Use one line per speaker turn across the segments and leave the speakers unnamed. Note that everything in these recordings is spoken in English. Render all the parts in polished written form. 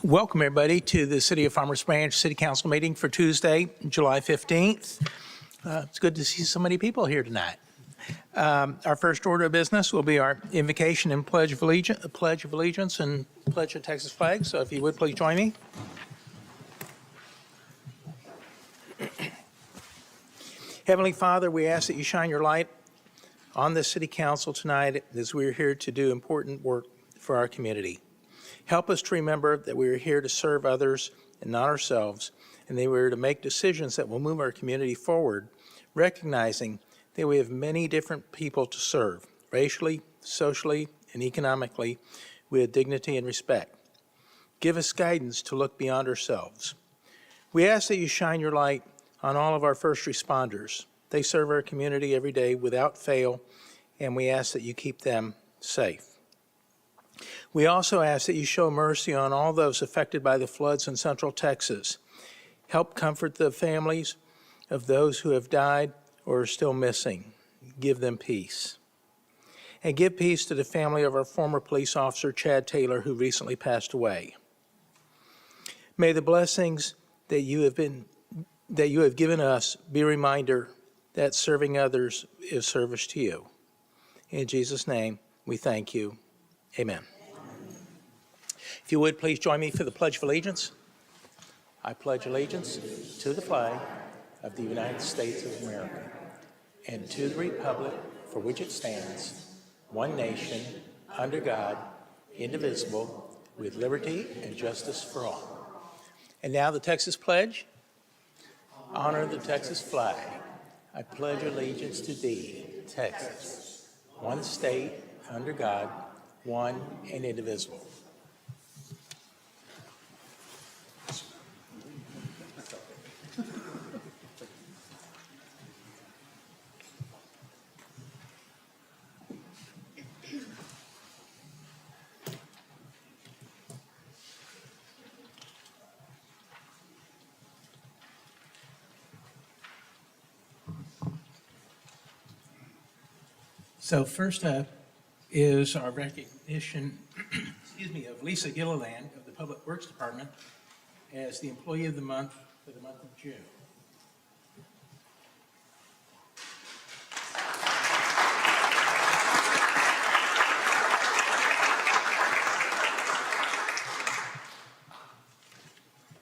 Welcome, everybody, to the City of Farmers Branch City Council meeting for Tuesday, July 15th. It's good to see so many people here tonight. Our first order of business will be our invocation and Pledge of Allegiance and Pledge of Texas flag. So if you would, please join me. Heavenly Father, we ask that you shine your light on the City Council tonight as we're here to do important work for our community. Help us to remember that we are here to serve others and not ourselves, and that we are to make decisions that will move our community forward, recognizing that we have many different people to serve, racially, socially, and economically, with dignity and respect. Give us guidance to look beyond ourselves. We ask that you shine your light on all of our first responders. They serve our community every day without fail, and we ask that you keep them safe. We also ask that you show mercy on all those affected by the floods in Central Texas. Help comfort the families of those who have died or are still missing. Give them peace. And give peace to the family of our former police officer, Chad Taylor, who recently passed away. May the blessings that you have given us be a reminder that serving others is service to you. In Jesus' name, we thank you. Amen. If you would, please join me for the Pledge of Allegiance. I pledge allegiance to the flag of the United States of America and to the republic for which it stands, one nation, under God, indivisible, with liberty and justice for all. And now the Texas Pledge. Honor the Texas flag. I pledge allegiance to thee, Texas, one state, under God, one and indivisible. So first up is our recognition of Lisa Gilliland of the Public Works Department as the Employee of the Month for the month of June.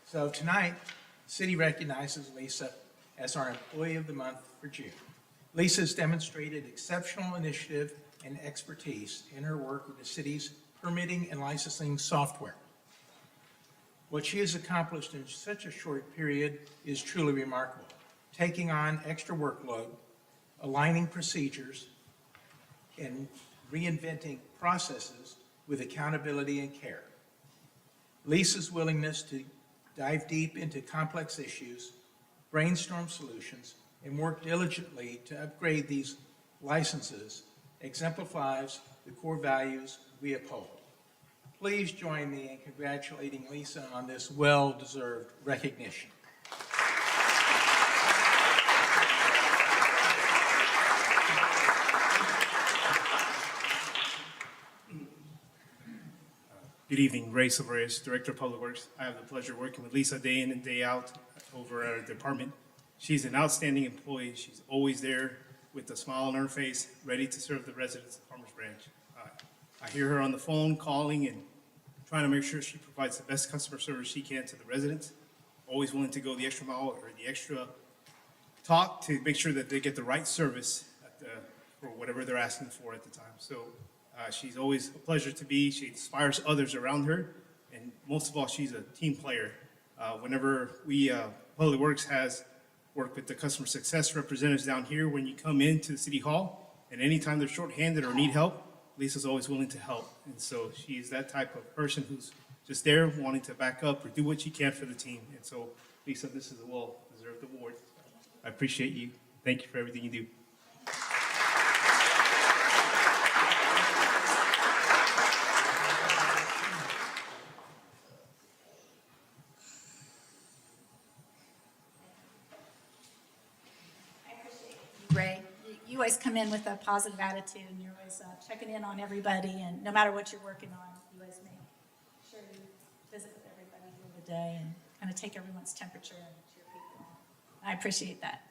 So tonight, the city recognizes Lisa as our Employee of the Month for June. Lisa has demonstrated exceptional initiative and expertise in her work with the city's permitting and licensing software. What she has accomplished in such a short period is truly remarkable, taking on extra workload, aligning procedures, and reinventing processes with accountability and care. Lisa's willingness to dive deep into complex issues, brainstorm solutions, and work diligently to upgrade these licenses exemplifies the core values we uphold. Please join me in congratulating Lisa on this well-deserved recognition.
Good evening, Ray Silveris, Director of Public Works. I have the pleasure of working with Lisa day in and day out over at our department. She's an outstanding employee. She's always there with a smile on her face, ready to serve the residents of Farmers Branch. I hear her on the phone calling and trying to make sure she provides the best customer service she can to the residents. Always willing to go the extra mile or the extra talk to make sure that they get the right service for whatever they're asking for at the time. So she's always a pleasure to be. She inspires others around her. And most of all, she's a team player. Whenever Public Works has worked with the customer success representatives down here, when you come into the City Hall, and anytime they're shorthanded or need help, Lisa's always willing to help. And so she's that type of person who's just there wanting to back up or do what she can for the team. And so, Lisa, this is a well-deserved award. I appreciate you. Thank you for everything you do.
Ray, you always come in with a positive attitude, and you're always checking in on everybody, and no matter what you're working on, you always make sure you visit with everybody. good day and kind of take everyone's temperature and cheer people on. I appreciate that.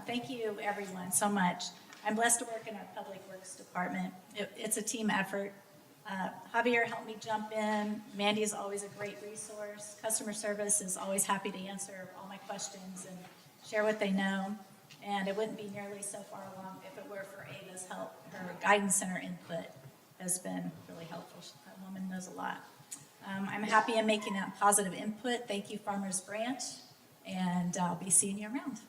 Thank you, everyone, so much. I'm blessed to work in our Public Works Department. It's a team effort. Javier helped me jump in. Mandy is always a great resource. Customer service is always happy to answer all my questions and share what they know. And it wouldn't be nearly so far along if it were for Ava's help. Her guidance center input has been really helpful. That woman knows a lot. I'm happy in making that positive input. Thank you, Farmers Branch, and I'll be seeing you around.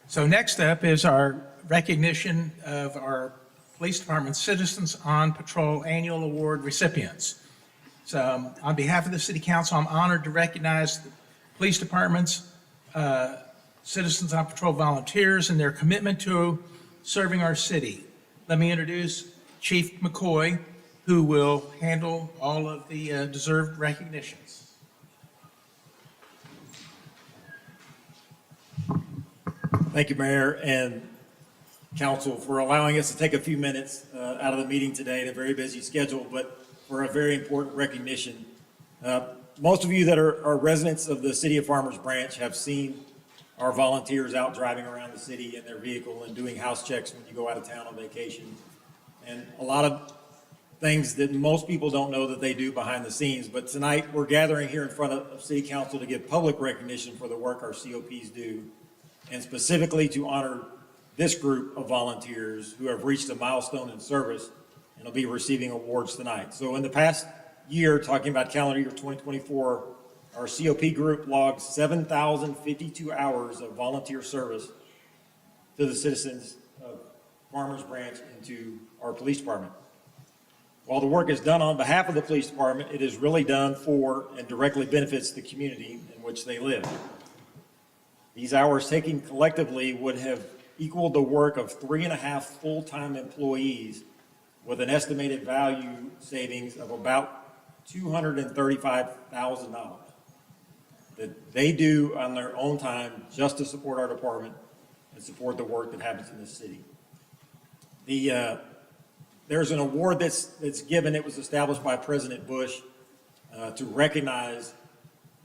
So next up is our recognition of our Police Department Citizens on Patrol Annual Award recipients. So on behalf of the City Council, I'm honored to recognize the Police Department's Citizens on Patrol volunteers and their commitment to serving our city. Let me introduce Chief McCoy, who will handle all of the deserved recognitions.
Thank you, Mayor and Council, for allowing us to take a few minutes out of the meeting today, in a very busy schedule, but for a very important recognition. Most of you that are residents of the City of Farmers Branch have seen our volunteers out driving around the city in their vehicle and doing house checks when you go out of town on vacation. And a lot of things that most people don't know that they do behind the scenes. But tonight, we're gathering here in front of City Council to give public recognition for the work our COPs do, and specifically to honor this group of volunteers who have reached a milestone in service and will be receiving awards tonight. So in the past year, talking about calendar year 2024, our COP group logged 7,052 hours of volunteer service to the citizens of Farmers Branch and to our police department. While the work is done on behalf of the police department, it is really done for and directly benefits the community in which they live. These hours taken collectively would have equaled the work of 3.5 full-time employees, with an estimated value savings of about $235,000 that they do on their own time just to support our department and support the work that happens in this city. There's an award that's given. It was established by President Bush to recognize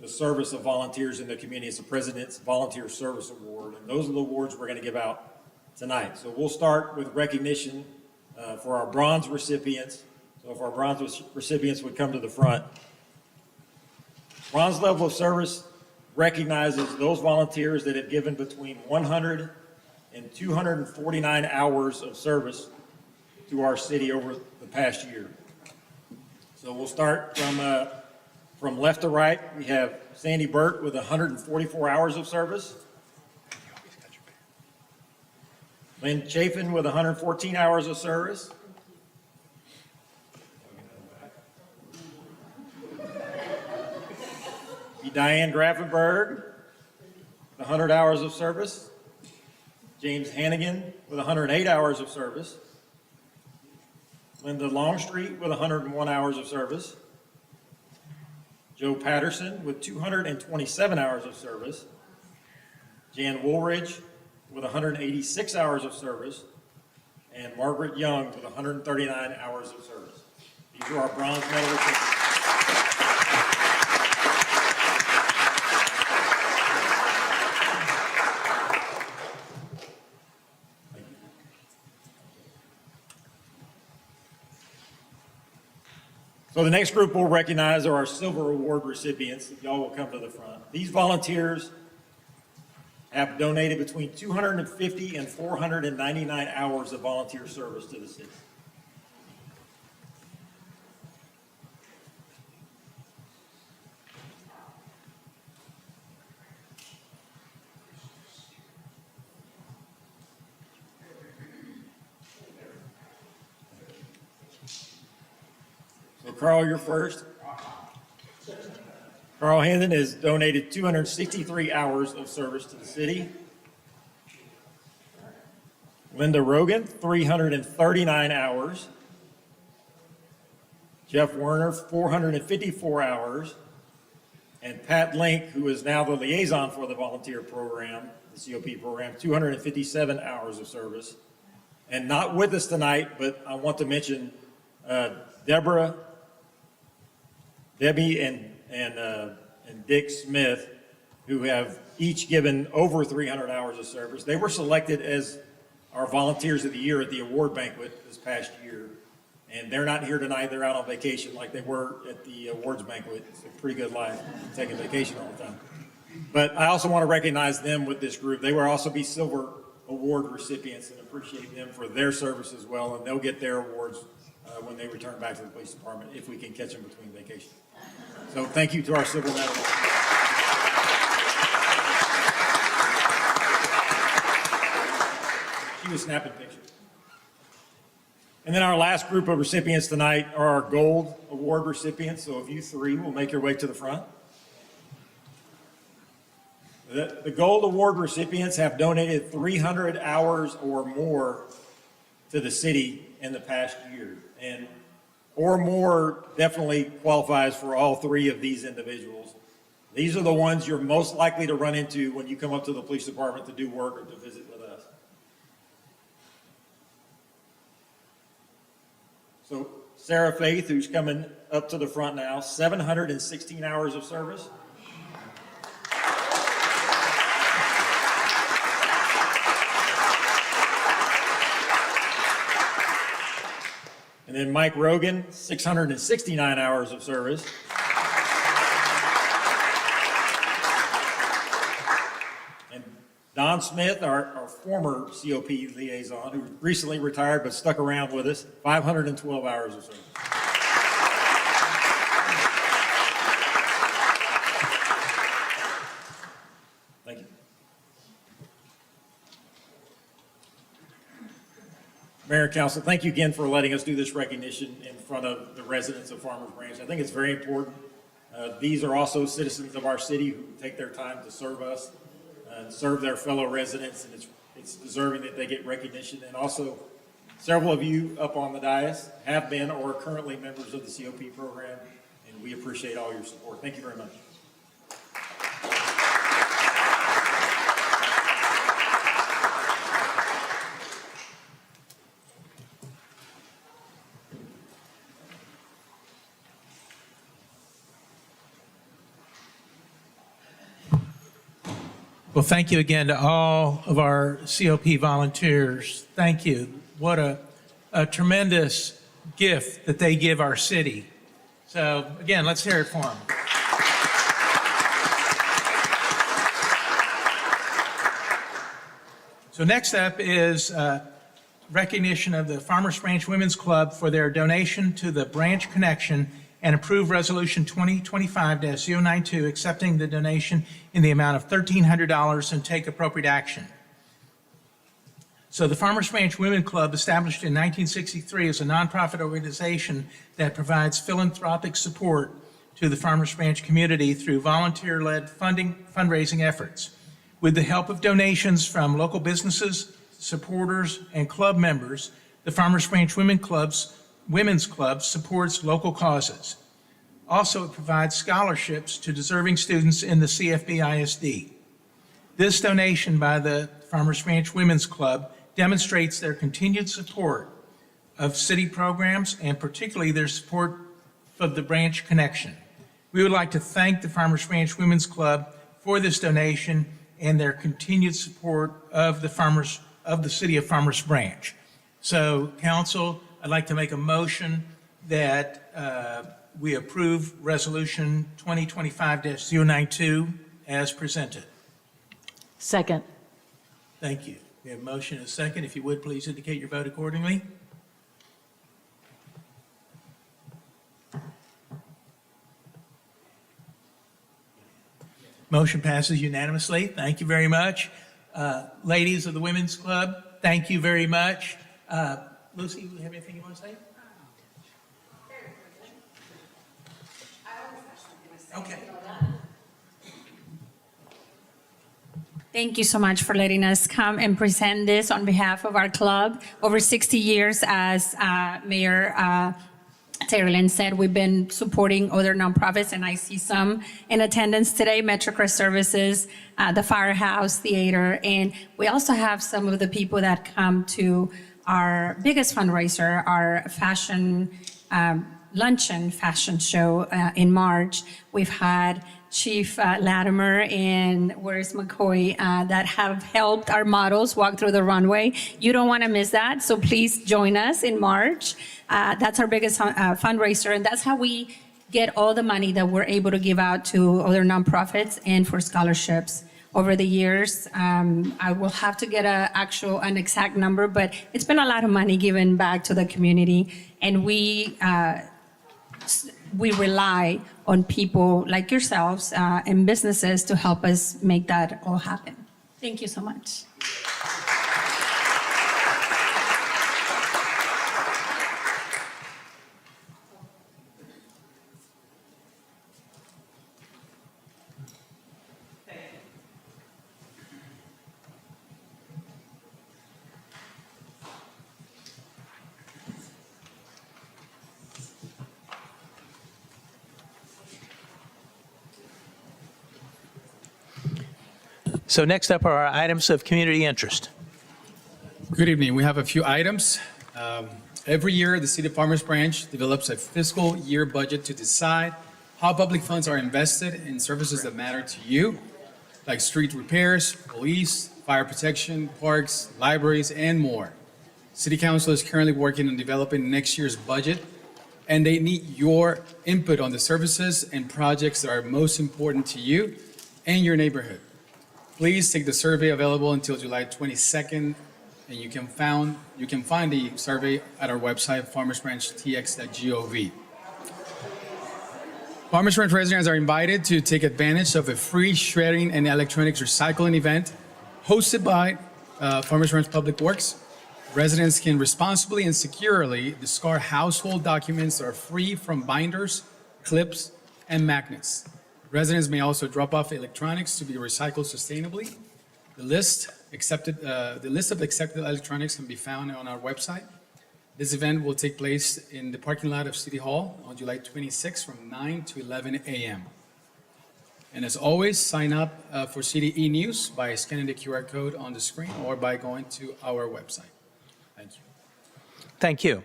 the service of volunteers in the community. It's the President's Volunteer Service Award, and those are the awards we're going to give out tonight. So we'll start with recognition for our bronze recipients. So if our bronze recipients would come to the front. Bronze level of service recognizes those volunteers that have given between 100 and 249 hours of service to our city over the past year. So we'll start from left to right. We have Sandy Burt with 144 hours of service. Lynn Chafin with 114 hours of service. Diane Grafenberg, 100 hours of service. James Hannigan with 108 hours of service. Linda Longstreet with 101 hours of service. Joe Patterson with 227 hours of service. Jan Woolridge with 186 hours of service. And Margaret Young with 139 hours of service. These are our bronze medal recipients. So the next group we'll recognize are our Silver Award recipients. If y'all will come to the front. These volunteers have donated between 250 and 499 hours of volunteer service to the city. So Carl, you're first. Carl Hendon has donated 263 hours of service to the city. Linda Rogan, 339 hours. Jeff Werner, 454 hours. And Pat Link, who is now the liaison for the volunteer program, the COP program, 257 hours of service. And not with us tonight, but I want to mention Debbie and Dick Smith, who have each given over 300 hours of service. They were selected as our Volunteers of the Year at the award banquet this past year. And they're not here tonight. They're out on vacation like they were at the awards banquet. It's a pretty good life, taking vacation all the time. But I also want to recognize them with this group. They will also be Silver Award recipients and appreciate them for their service as well. And they'll get their awards when they return back to the police department, if we can catch them between vacations. So thank you to our silver medalists. She was snapping pictures. And then our last group of recipients tonight are our gold award recipients. So if you three will make your way to the front. The gold award recipients have donated 300 hours or more to the city in the past year. And or more definitely qualifies for all three of these individuals. These are the ones you're most likely to run into when you come up to the police department to do work or to visit with us. So Sarah Faith, who's coming up to the front now, 716 hours of service. And then Mike Rogan, 669 hours of service. And Don Smith, our former COP liaison, who recently retired but stuck around with us, 512 hours of service. Thank you. Mayor and Council, thank you again for letting us do this recognition in front of the residents of Farmers Branch. I think it's very important. These are also citizens of our city who take their time to serve us and serve their fellow residents, and it's deserving that they get recognition. And also, several of you up on the dais have been or are currently members of the COP program, and we appreciate all your support. Thank you very much.
Well, thank you again to all of our COP volunteers. Thank you. What a tremendous gift that they give our city. So again, let's hear it for them. So next up is recognition of the Farmers Branch Women's Club for their donation to the Branch Connection and approve Resolution 2025-092, accepting the donation in the amount of $1,300 and take appropriate action. So the Farmers Branch Women Club, established in 1963, is a nonprofit organization that provides philanthropic support to the Farmers Branch community through volunteer-led fundraising efforts. With the help of donations from local businesses, supporters, and club members, the Farmers Branch Women's Club supports local causes. Also, it provides scholarships to deserving students in the CFB ISD. This donation by the Farmers Branch Women's Club demonstrates their continued support of city programs and particularly their support of the Branch Connection. We would like to thank the Farmers Branch Women's Club for this donation and their continued support of the city of Farmers Branch. So, Council, I'd like to make a motion that we approve Resolution 2025-092 as presented.
Second.
Thank you. We have a motion and a second. If you would, please indicate your vote accordingly. Motion passes unanimously. Thank you very much. Ladies of the Women's Club, thank you very much. Lucy, you have anything you want to say? Okay.
Thank you so much for letting us come and present this on behalf of our club. Over 60 years, as Mayor Terry Lynn said, we've been supporting other nonprofits, and I see some in attendance today, MetroCrest Services, the Firehouse Theater, and we also have some of the people that come to our biggest fundraiser, our fashion luncheon fashion show in March. We've had Chief Latimer and where's McCoy that have helped our models walk through the runway. You don't want to miss that, so please join us in March. That's our biggest fundraiser, and that's how we get all the money that we're able to give out to other nonprofits and for scholarships. Over the years, I will have to get an exact number, but it's been a lot of money given back to the community, and we rely on people like yourselves and businesses to help us make that all happen. Thank you so much.
So next up are our items of community interest.
Good evening. We have a few items. Every year, the City of Farmers Branch develops a fiscal year budget to decide how public funds are invested in services that matter to you, like street repairs, police, fire protection, parks, libraries, and more. City Council is currently working on developing next year's budget, and they need your input on the services and projects that are most important to you and your neighborhood. Please take the survey available until July 22nd, and you can find the survey at our website, farmersbranchtx.gov. Farmers Branch residents are invited to take advantage of a free shredding and electronics recycling event hosted by Farmers Branch Public Works. Residents can responsibly and securely discard household documents that are free from binders, clips, and magnets. Residents may also drop off electronics to be recycled sustainably. The list of accepted electronics can be found on our website. This event will take place in the parking lot of City Hall on July 26 from 9 to 11 a.m. And as always, sign up for City E-News by scanning the QR code on the screen or by going to our website. Thank you.
Thank you.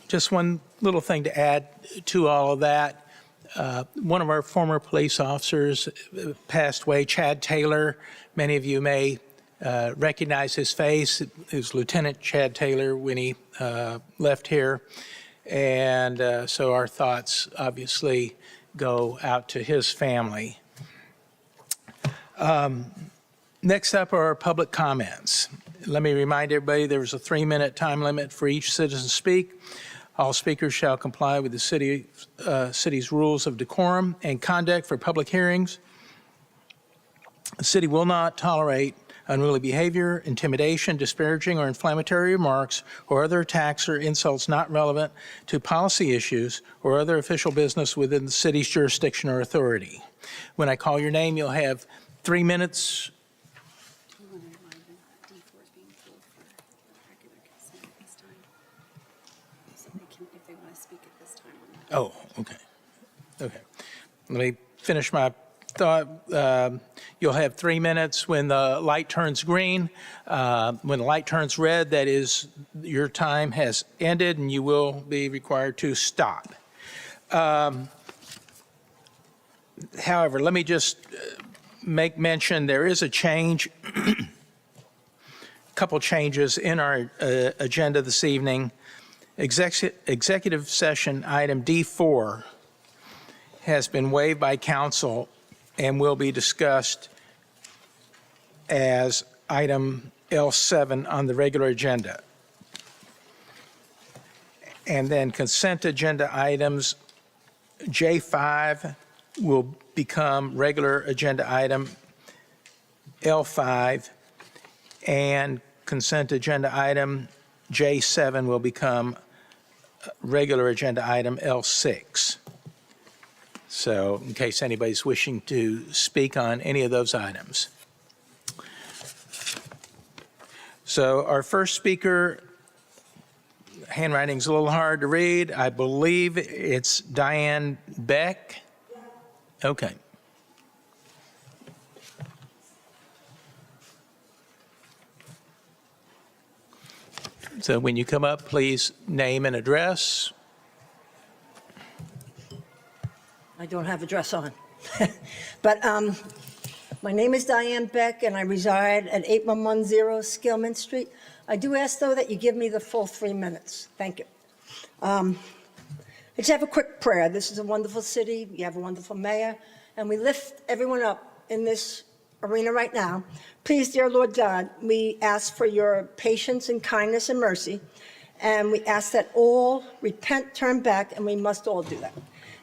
Just one little thing to add to all of that. One of our former police officers passed away, Chad Taylor. Many of you may recognize his face. It was Lieutenant Chad Taylor when he left here. And so our thoughts obviously go out to his family. Next up are our public comments. Let me remind everybody there's a 3-minute time limit for each citizen to speak. All speakers shall comply with the city's rules of decorum and conduct for public hearings. The city will not tolerate unruly behavior, intimidation, disparaging or inflammatory remarks, or other attacks or insults not relevant to policy issues or other official business within the city's jurisdiction or authority. When I call your name, you'll have 3 minutes.
I want to remind them that D4 is being pulled for regular consent at this time. So they can, if they want to speak at this time.
Oh, okay. Okay. Let me finish my thought. You'll have 3 minutes when the light turns green. When the light turns red, that is, your time has ended and you will be required to stop. However, let me just make mention there is a change, a couple changes in our agenda this evening. Executive session item D4 has been waived by council and will be discussed as item L7 on the regular agenda. And then consent agenda items J5 will become regular agenda item L5, and consent agenda item J7 will become regular agenda item L6. So in case anybody's wishing to speak on any of those items. So our first speaker handwriting's a little hard to read. I believe it's Diane Beck. Okay. So when you come up, please name and address.
I don't have a dress on. But my name is Diane Beck, and I reside at 8110 Skillman Street. I do ask, though, that you give me the full 3 minutes. Thank you. I just have a quick prayer. This is a wonderful city. We have a wonderful mayor, and we lift everyone up in this arena right now. Please, dear Lord God, we ask for your patience and kindness and mercy, and we ask that all repent, turn back, and we must all do that.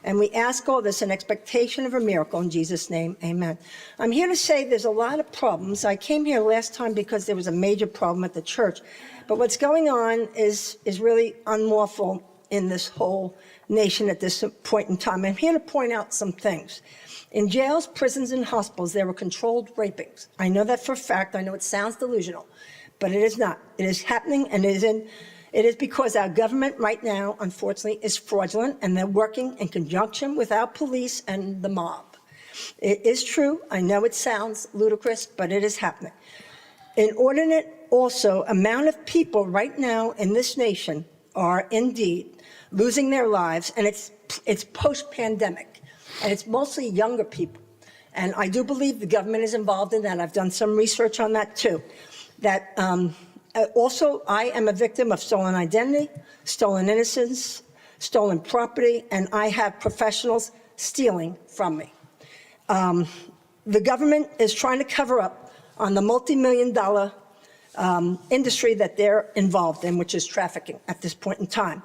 And we ask all this in expectation of a miracle. In Jesus' name, amen. I'm here to say there's a lot of problems. I came here last time because there was a major problem at the church. But what's going on is really unlawful in this whole nation at this point in time. I'm here to point out some things. In jails, prisons, and hospitals, there were controlled rapings. I know that for a fact. I know it sounds delusional, but it is not. It is happening, and it is because our government right now, unfortunately, is fraudulent, and they're working in conjunction with our police and the mob. It is true. I know it sounds ludicrous, but it is happening. Inordinate, also, amount of people right now in this nation are indeed losing their lives, and it's post-pandemic, and it's mostly younger people. And I do believe the government is involved in that. I've done some research on that, too. That also, I am a victim of stolen identity, stolen innocence, stolen property, and I have professionals stealing from me. The government is trying to cover up on the multi-million-dollar industry that they're involved in, which is trafficking at this point in time.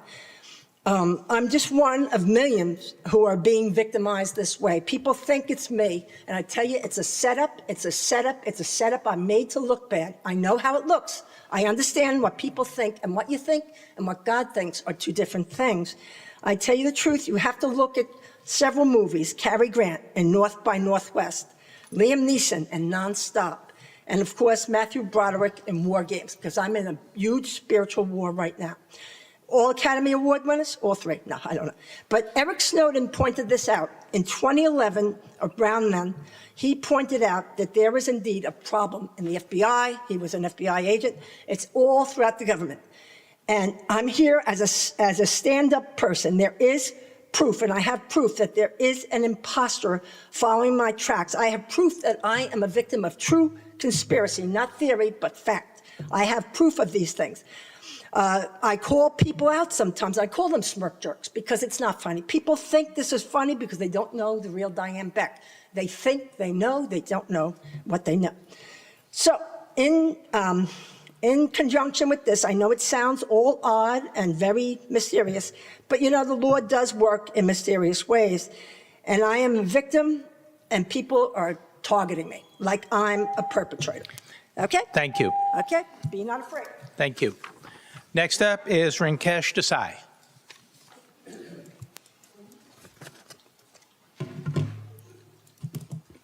I'm just one of millions who are being victimized this way. People think it's me, and I tell you, it's a setup, it's a setup, it's a setup. I'm made to look bad. I know how it looks. I understand what people think, and what you think and what God thinks are two different things. I tell you the truth, you have to look at several movies, Cary Grant in North by Northwest, Liam Neeson in Nonstop, and of course, Matthew Broderick in War Games, because I'm in a huge spiritual war right now. All Academy Award winners? All three? No, I don't know. But Eric Snowden pointed this out. In 2011, around then, he pointed out that there is indeed a problem in the FBI. He was an FBI agent. It's all throughout the government. And I'm here as a stand-up person. There is proof, and I have proof that there is an imposter following my tracks. I have proof that I am a victim of true conspiracy, not theory, but fact. I have proof of these things. I call people out sometimes. I call them smirk jerks because it's not funny. People think this is funny because they don't know the real Diane Beck. They think they know, they don't know what they know. So in conjunction with this, I know it sounds all odd and very mysterious, but you know, the Lord does work in mysterious ways. And I am a victim, and people are targeting me like I'm a perpetrator. Okay?
Thank you.
Okay? Be not afraid.
Thank you. Next up is Rinkesh Desai.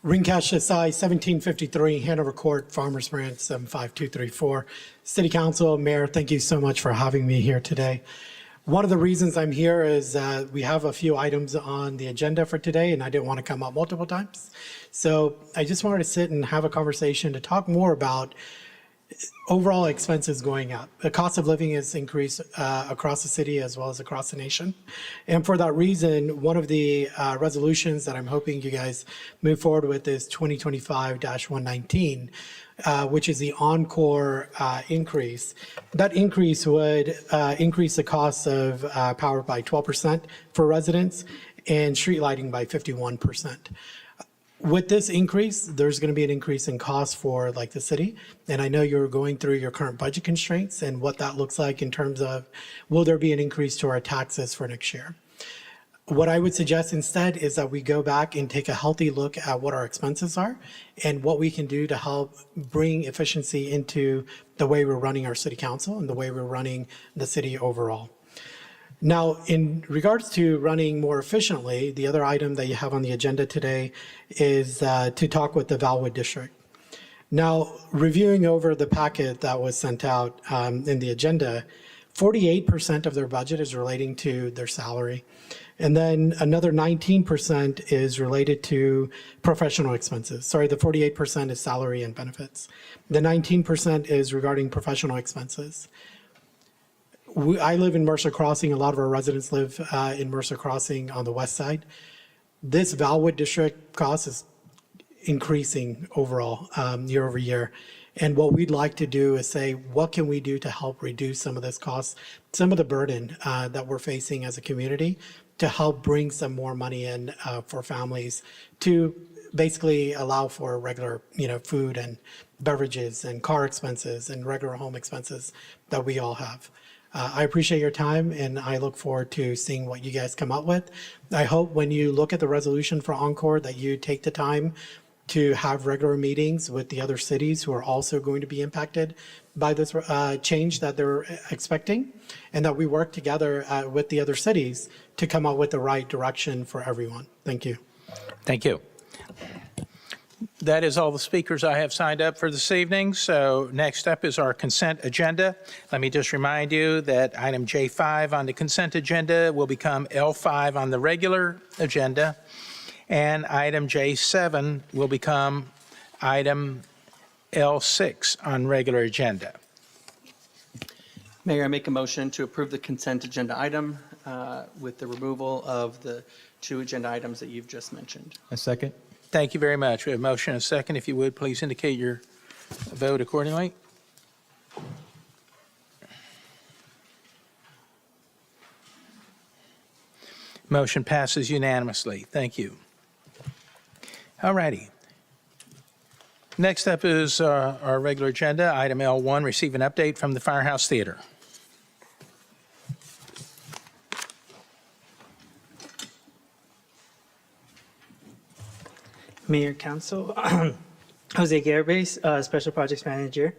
Rinkesh Desai, 1753 Hanover Court, Farmers Branch, 75234. City Council, Mayor, thank you so much for having me here today. One of the reasons I'm here is we have a few items on the agenda for today, and I didn't want to come up multiple times. So I just wanted to sit and have a conversation to talk more about overall expenses going up. The cost of living has increased across the city as well as across the nation. And for that reason, one of the resolutions that I'm hoping you guys move forward with is 2025-119, which is the Encore increase. That increase would increase the cost of power by 12% for residents and street lighting by 51%. With this increase, there's going to be an increase in cost for like the city. And I know you're going through your current budget constraints and what that looks like in terms of, will there be an increase to our taxes for next year? What I would suggest instead is that we go back and take a healthy look at what our expenses are and what we can do to help bring efficiency into the way we're running our city council and the way we're running the city overall. Now, in regards to running more efficiently, the other item that you have on the agenda today is to talk with the Valwood District. Now, reviewing over the packet that was sent out in the agenda, 48% of their budget is relating to their salary. And then another 19% is related to professional expenses. Sorry, the 48% is salary and benefits. The 19% is regarding professional expenses. I live in Mercer Crossing. A lot of our residents live in Mercer Crossing on the west side. This Valwood district cost is increasing overall year over year. And what we'd like to do is say, what can we do to help reduce some of this cost, some of the burden that we're facing as a community, to help bring some more money in for families to basically allow for regular, food and beverages and car expenses and regular home expenses that we all have. I appreciate your time, and I look forward to seeing what you guys come up with. I hope when you look at the resolution for Encore that you take the time to have regular meetings with the other cities who are also going to be impacted by this change that they're expecting, and that we work together with the other cities to come up with the right direction for everyone. Thank you.
Thank you. That is all the speakers I have signed up for this evening. So next up is our consent agenda. Let me just remind you that item J5 on the consent agenda will become L5 on the regular agenda, and item J7 will become item L6 on regular agenda.
Mayor, I make a motion to approve the consent agenda item with the removal of the 2 agenda items that you've just mentioned.
A second.
Thank you very much. We have a motion and a second. If you would, please indicate your vote accordingly. Motion passes unanimously. Thank you. All righty. Next up is our regular agenda, item L1, receive an update from the Firehouse Theater.
Mayor, Council, Jose Garibay, Special Projects Manager.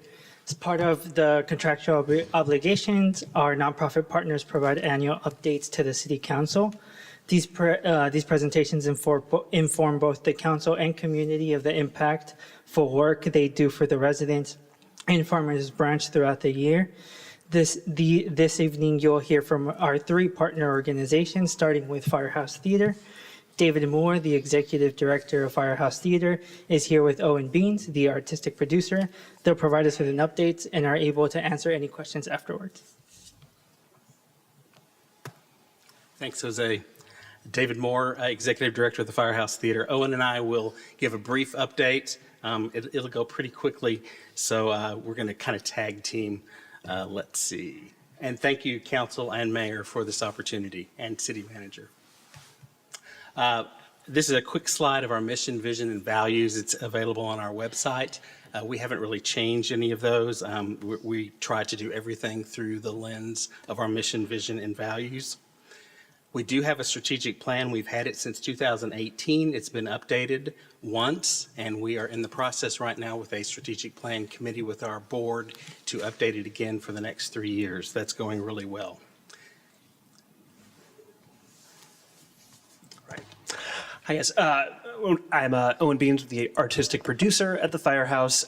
As part of the contractual obligations, our nonprofit partners provide annual updates to the City Council. These presentations inform both the council and community of the impact for work they do for the residents and Farmers Branch throughout the year. This evening, you'll hear from our 3 partner organizations, starting with Firehouse Theater. David Moore, the Executive Director of Firehouse Theater, is here with Owen Beans, the artistic producer. They'll provide us with an update and are able to answer any questions afterwards.
Thanks, Jose. David Moore, Executive Director of the Firehouse Theater. Owen and I will give a brief update. It'll go pretty quickly, so we're going to kind of tag team. Let's see. And thank you, Council and Mayor, for this opportunity, and City Manager. This is a quick slide of our mission, vision, and values. It's available on our website. We haven't really changed any of those. We try to do everything through the lens of our mission, vision, and values. We do have a strategic plan. We've had it since 2018. It's been updated once, and we are in the process right now with a strategic plan committee with our board to update it again for the next 3 years. That's going really well.
Hi, yes. I'm Owen Beans, the artistic producer at the Firehouse.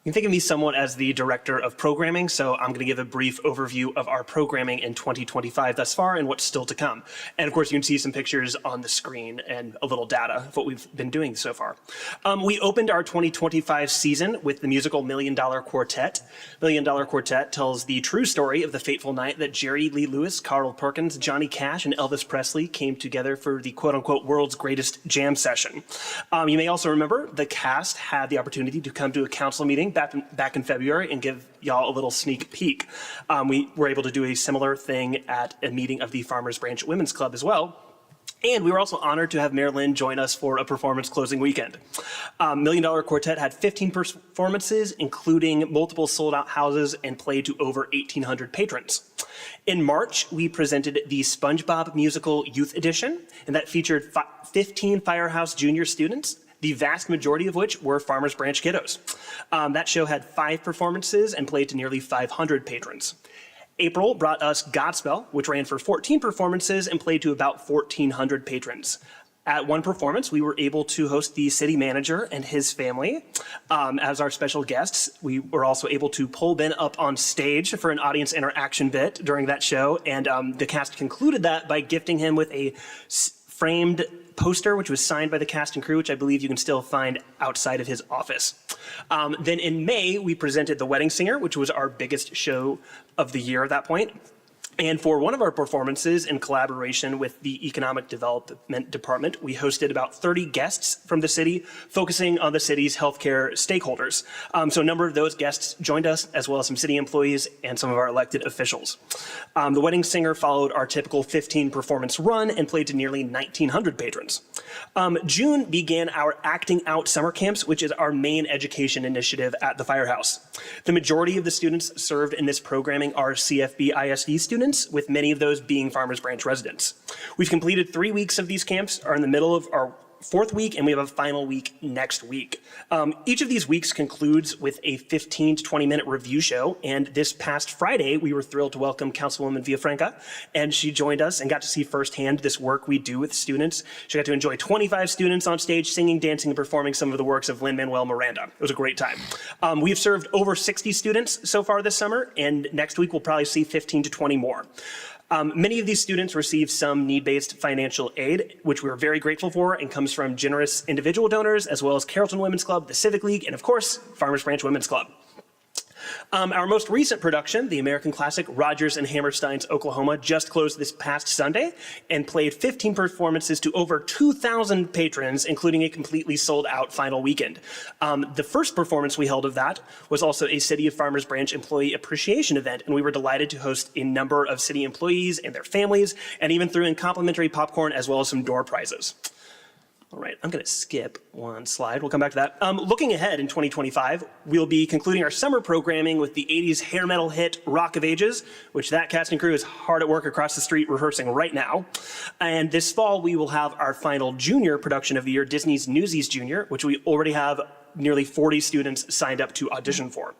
You can think of me somewhat as the director of programming, so I'm going to give a brief overview of our programming in 2025 thus far and what's still to come. And of course, you can see some pictures on the screen and a little data of what we've been doing so far. We opened our 2025 season with the musical $1 Million Quartet. $1 Million Quartet tells the true story of the fateful night that Jerry Lee Lewis, Carl Perkins, Johnny Cash, and Elvis Presley came together for the quote-unquote world's greatest jam session. You may also remember the cast had the opportunity to come to a council meeting back in February and give y'all a little sneak peek. We were able to do a similar thing at a meeting of the Farmers Branch Women's Club as well. And we were also honored to have Mayor Lynn join us for a performance closing weekend. $1 Million Quartet had 15 performances, including multiple sold-out houses, and played to over 1,800 patrons. In March, we presented the SpongeBob Musical Youth Edition, and that featured 15 Firehouse Junior students, the vast majority of which were Farmers Branch kiddos. That show had 5 performances and played to nearly 500 patrons. April brought us Godspell, which ran for 14 performances and played to about 1,400 patrons. At one performance, we were able to host the city manager and his family as our special guests. We were also able to pull Ben up on stage for an audience interaction bit during that show, and the cast concluded that by gifting him with a framed poster, which was signed by the cast and crew, which I believe you can still find outside of his office. Then in May, we presented The Wedding Singer, which was our biggest show of the year at that point. And for one of our performances, in collaboration with the Economic Development Department, we hosted about 30 guests from the city, focusing on the city's healthcare stakeholders. So a number of those guests joined us, as well as some city employees and some of our elected officials. The Wedding Singer followed our typical 15-performance run and played to nearly 1,900 patrons. June began our Acting Out summer camps, which is our main education initiative at the Firehouse. The majority of the students served in this programming are CFB ISD students, with many of those being Farmers Branch residents. We've completed 3 weeks of these camps, are in the middle of our 4th week, and we have a final week next week. Each of these weeks concludes with a 15 to 20-minute review show, and this past Friday, we were thrilled to welcome Councilwoman Villafranca, and she joined us and got to see firsthand this work we do with students. She got to enjoy 25 students on stage singing, dancing, and performing some of the works of Lin-Manuel Miranda. It was a great time. We've served over 60 students so far this summer, and next week we'll probably see 15 to 20 more. Many of these students receive some need-based financial aid, which we're very grateful for, and comes from generous individual donors, as well as Carrollton Women's Club, the Civic League, and of course, Farmers Branch Women's Club. Our most recent production, the American classic Rodgers and Hammerstein's Oklahoma, just closed this past Sunday and played 15 performances to over 2,000 patrons, including a completely sold-out final weekend. The first performance we held of that was also a City of Farmers Branch employee appreciation event, and we were delighted to host a number of city employees and their families, and even threw in complimentary popcorn as well as some door prizes. All right, I'm going to skip one slide. We'll come back to that. Looking ahead in 2025, we'll be concluding our summer programming with the 80s hair metal hit Rock of Ages, which that cast and crew is hard at work across the street rehearsing right now. And this fall, we will have our final junior production of the year, Disney's Newsies Junior, which we already have nearly 40 students signed up to audition for.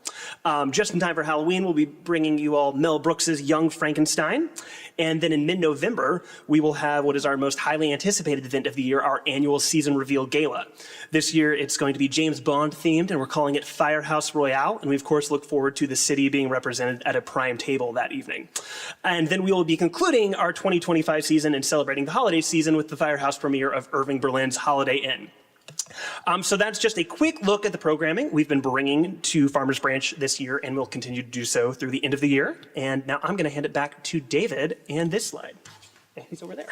Just in time for Halloween, we'll be bringing you all Mel Brooks's Young Frankenstein. And then in mid-November, we will have what is our most highly anticipated event of the year, our annual season reveal gala. This year, it's going to be James Bond themed, and we're calling it Firehouse Royale. And we, of course, look forward to the city being represented at a prime table that evening. And then we will be concluding our 2025 season and celebrating the holiday season with the Firehouse premiere of Irving Berlin's Holiday Inn. So that's just a quick look at the programming we've been bringing to Farmers Branch this year, and we'll continue to do so through the end of the year. And now I'm going to hand it back to David and this slide. He's over there.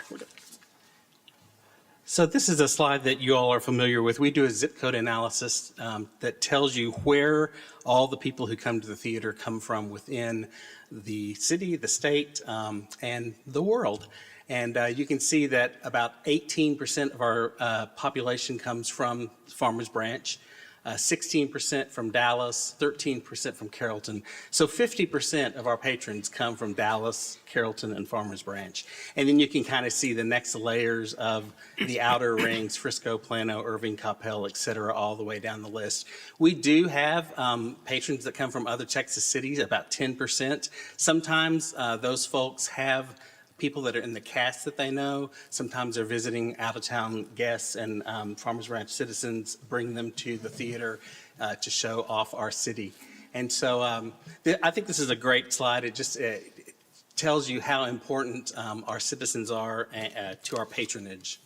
So this is a slide that you all are familiar with. We do a zip code analysis that tells you where all the people who come to the theater come from within the city, the state, and the world. And you can see that about 18% of our population comes from Farmers Branch, 16% from Dallas, 13% from Carrollton. So 50% of our patrons come from Dallas, Carrollton, and Farmers Branch. And then you can kind of see the next layers of the outer rings, Frisco, Plano, Irving, Coppell, et cetera, all the way down the list. We do have patrons that come from other Texas cities, about 10%. Sometimes those folks have people that are in the cast that they know. Sometimes they're visiting out-of-town guests, and Farmers Branch citizens bring them to the theater to show off our city. And so I think this is a great slide. It just tells you how important our citizens are to our patronage.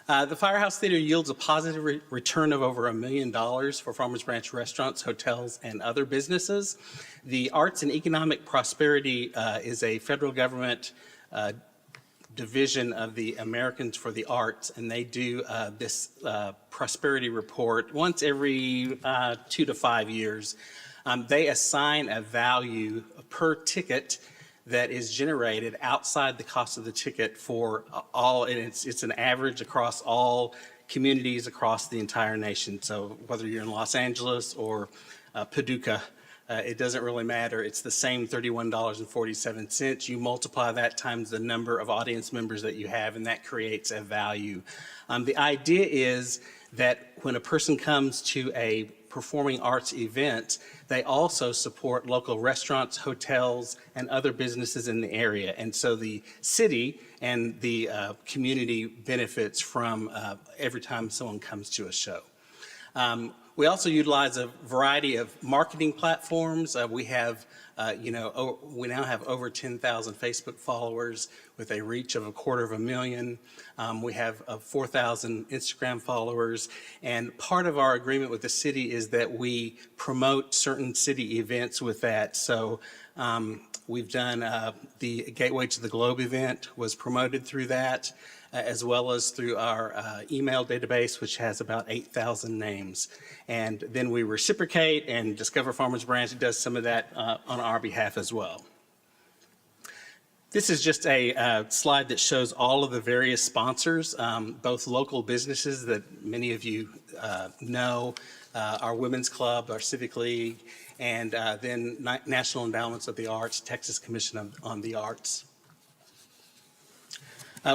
The Firehouse Theater yields a positive return of over $1 million for Farmers Branch restaurants, hotels, and other businesses. The Arts and Economic Prosperity is a federal government division of the Americans for the Arts, and they do this prosperity report once every 2 to 5 years. They assign a value per ticket that is generated outside the cost of the ticket for all, and it's an average across all communities across the entire nation. So whether you're in Los Angeles or Paducah, it doesn't really matter. It's the same $31.47. You multiply that times the number of audience members that you have, and that creates a value. The idea is that when a person comes to a performing arts event, they also support local restaurants, hotels, and other businesses in the area. And so the city and the community benefits from every time someone comes to a show. We also utilize a variety of marketing platforms. We have, we now have over 10,000 Facebook followers with a reach of 250,000. We have 4,000 Instagram followers. And part of our agreement with the city is that we promote certain city events with that. So we've done the Gateway to the Globe event was promoted through that, as well as through our email database, which has about 8,000 names. And then we reciprocate, and Discover Farmers Branch does some of that on our behalf as well. This is just a slide that shows all of the various sponsors, both local businesses that many of you know, our Women's Club, our Civic League, and then National Endowments of the Arts, Texas Commission on the Arts.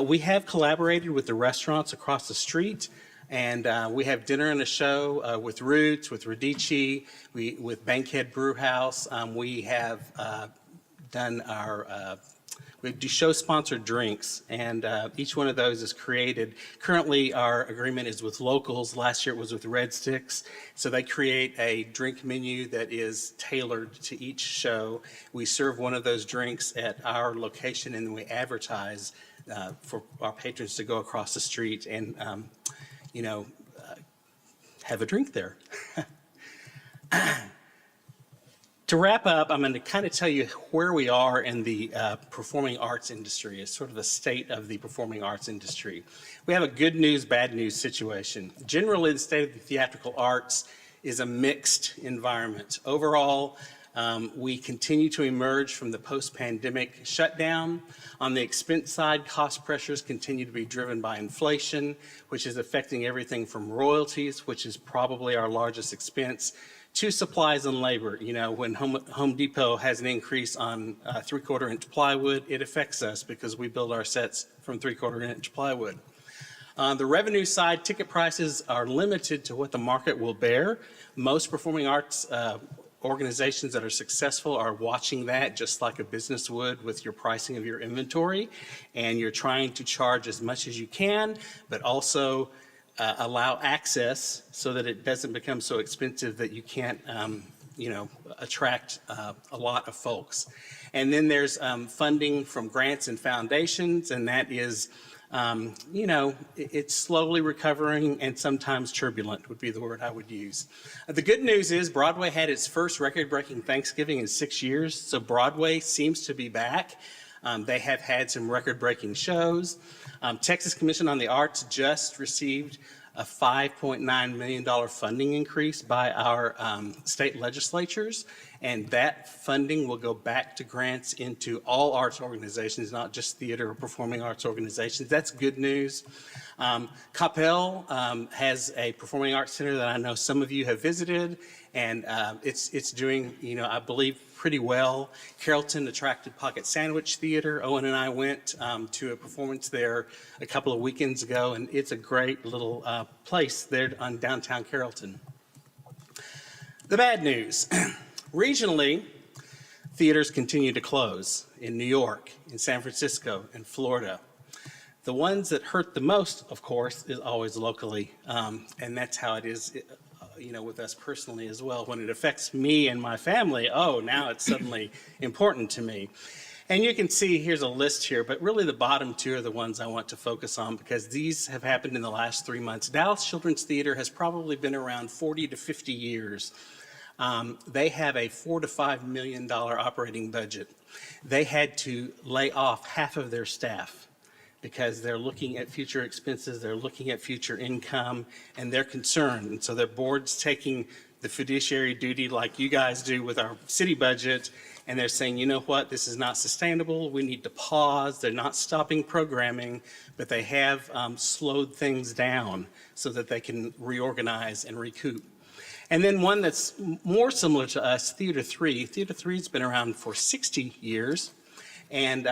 We have collaborated with the restaurants across the street, and we have dinner and a show with Roots, with Radici, with Bankhead Brew House. We have done our, we do show-sponsored drinks, and each one of those is created. Currently, our agreement is with Locals. Last year it was with Red Sticks. So they create a drink menu that is tailored to each show. We serve one of those drinks at our location, and then we advertise for our patrons to go across the street and, have a drink there. To wrap up, I'm going to kind of tell you where we are in the performing arts industry, as sort of a state of the performing arts industry. We have a good news, bad news situation. Generally, the state of the theatrical arts is a mixed environment. Overall, we continue to emerge from the post-pandemic shutdown. On the expense side, cost pressures continue to be driven by inflation, which is affecting everything from royalties, which is probably our largest expense, to supplies and labor. You know, when Home Depot has an increase on 3/4 inch plywood, it affects us because we build our sets from 3/4 inch plywood. On the revenue side, ticket prices are limited to what the market will bear. Most performing arts organizations that are successful are watching that just like a business would with your pricing of your inventory, and you're trying to charge as much as you can, but also allow access so that it doesn't become so expensive that you can't, attract a lot of folks. And then there's funding from grants and foundations, and that is, it's slowly recovering and sometimes turbulent would be the word I would use. The good news is Broadway had its first record-breaking Thanksgiving in 6 years, so Broadway seems to be back. They have had some record-breaking shows. Texas Commission on the Arts just received a $5.9 million funding increase by our state legislatures, and that funding will go back to grants into all arts organizations, not just theater or performing arts organizations. That's good news. Coppell has a performing arts center that I know some of you have visited, and it's doing, I believe, pretty well. Carrollton attracted Pocket Sandwich Theater. Owen and I went to a performance there a couple of weekends ago, and it's a great little place there on downtown Carrollton. The bad news. Regionally, theaters continue to close in New York, in San Francisco, in Florida. The ones that hurt the most, of course, is always locally, and that's how it is with us personally as well. When it affects me and my family, now it's suddenly important to me. And you can see, here's a list here, but really the bottom two are the ones I want to focus on because these have happened in the last 3 months. Dallas Children's Theater has probably been around 40 to 50 years. They have a $4 to $5 million operating budget. They had to lay off half of their staff because they're looking at future expenses, they're looking at future income, and they're concerned. And so their board's taking the fiduciary duty like you guys do with our city budget, and they're saying, you know what, this is not sustainable, we need to pause. They're not stopping programming, but they have slowed things down so that they can reorganize and recoup. And then one that's more similar to us, Theater 3. Theater 3's been around for 60 years, and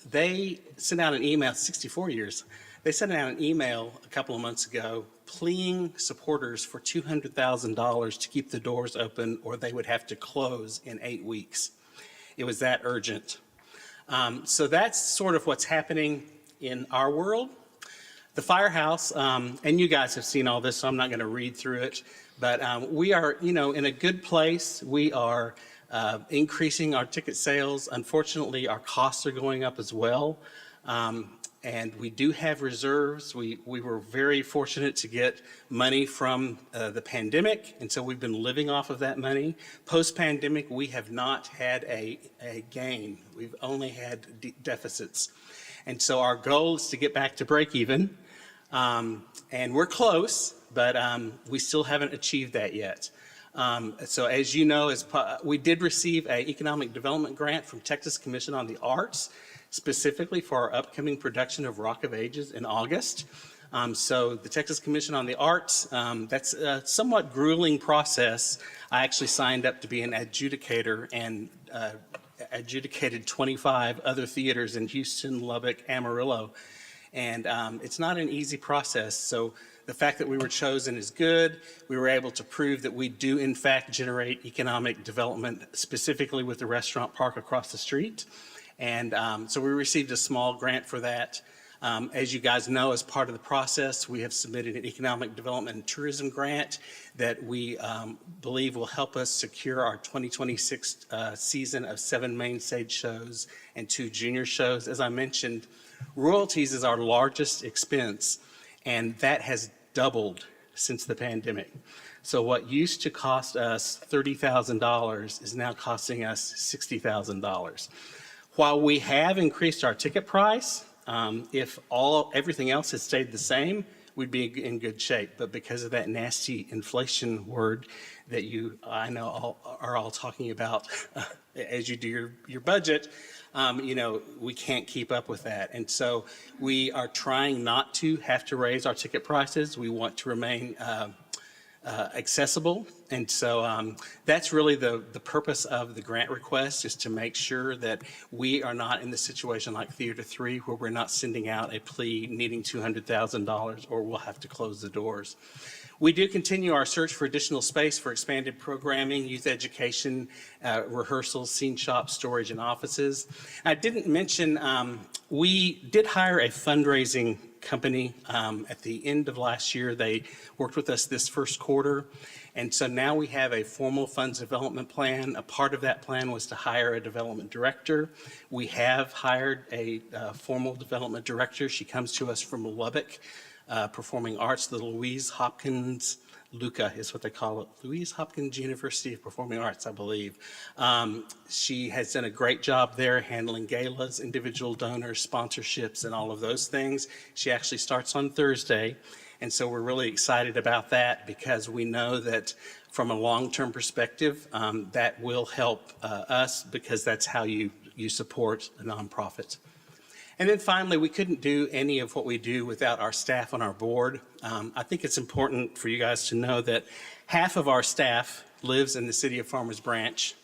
they sent out an email, 64 years. They sent out an email a couple of months ago pleading supporters for $200,000 to keep the doors open or they would have to close in 8 weeks. It was that urgent. So that's sort of what's happening in our world. The Firehouse, and you guys have seen all this, so I'm not going to read through it, but we are, in a good place. We are increasing our ticket sales. Unfortunately, our costs are going up as well. And we do have reserves. We were very fortunate to get money from the pandemic, and so we've been living off of that money. Post-pandemic, we have not had a gain. We've only had deficits. And so our goal is to get back to break even. And we're close, but we still haven't achieved that yet. So as you know, we did receive an economic development grant from Texas Commission on the Arts, specifically for our upcoming production of Rock of Ages in August. So the Texas Commission on the Arts, that's a somewhat grueling process. I actually signed up to be an adjudicator and adjudicated 25 other theaters in Houston, Lubbock, Amarillo. And it's not an easy process. So the fact that we were chosen is good. We were able to prove that we do, in fact, generate economic development, specifically with the restaurant park across the street. And so we received a small grant for that. As you guys know, as part of the process, we have submitted an economic development and tourism grant that we believe will help us secure our 2026 season of 7 main stage shows and 2 junior shows. As I mentioned, royalties is our largest expense, and that has doubled since the pandemic. So what used to cost us $30,000 is now costing us $60,000. While we have increased our ticket price, if everything else had stayed the same, we'd be in good shape. But because of that nasty inflation word that I know are all talking about as you do your budget, we can't keep up with that. And so we are trying not to have to raise our ticket prices. We want to remain accessible. And so that's really the purpose of the grant request, is to make sure that we are not in the situation like Theater 3 where we're not sending out a plea needing $200,000 or we'll have to close the doors. We do continue our search for additional space for expanded programming, youth education, rehearsals, scene shops, storage, and offices. I didn't mention, we did hire a fundraising company at the end of last year. They worked with us this first quarter. And so now we have a formal funds development plan. A part of that plan was to hire a development director. We have hired a formal development director. She comes to us from Lubbock Performing Arts, the Louise Hopkins, LUCA is what they call it, Louise Hopkins University of Performing Arts, I believe. She has done a great job there handling galas, individual donors, sponsorships, and all of those things. She actually starts on Thursday. And so we're really excited about that because we know that from a long-term perspective, that will help us because that's how you support a nonprofit. And then finally, we couldn't do any of what we do without our staff on our board. I think it's important for you guys to know that half of our staff lives in the city of Farmers Branch.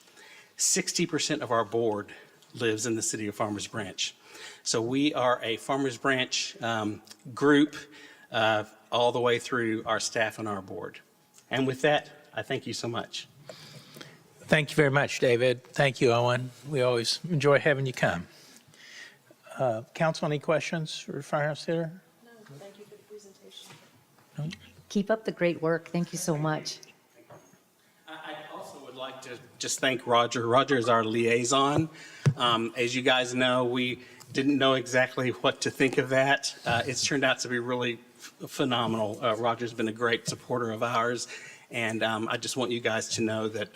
60% of our board lives in the city of Farmers Branch. So we are a Farmers Branch group all the way through our staff and our board. And with that, I thank you so much.
Thank you very much, David. Thank you, Owen. We always enjoy having you come. Council, any questions for Firehouse Theater?
No, thank you for the presentation. Keep up the great work. Thank you so much.
I also would like to just thank Roger. Roger is our liaison. As you guys know, we didn't know exactly what to think of that. It's turned out to be really phenomenal. Roger's been a great supporter of ours, and I just want you guys to know that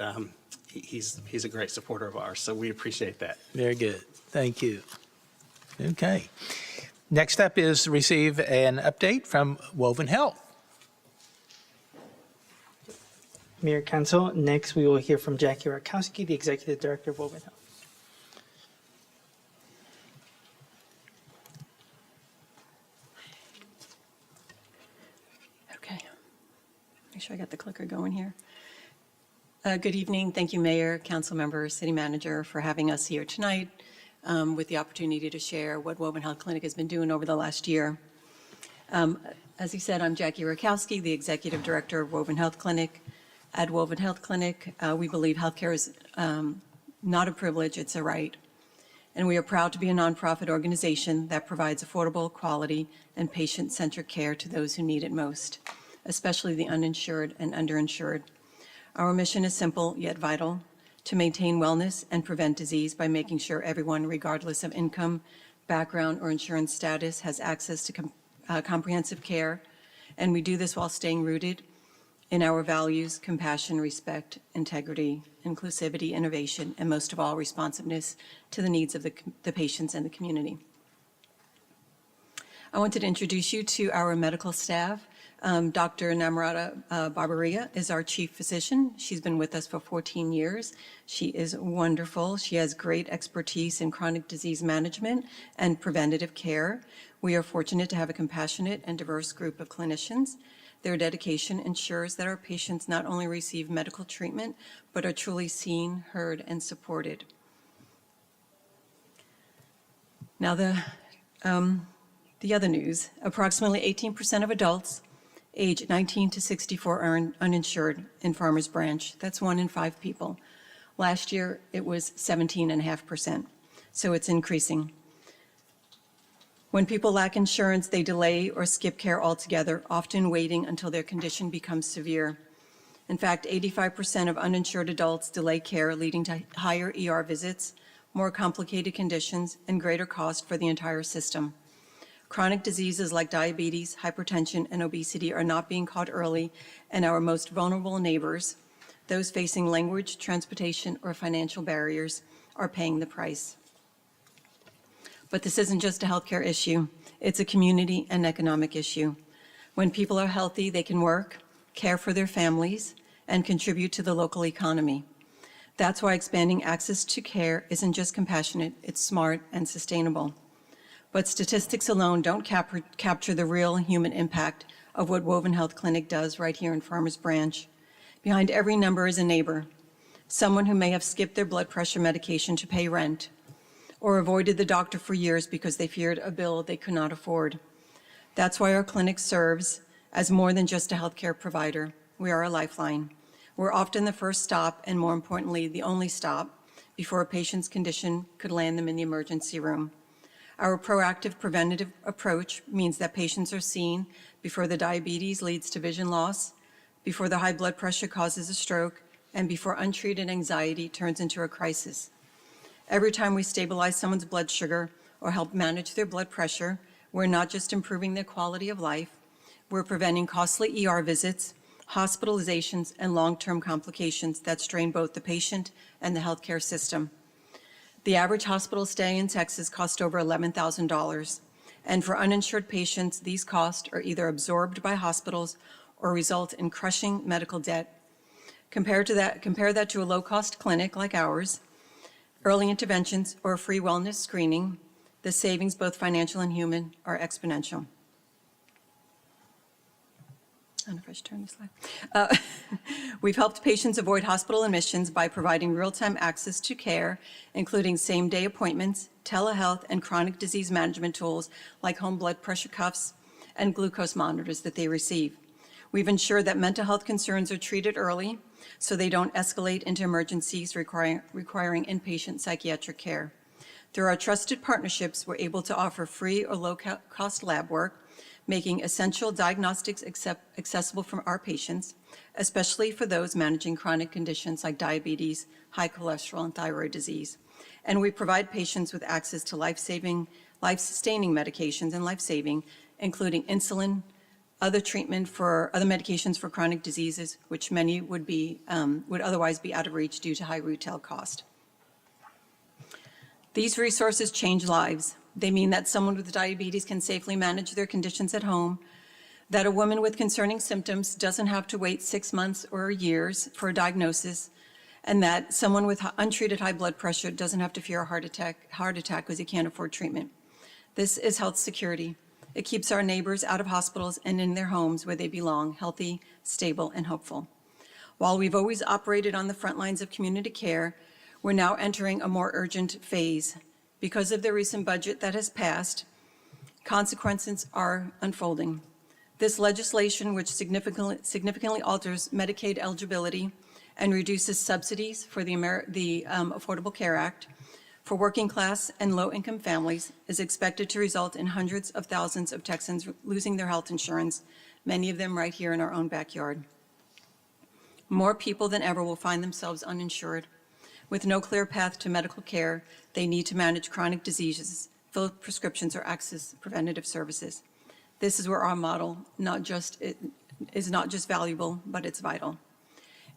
he's a great supporter of ours, so we appreciate that.
Very good. Thank you. Okay. Next up is to receive an update from Woven Health.
Mayor, Council, next we will hear from Jackie Rakowski, the Executive Director of Woven Health.
Okay. Make sure I got the clicker going here. Good evening. Thank you, Mayor, Council members, City Manager, for having us here tonight with the opportunity to share what Woven Health Clinic has been doing over the last year. As he said, I'm Jackie Rakowski, the Executive Director of Woven Health Clinic. At Woven Health Clinic, we believe healthcare is not a privilege, it's a right. And we are proud to be a nonprofit organization that provides affordable, quality, and patient-centered care to those who need it most, especially the uninsured and underinsured. Our mission is simple yet vital: to maintain wellness and prevent disease by making sure everyone, regardless of income, background, or insurance status, has access to comprehensive care. And we do this while staying rooted in our values: compassion, respect, integrity, inclusivity, innovation, and most of all, responsiveness to the needs of the patients and the community. I wanted to introduce you to our medical staff. Dr. Namrata Barbaria is our chief physician. She's been with us for 14 years. She is wonderful. She has great expertise in chronic disease management and preventative care. We are fortunate to have a compassionate and diverse group of clinicians. Their dedication ensures that our patients not only receive medical treatment, but are truly seen, heard, and supported. Now, the other news: approximately 18% of adults age 19 to 64 are uninsured in Farmers Branch. That's 1 in 5 people. Last year, it was 17.5%, so it's increasing. When people lack insurance, they delay or skip care altogether, often waiting until their condition becomes severe. In fact, 85% of uninsured adults delay care, leading to higher ER visits, more complicated conditions, and greater cost for the entire system. Chronic diseases like diabetes, hypertension, and obesity are not being caught early, and our most vulnerable neighbors, those facing language, transportation, or financial barriers, are paying the price. But this isn't just a healthcare issue. It's a community and economic issue. When people are healthy, they can work, care for their families, and contribute to the local economy. That's why expanding access to care isn't just compassionate, it's smart and sustainable. But statistics alone don't capture the real human impact of what Woven Health Clinic does right here in Farmers Branch. Behind every number is a neighbor, someone who may have skipped their blood pressure medication to pay rent, or avoided the doctor for years because they feared a bill they could not afford. That's why our clinic serves as more than just a healthcare provider. We are a lifeline. We're often the first stop, and more importantly, the only stop before a patient's condition could land them in the emergency room. Our proactive preventative approach means that patients are seen before the diabetes leads to vision loss, before the high blood pressure causes a stroke, and before untreated anxiety turns into a crisis. Every time we stabilize someone's blood sugar or help manage their blood pressure, we're not just improving their quality of life, we're preventing costly ER visits, hospitalizations, and long-term complications that strain both the patient and the healthcare system. The average hospital stay in Texas costs over $11,000, and for uninsured patients, these costs are either absorbed by hospitals or result in crushing medical debt. Compare that to a low-cost clinic like ours, early interventions, or a free wellness screening. The savings, both financial and human, are exponential. I don't know if I should turn this slide. We've helped patients avoid hospital admissions by providing real-time access to care, including same-day appointments, telehealth, and chronic disease management tools like home blood pressure cuffs and glucose monitors that they receive. We've ensured that mental health concerns are treated early so they don't escalate into emergencies requiring inpatient psychiatric care. Through our trusted partnerships, we're able to offer free or low-cost lab work, making essential diagnostics accessible from our patients, especially for those managing chronic conditions like diabetes, high cholesterol, and thyroid disease. And we provide patients with access to life-sustaining medications and life-saving, including insulin, other medications for chronic diseases, which many would otherwise be out of reach due to high retail cost. These resources change lives. They mean that someone with diabetes can safely manage their conditions at home, that a woman with concerning symptoms doesn't have to wait 6 months or years for a diagnosis, and that someone with untreated high blood pressure doesn't have to fear a heart attack because he can't afford treatment. This is health security. It keeps our neighbors out of hospitals and in their homes where they belong, healthy, stable, and hopeful. While we've always operated on the front lines of community care, we're now entering a more urgent phase. Because of the recent budget that has passed, Consequences are unfolding. This legislation, which significantly alters Medicaid eligibility and reduces subsidies for the Affordable Care Act for working class and low-income families, is expected to result in hundreds of thousands of Texans losing their health insurance, many of them right here in our own backyard. More people than ever will find themselves uninsured. With no clear path to medical care, they need to manage chronic diseases, fill prescriptions, or access preventative services. This is where our model is not just valuable, but it's vital.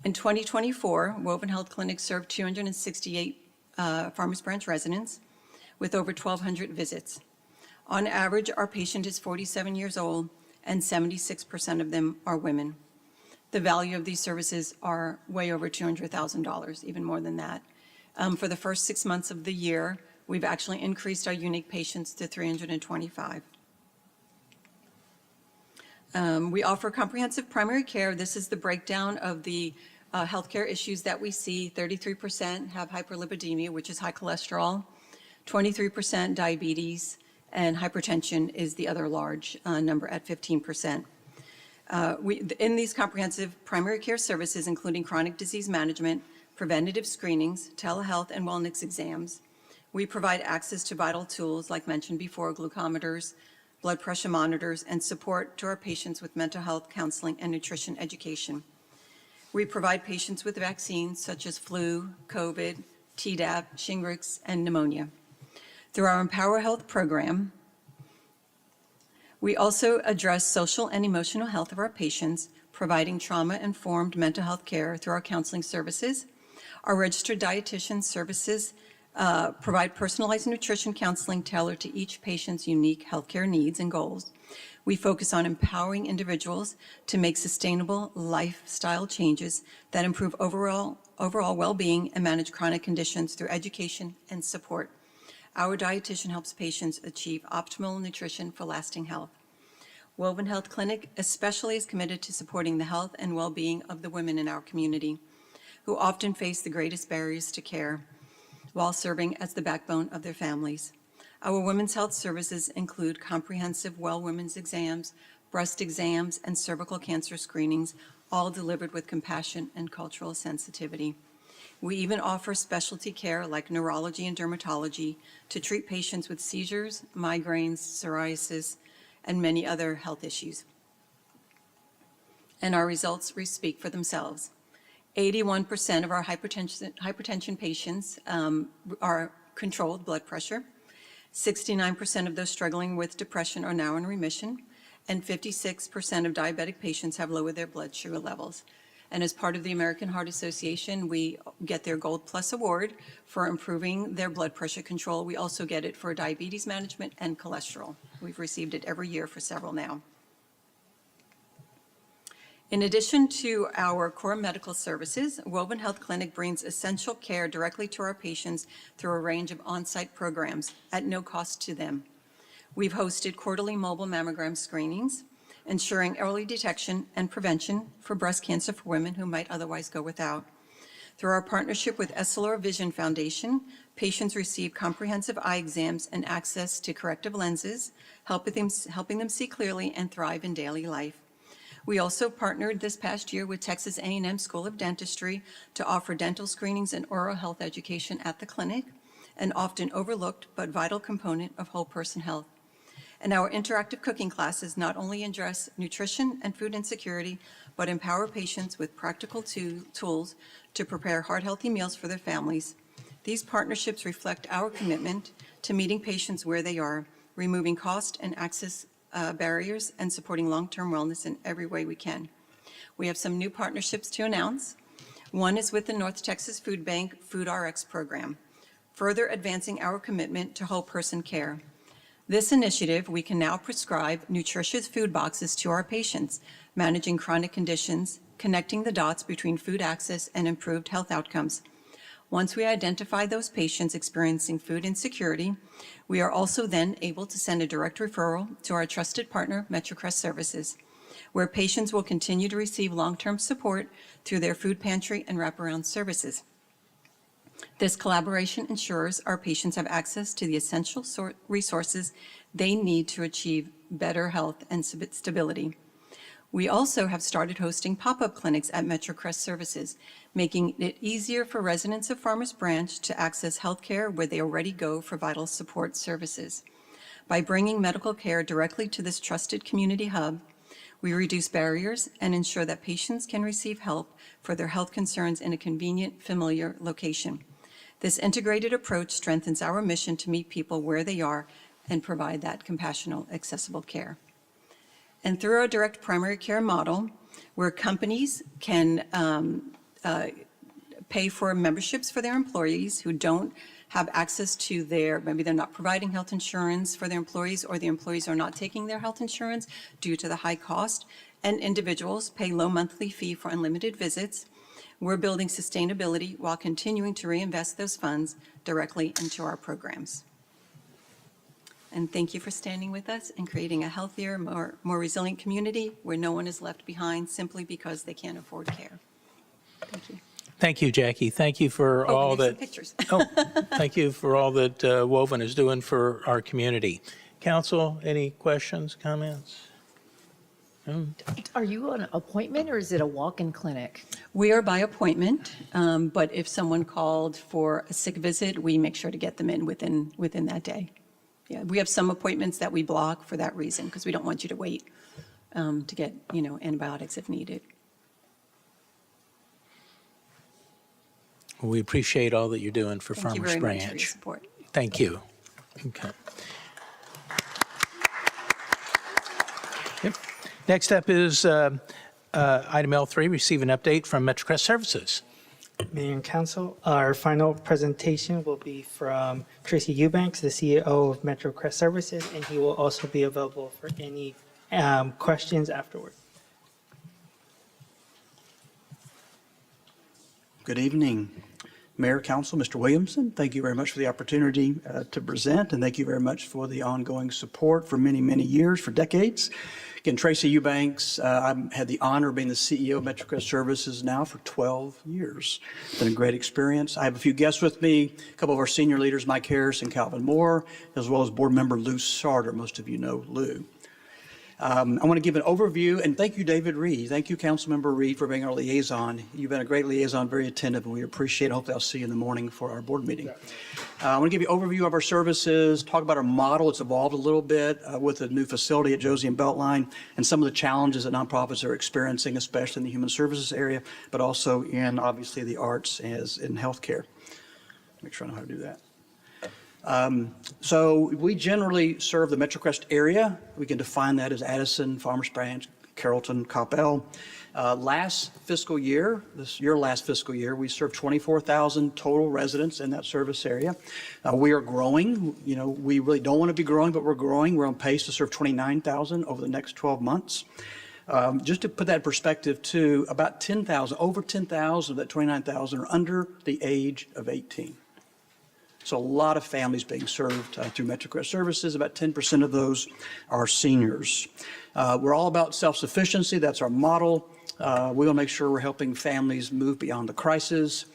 In 2024, Woven Health Clinic served 268 Farmers Branch residents with over 1,200 visits. On average, our patient is 47 years old, and 76% of them are women. The value of these services are way over $200,000, even more than that. For the first 6 months of the year, we've actually increased our unique patients to 325. We offer comprehensive primary care. This is the breakdown of the healthcare issues that we see. 33% have hyperlipidemia, which is high cholesterol, 23% diabetes, and hypertension is the other large number at 15%. In these comprehensive primary care services, including chronic disease management, preventative screenings, telehealth, and wellness exams, we provide access to vital tools, like mentioned before, glucometers, blood pressure monitors, and support to our patients with mental health counseling and nutrition education. We provide patients with vaccines such as flu, COVID, Tdap, Shingrix, and pneumonia. Through our Empower Health program, we also address social and emotional health of our patients, providing trauma-informed mental health care through our counseling services. Our registered dietitian services provide personalized nutrition counseling tailored to each patient's unique healthcare needs and goals. We focus on empowering individuals to make sustainable lifestyle changes that improve overall well-being and manage chronic conditions through education and support. Our dietitian helps patients achieve optimal nutrition for lasting health. Woven Health Clinic especially is committed to supporting the health and well-being of the women in our community, who often face the greatest barriers to care while serving as the backbone of their families. Our women's health services include comprehensive well women's exams, breast exams, and cervical cancer screenings, all delivered with compassion and cultural sensitivity. We even offer specialty care like neurology and dermatology to treat patients with seizures, migraines, psoriasis, and many other health issues. And our results speak for themselves. 81% of our hypertension patients are controlled blood pressure. 69% of those struggling with depression are now in remission, and 56% of diabetic patients have lowered their blood sugar levels. And as part of the American Heart Association, we get their Gold Plus Award for improving their blood pressure control. We also get it for diabetes management and cholesterol. We've received it every year for several now. In addition to our core medical services, Woven Health Clinic brings essential care directly to our patients through a range of on-site programs at no cost to them. We've hosted quarterly mobile mammogram screenings, ensuring early detection and prevention for breast cancer for women who might otherwise go without. Through our partnership with Essilor Vision Foundation, patients receive comprehensive eye exams and access to corrective lenses, helping them see clearly and thrive in daily life. We also partnered this past year with Texas A&M School of Dentistry to offer dental screenings and oral health education at the clinic, an often overlooked but vital component of whole person health. And our interactive cooking classes not only address nutrition and food insecurity, but empower patients with practical tools to prepare heart-healthy meals for their families. These partnerships reflect our commitment to meeting patients where they are, removing cost and access barriers, and supporting long-term wellness in every way we can. We have some new partnerships to announce. One is with the North Texas Food Bank FoodRx program, further advancing our commitment to whole person care. This initiative, we can now prescribe nutritious food boxes to our patients, managing chronic conditions, connecting the dots between food access and improved health outcomes. Once we identify those patients experiencing food insecurity, we are also then able to send a direct referral to our trusted partner, MetroCrest Services, where patients will continue to receive long-term support through their food pantry and wraparound services. This collaboration ensures our patients have access to the essential resources they need to achieve better health and stability. We also have started hosting pop-up clinics at MetroCrest Services, making it easier for residents of Farmers Branch to access healthcare where they already go for vital support services. By bringing medical care directly to this trusted community hub, we reduce barriers and ensure that patients can receive help for their health concerns in a convenient, familiar location. This integrated approach strengthens our mission to meet people where they are and provide that compassionate, accessible care. And through our direct primary care model, where companies can pay for memberships for their employees who don't have access to maybe they're not providing health insurance for their employees, or the employees are not taking their health insurance due to the high cost, and individuals pay low monthly fee for unlimited visits. We're building sustainability while continuing to reinvest those funds directly into our programs. And thank you for standing with us and creating a healthier, more resilient community where no one is left behind simply because they can't afford care. Thank you.
Thank you, Jackie. Thank you for all
There's some
that.
pictures.
Thank you for all that Woven is doing for our community. Council, any questions, comments?
Are you on an appointment or is it a walk-in clinic?
We are by appointment, but if someone called for a sick visit, we make sure to get them in within that day. Yeah, we have some appointments that we block for that reason, because we don't want you to wait to get, antibiotics if needed.
We appreciate all that you're doing for
Thank you
Farmers
very much for your
Branch.
support.
Thank you. Okay. Yep. Next up is item L3, receive an update from MetroCrest Services.
Mayor and Council, our final presentation will be from Tracy Eubanks, the CEO of MetroCrest Services, and he will also be available for any questions afterward.
Good evening, Mayor, Council, Mr. Williamson. Thank you very much for the opportunity to present, and thank you very much for the ongoing support for many, many years, for decades. Again, Tracy Eubanks, I've had the honor of being the CEO of MetroCrest Services now for 12 years. It's been a great experience. I have a few guests with me, a couple of our senior leaders, Mike Harris and Calvin Moore, as well as board member Lou Sarter. Most of you know Lou. I want to give an overview, and thank you, David Reed. Thank you, Councilmember Reed, for being our liaison. You've been a great liaison, very attentive, and we appreciate it. Hopefully I'll see you in the morning for our board meeting. I want to give you an overview of our services, talk about our model. It's evolved a little bit with a new facility at Josie and Beltline, and some of the challenges that nonprofits are experiencing, especially in the human services area, but also in, obviously, the arts as in healthcare. Make sure I know how to do that. So we generally serve the MetroCrest area. We can define that as Addison, Farmers Branch, Carrollton, Coppell. Last fiscal year, your last fiscal year, we served 24,000 total residents in that service area. We are growing. We really don't want to be growing, but we're growing. We're on pace to serve 29,000 over the next 12 months. Just to put that in perspective, too, about 10,000, over 10,000 of that 29,000 are under the age of 18. So a lot of families being served through MetroCrest Services. About 10% of those are seniors. We're all about self-sufficiency. That's our model. We want to make sure we're helping families move beyond the crisis.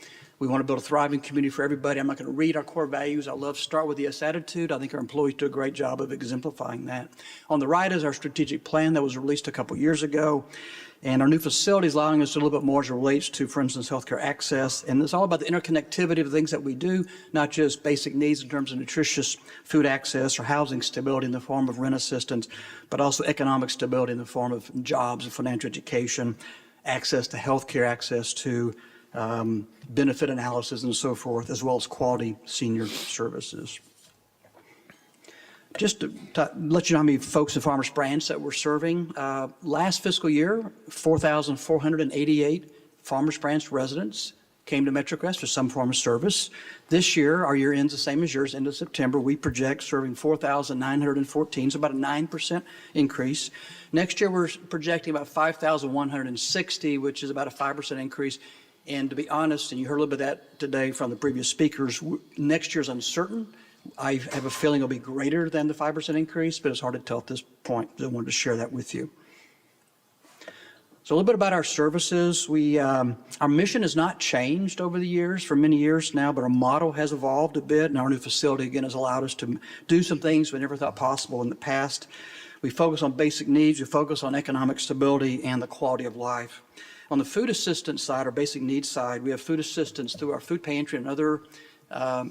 We want to build a thriving community for everybody. I'm not going to read our core values. I love start with the S attitude. I think our employees do a great job of exemplifying that. On the right is our strategic plan that was released a couple years ago. And our new facility is allowing us a little bit more as it relates to, for instance, healthcare access. And it's all about the interconnectivity of the things that we do, not just basic needs in terms of nutritious food access or housing stability in the form of rent assistance, but also economic stability in the form of jobs and financial education, access to healthcare, access to benefit analysis and so forth, as well as quality senior services. Just to let you know how many folks in Farmers Branch that we're serving. Last fiscal year, 4,488 Farmers Branch residents came to MetroCrest for some form of service. This year, our year ends the same as yours, end of September. We project serving 4,914, so about a 9% increase. Next year, we're projecting about 5,160, which is about a 5% increase. And to be honest, and you heard a little bit of that today from the previous speakers, next year's uncertain. I have a feeling it'll be greater than the 5% increase, but it's hard to tell at this point. I wanted to share that with you. So a little bit about our services. Our mission has not changed over the years, for many years now, but our model has evolved a bit, and our new facility, again, has allowed us to do some things we never thought possible in the past. We focus on basic needs, we focus on economic stability and the quality of life. On the food assistance side, or basic needs side, we have food assistance through our food pantry and other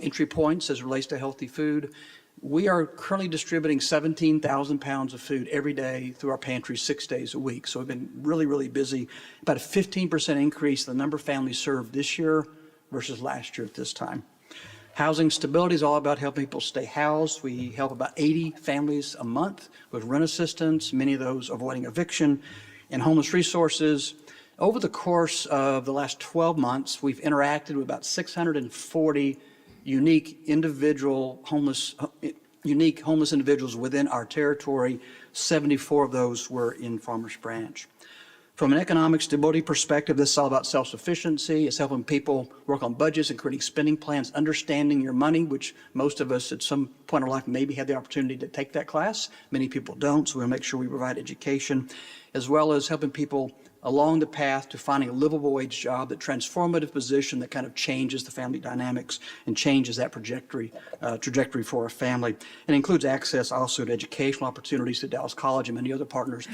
entry points as it relates to healthy food. We are currently distributing 17,000 pounds of food every day through our pantry 6 days a week. So we've been really, really busy. About a 15% increase in the number of families served this year versus last year at this time. Housing stability is all about helping people stay housed. We help about 80 families a month with rent assistance, many of those avoiding eviction, and homeless resources. Over the course of the last 12 months, we've interacted with about 640 unique homeless individuals within our territory. 74 of those were in Farmers Branch. From an economic stability perspective, this is all about self-sufficiency. It's helping people work on budgets and creating spending plans, understanding your money, which most of us at some point in our life maybe had the opportunity to take that class. Many people don't, so we want to make sure we provide education, as well as helping people along the path to finding a livable wage job, that transformative position that kind of changes the family dynamics and changes that trajectory for a family. And includes access also to educational opportunities at Dallas College and many other partners,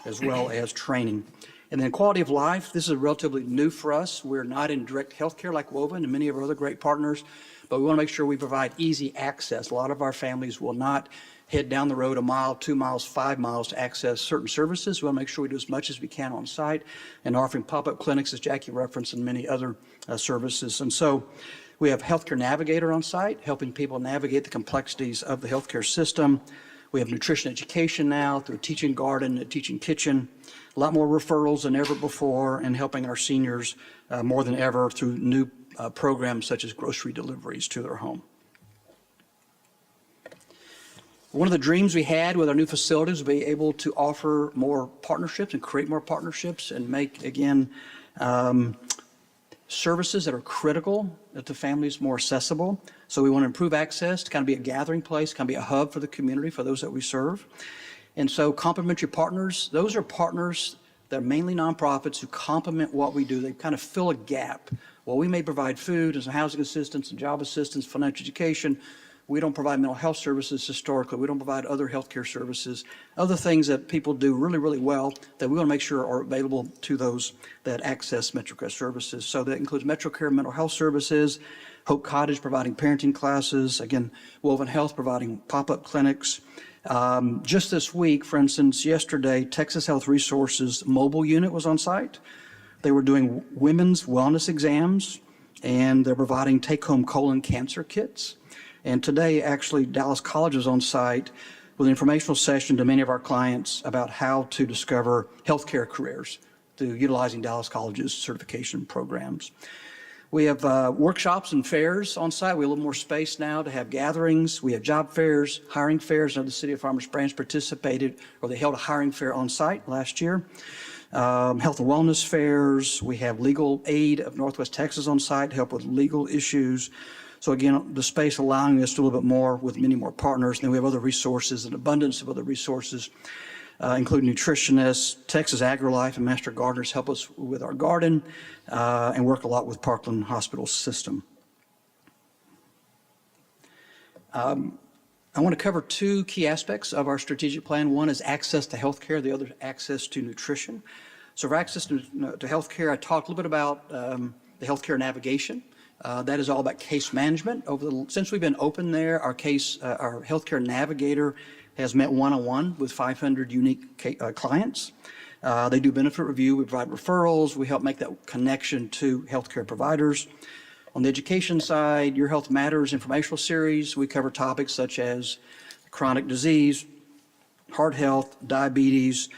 as well as training. And then quality of life, this is relatively new for us. We're not in direct healthcare like Woven and many of our other great partners, but we want to make sure we provide easy access. A lot of our families will not head down the road a mile, 2 miles, 5 miles to access certain services. We want to make sure we do as much as we can on site, and offering pop-up clinics, as Jackie referenced, and many other services. And so we have Healthcare Navigator on site, helping people navigate the complexities of the healthcare system. We have nutrition education now through Teaching Garden and Teaching Kitchen. A lot more referrals than ever before, and helping our seniors more than ever through new programs such as grocery deliveries to their home. One of the dreams we had with our new facilities was to be able to offer more partnerships and create more partnerships and make, again, services that are critical to families more accessible. So we want to improve access to kind of be a gathering place, kind of be a hub for the community, for those that we serve. And so complementary partners, those are partners that are mainly nonprofits who complement what we do. They kind of fill a gap. While we may provide food and some housing assistance and job assistance, financial education, we don't provide mental health services historically. We don't provide other healthcare services, other things that people do really, really well that we want to make sure are available to those that access MetroCrest services. So that includes MetroCare mental health services, Hope Cottage providing parenting classes, again, Woven Health providing pop-up clinics. Just this week, for instance, yesterday, Texas Health Resources mobile unit was on site. They were doing women's wellness exams, and they're providing take-home colon cancer kits. And today, actually, Dallas College is on site with an informational session to many of our clients about how to discover healthcare careers through utilizing Dallas College's certification programs. We have workshops and fairs on site. We have a little more space now to have gatherings. We have job fairs, hiring fairs. The city of Farmers Branch participated, or they held a hiring fair on site last year. Health and wellness fairs. We have Legal Aid of Northwest Texas on site to help with legal issues. So again, the space allowing us to do a little bit more with many more partners. And then we have other resources, an abundance of other resources, including nutritionists. Texas AgriLife and Master Gardeners help us with our garden and work a lot with Parkland Hospital System. I want to cover two key aspects of our strategic plan. One is access to healthcare, the other is access to nutrition. So for access to healthcare, I talked a little bit about the healthcare navigation. That is all about case management. Since we've been open there, our healthcare navigator has met one-on-one with 500 unique clients. They do benefit review. We provide referrals. We help make that connection to healthcare providers. On the education side, Your Health Matters informational series, we cover topics such as chronic disease, heart health, diabetes.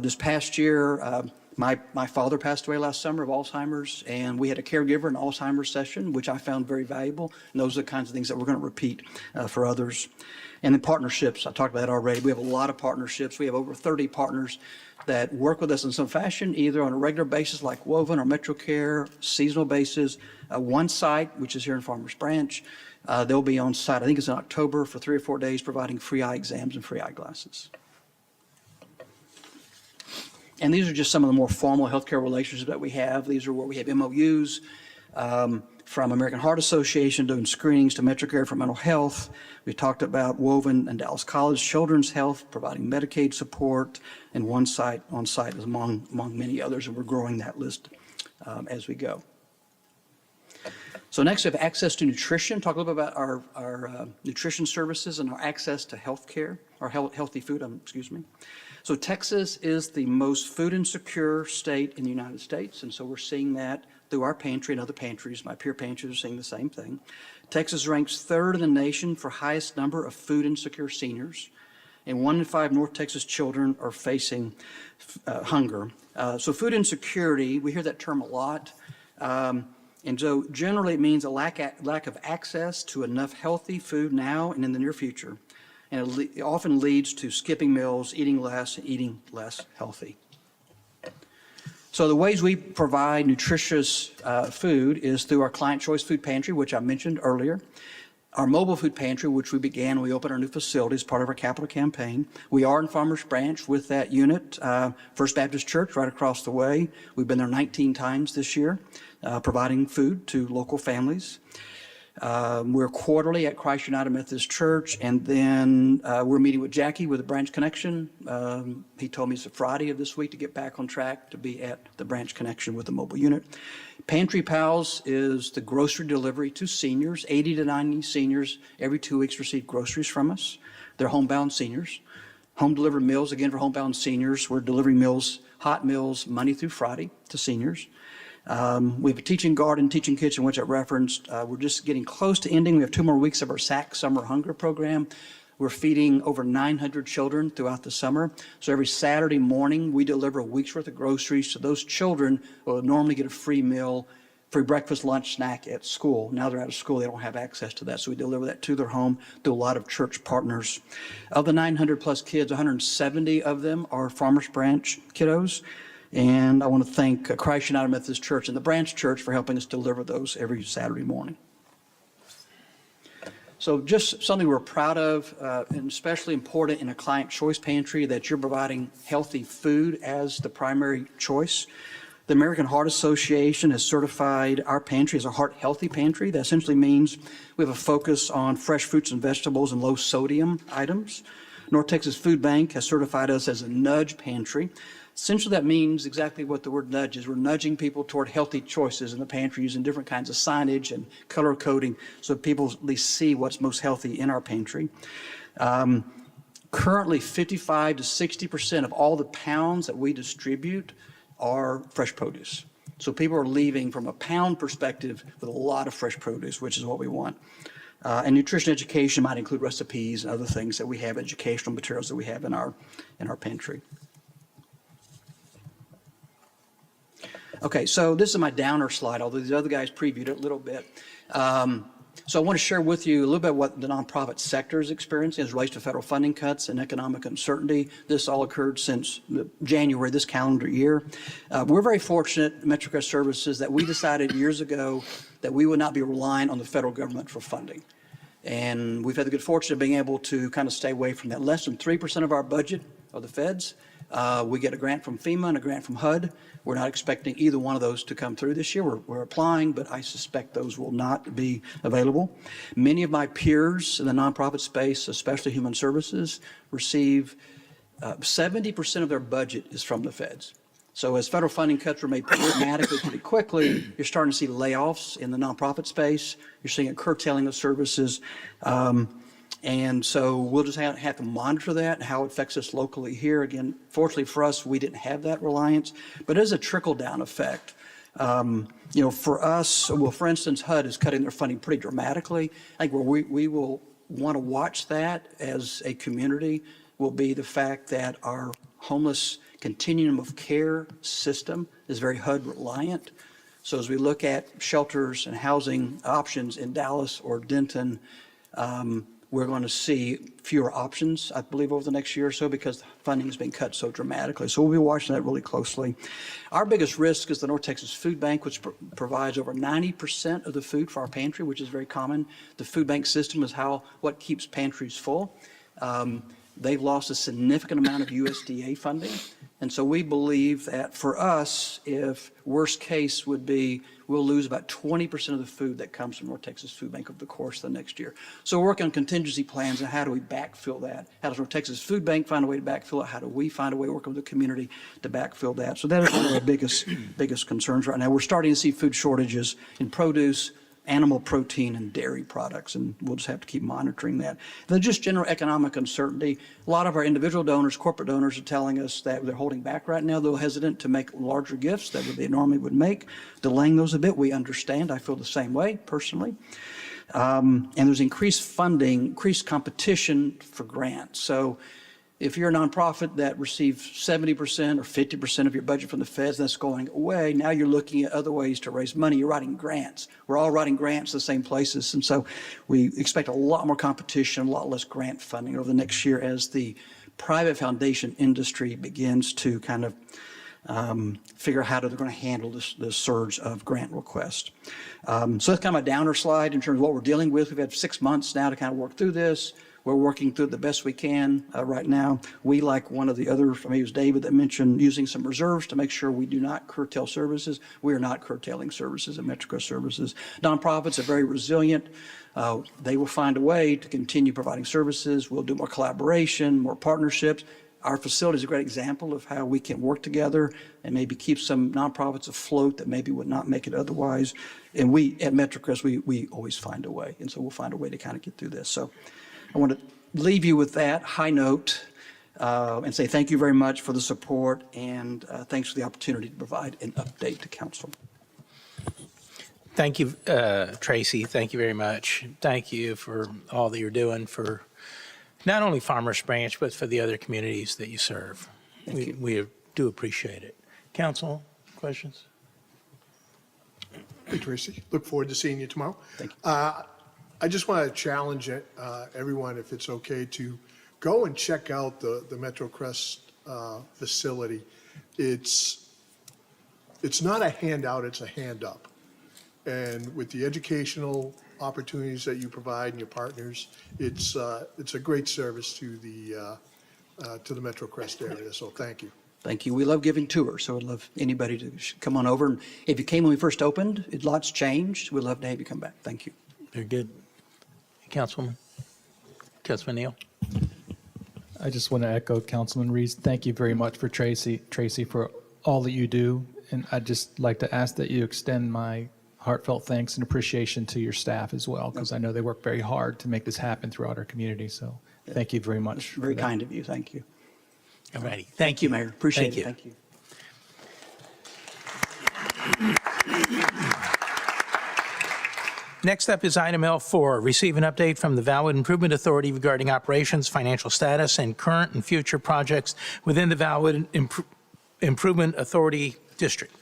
This past year, my father passed away last summer of Alzheimer's, and we had a caregiver in Alzheimer's session, which I found very valuable. And those are the kinds of things that we're going to repeat for others. And then partnerships, I talked about that already. We have a lot of partnerships. We have over 30 partners that work with us in some fashion, either on a regular basis like Woven or MetroCare, seasonal basis. One site, which is here in Farmers Branch, they'll be on site, I think it's in October, for 3 or 4 days, providing free eye exams and free eyeglasses. And these are just some of the more formal healthcare relationships that we have. These are where we have MOUs from American Heart Association doing screenings to MetroCare for mental health. We talked about Woven and Dallas College Children's Health, providing Medicaid support, and One Site on site is among many others, and we're growing that list as we go. So next, we have access to nutrition. Talk a little bit about our nutrition services and our access to health care, or healthy food, excuse me. So Texas is the most food insecure state in the United States, and so we're seeing that through our pantry and other pantries. My peer pantries are seeing the same thing. Texas ranks third in the nation for highest number of food insecure seniors, and 1 in 5 North Texas children are facing hunger. So food insecurity, we hear that term a lot. And so generally it means a lack of access to enough healthy food now and in the near future. And it often leads to skipping meals, eating less healthy. So the ways we provide nutritious food is through our Client Choice Food Pantry, which I mentioned earlier. Our mobile food pantry, which we opened our new facility as part of our capital campaign. We are in Farmers Branch with that unit, First Baptist Church right across the way. We've been there 19 times this year, providing food to local families. We're quarterly at Christ United Methodist Church, and then we're meeting with Jackie with the Branch Connection. He told me it's a Friday of this week to get back on track to be at the Branch Connection with the mobile unit. Pantry Pals is the grocery delivery to seniors. 80 to 90 seniors every 2 weeks receive groceries from us. They're homebound seniors. Home delivered meals, again, for homebound seniors. We're delivering meals, hot meals, Monday through Friday to seniors. We have a teaching garden, teaching kitchen, which I referenced. We're just getting close to ending. We have 2 more weeks of our SAC Summer Hunger Program. We're feeding over 900 children throughout the summer. So every Saturday morning, we deliver a week's worth of groceries to those children who will normally get a free meal, free breakfast, lunch, snack at school. Now they're out of school, they don't have access to that. So we deliver that to their home through a lot of church partners. Of the 900 plus kids, 170 of them are Farmers Branch kiddos. And I want to thank Christ United Methodist Church and the Branch Church for helping us deliver those every Saturday morning. So just something we're proud of, and especially important in a Client Choice Pantry, that you're providing healthy food as the primary choice. The American Heart Association has certified our pantry as a heart healthy pantry. That essentially means we have a focus on fresh fruits and vegetables and low sodium items. North Texas Food Bank has certified us as a nudge pantry. Essentially, that means exactly what the word nudge is. We're nudging people toward healthy choices in the pantry using different kinds of signage and color coding so people at least see what's most healthy in our pantry. Currently, 55 to 60% of all the pounds that we distribute are fresh produce. So people are leaving from a pound perspective with a lot of fresh produce, which is what we want. And nutrition education might include recipes and other things that we have, educational materials that we have in our pantry. Okay, so this is my downer slide, although these other guys previewed it a little bit. So I want to share with you a little bit what the nonprofit sector is experiencing as it relates to federal funding cuts and economic uncertainty. This all occurred since January this calendar year. We're very fortunate at MetroCrest Services that we decided years ago that we would not be relying on the federal government for funding. And we've had the good fortune of being able to kind of stay away from that. Less than 3% of our budget are the feds. We get a grant from FEMA and a grant from HUD. We're not expecting either one of those to come through this year. We're applying, but I suspect those will not be available. Many of my peers in the nonprofit space, especially human services, receive 70% of their budget is from the feds. So as federal funding cuts were made dramatically pretty quickly, you're starting to see layoffs in the nonprofit space. You're seeing a curtailing of services. And so we'll just have to monitor that and how it affects us locally here. Again, fortunately for us, we didn't have that reliance, but it is a trickle-down effect. For us, well, for instance, HUD is cutting their funding pretty dramatically. I think where we will want to watch that as a community will be the fact that our homeless continuum of care system is very HUD reliant. So as we look at shelters and housing options in Dallas or Denton, we're going to see fewer options, I believe, over the next year or so because the funding has been cut so dramatically. So we'll be watching that really closely. Our biggest risk is the North Texas Food Bank, which provides over 90% of the food for our pantry, which is very common. The food bank system is what keeps pantries full. They've lost a significant amount of USDA funding. And so we believe that for us, if worst case would be, we'll lose about 20% of the food that comes from North Texas Food Bank over the course of the next year. So we're working on contingency plans and how do we backfill that? How does North Texas Food Bank find a way to backfill it? How do we find a way working with the community to backfill that? So that is one of our biggest concerns right now. We're starting to see food shortages in produce, animal protein, and dairy products, and we'll just have to keep monitoring that. There's just general economic uncertainty. A lot of our individual donors, corporate donors, are telling us that they're holding back right now. They're hesitant to make larger gifts that they normally would make, delaying those a bit. We understand. I feel the same way personally. And there's increased funding, increased competition for grants. So if you're a nonprofit that receives 70% or 50% of your budget from the feds, that's going away. Now you're looking at other ways to raise money. You're writing grants. We're all writing grants the same places. And so we expect a lot more competition, a lot less grant funding over the next year as the private foundation industry begins to kind of figure out how they're going to handle this surge of grant requests. So that's kind of a downer slide in terms of what we're dealing with. We've had 6 months now to kind of work through this. We're working through it the best we can right now. We, like one of the other, I mean, it was David that mentioned using some reserves to make sure we do not curtail services. We are not curtailing services at MetroCrest Services. Nonprofits are very resilient. They will find a way to continue providing services. We'll do more collaboration, more partnerships. Our facility is a great example of how we can work together and maybe keep some nonprofits afloat that maybe would not make it otherwise. And we, at MetroCrest, we always find a way. And so we'll find a way to kind of get through this. So I want to leave you with that high note and say thank you very much for the support and thanks for the opportunity to provide an update to council.
Thank you, Tracy. Thank you very much. Thank you for all that you're doing for not only Farmers Branch, but for the other communities that you serve. We do appreciate it. Council, questions?
Hey, Tracy. Look forward to seeing you tomorrow.
Thank you.
I just want to challenge everyone, if it's okay, to go and check out the MetroCrest facility. It's not a handout, it's a hand up. And with the educational opportunities that you provide and your partners, it's a great service to the MetroCrest area. So thank you.
Thank you. We love giving tours, so I'd love anybody to come on over. And if you came when we first opened, lots changed. We'd love to have you come back. Thank you.
Very good. Councilman Neal.
I just want to echo Councilman Reese. Thank you very much for Tracy, for all that you do. And I'd just like to ask that you extend my heartfelt thanks and appreciation to your staff as well, because I know they work very hard to make this happen throughout our community. So thank you very much.
Very kind of you. Thank you.
All righty.
Thank you, Mayor. Appreciate it.
Thank you. Next up is item L4, receive an update from the Valwood Improvement Authority regarding operations, financial status, and current and future projects within the Valwood Improvement Authority District.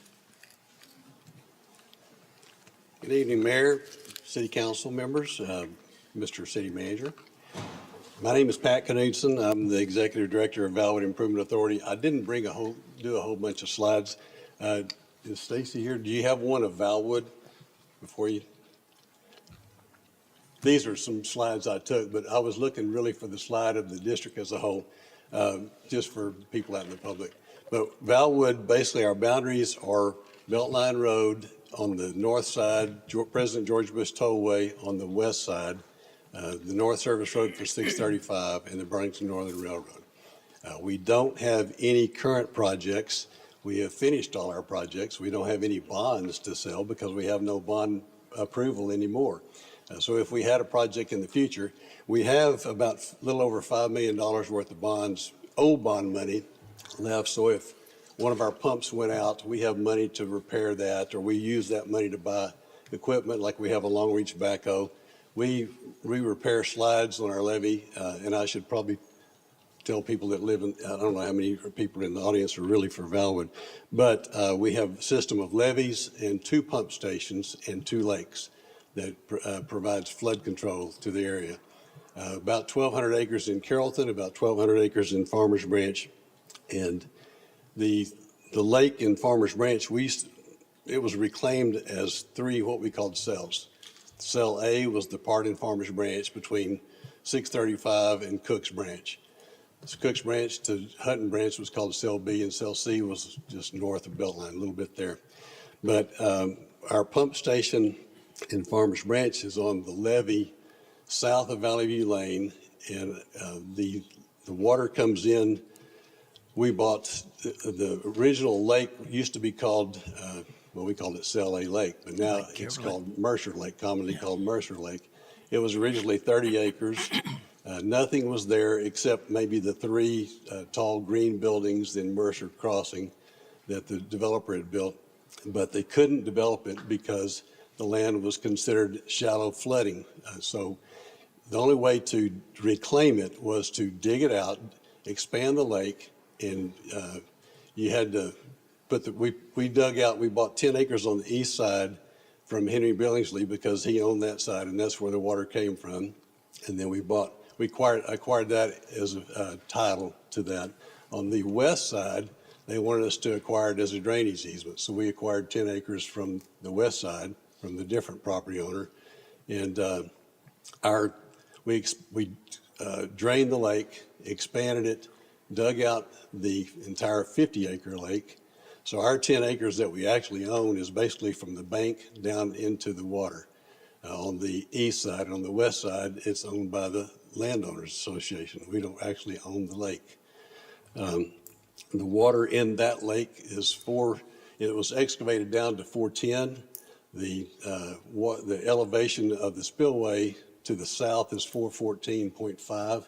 Good evening, Mayor, City Council members, Mr. City Manager. My name is Pat Knudsen. I'm the Executive Director of Valwood Improvement Authority. I didn't bring do a whole bunch of slides. Is Stacy here? Do you have one of Valwood before you? These are some slides I took, but I was looking really for the slide of the district as a whole, just for people out in the public. But Valwood, basically our boundaries are Beltline Road on the north side, President George Bush Tollway on the west side, the North Service Road for 635, and the Burlington Northern Railroad. We don't have any current projects. We have finished all our projects. We don't have any bonds to sell because we have no bond approval anymore. So if we had a project in the future, we have about a little over $5 million worth of bonds, old bond money left. So if one of our pumps went out, we have money to repair that, or we use that money to buy equipment like we have a long reach backhoe. We repair slides on our levee, and I should probably tell people that live in, I don't know how many people in the audience are really for Valwood, but we have a system of levees and 2 pump stations and 2 lakes that provides flood control to the area. About 1,200 acres in Carrollton, about 1,200 acres in Farmers Branch. And the lake in Farmers Branch, it was reclaimed as 3 what we called cells. Cell A was the part in Farmers Branch between 635 and Cooks Branch. Cooks Branch to Hutton Branch was called Cell B, and Cell C was just north of Beltline, a little bit there. But our pump station in Farmers Branch is on the levee south of Valley View Lane, and the water comes in. We bought the original lake used to be called, well, we called it Cell A Lake, but now it's called Mercer Lake, commonly called Mercer Lake. It was originally 30 acres. Nothing was there except maybe the three tall green buildings in Mercer Crossing that the developer had built, but they couldn't develop it because the land was considered shallow flooding. So the only way to reclaim it was to dig it out, expand the lake, and you had to put we dug out, we bought 10 acres on the east side from Henry Billingsley because he owned that side, and that's where the water came from. And then we acquired that as a title to that. On the west side, they wanted us to acquire it as a drainage easement. So we acquired 10 acres from the west side, from the different property owner. And we drained the lake, expanded it, dug out the entire 50-acre lake. So our 10 acres that we actually own is basically from the bank down into the water on the east side. And on the west side, it's owned by the Landowners Association. We don't actually own the lake. The water in that lake is it was excavated down to 410. The elevation of the spillway to the south is 414.5.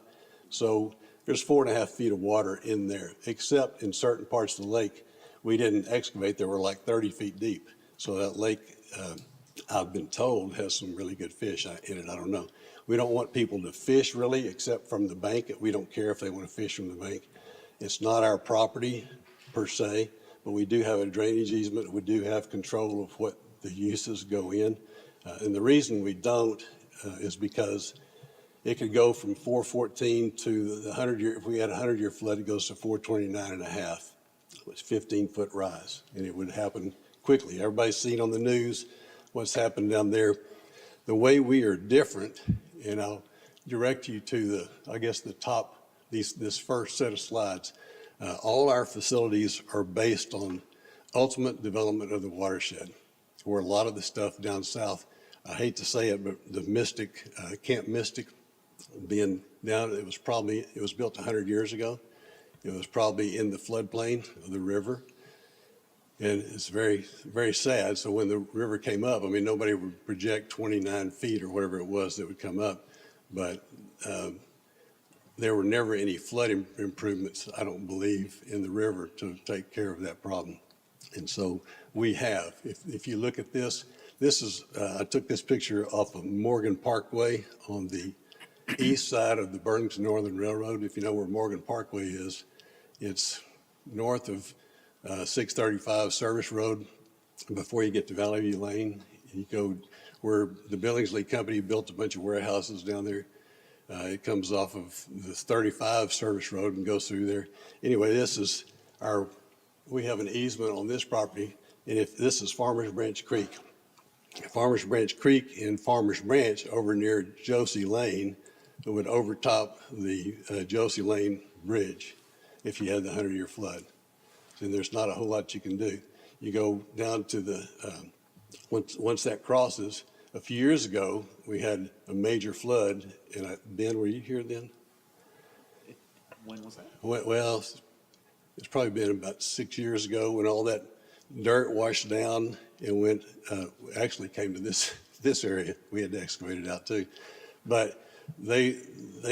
So there's 4.5 feet of water in there, except in certain parts of the lake we didn't excavate. They were like 30 feet deep. So that lake, I've been told, has some really good fish in it. I don't know. We don't want people to fish really, except from the bank. We don't care if they want to fish from the bank. It's not our property per se, but we do have a drainage easement. We do have control of what the uses go in. And the reason we don't is because it could go from 414 to the 100-year, if we had a 100-year flood, it goes to 429.5. It's 15-foot rise, and it would happen quickly. Everybody's seen on the news what's happened down there. The way we are different, and I'll direct you to the top, this first set of slides. All our facilities are based on ultimate development of the watershed, where a lot of the stuff down south, I hate to say it, but the Mystic, Camp Mystic being down, it was built 100 years ago. It was probably in the floodplain of the river. And it's very, very sad. So when the river came up, I mean, nobody would project 29 feet or whatever it was that would come up. But there were never any flood improvements, I don't believe, in the river to take care of that problem. And so we have. If you look at this is, I took this picture off of Morgan Parkway on the east side of the Burlington Northern Railroad. If you know where Morgan Parkway is, it's north of 635 Service Road before you get to Valley View Lane. You go where the Billingsley Company built a bunch of warehouses down there. It comes off of the 35 Service Road and goes through there. Anyway, we have an easement on this property, and if this is Farmers Branch Creek. Farmers Branch Creek in Farmers Branch over near Josie Lane would overtop the Josie Lane Bridge if you had the 100-year flood. And there's not a whole lot you can do. You go down to the, once that crosses, a few years ago, we had a major flood, and Ben, were you here then?
When was that?
Well, it's probably been about 6 years ago when all that dirt washed down and actually came to this area. We had to excavate it out too. But they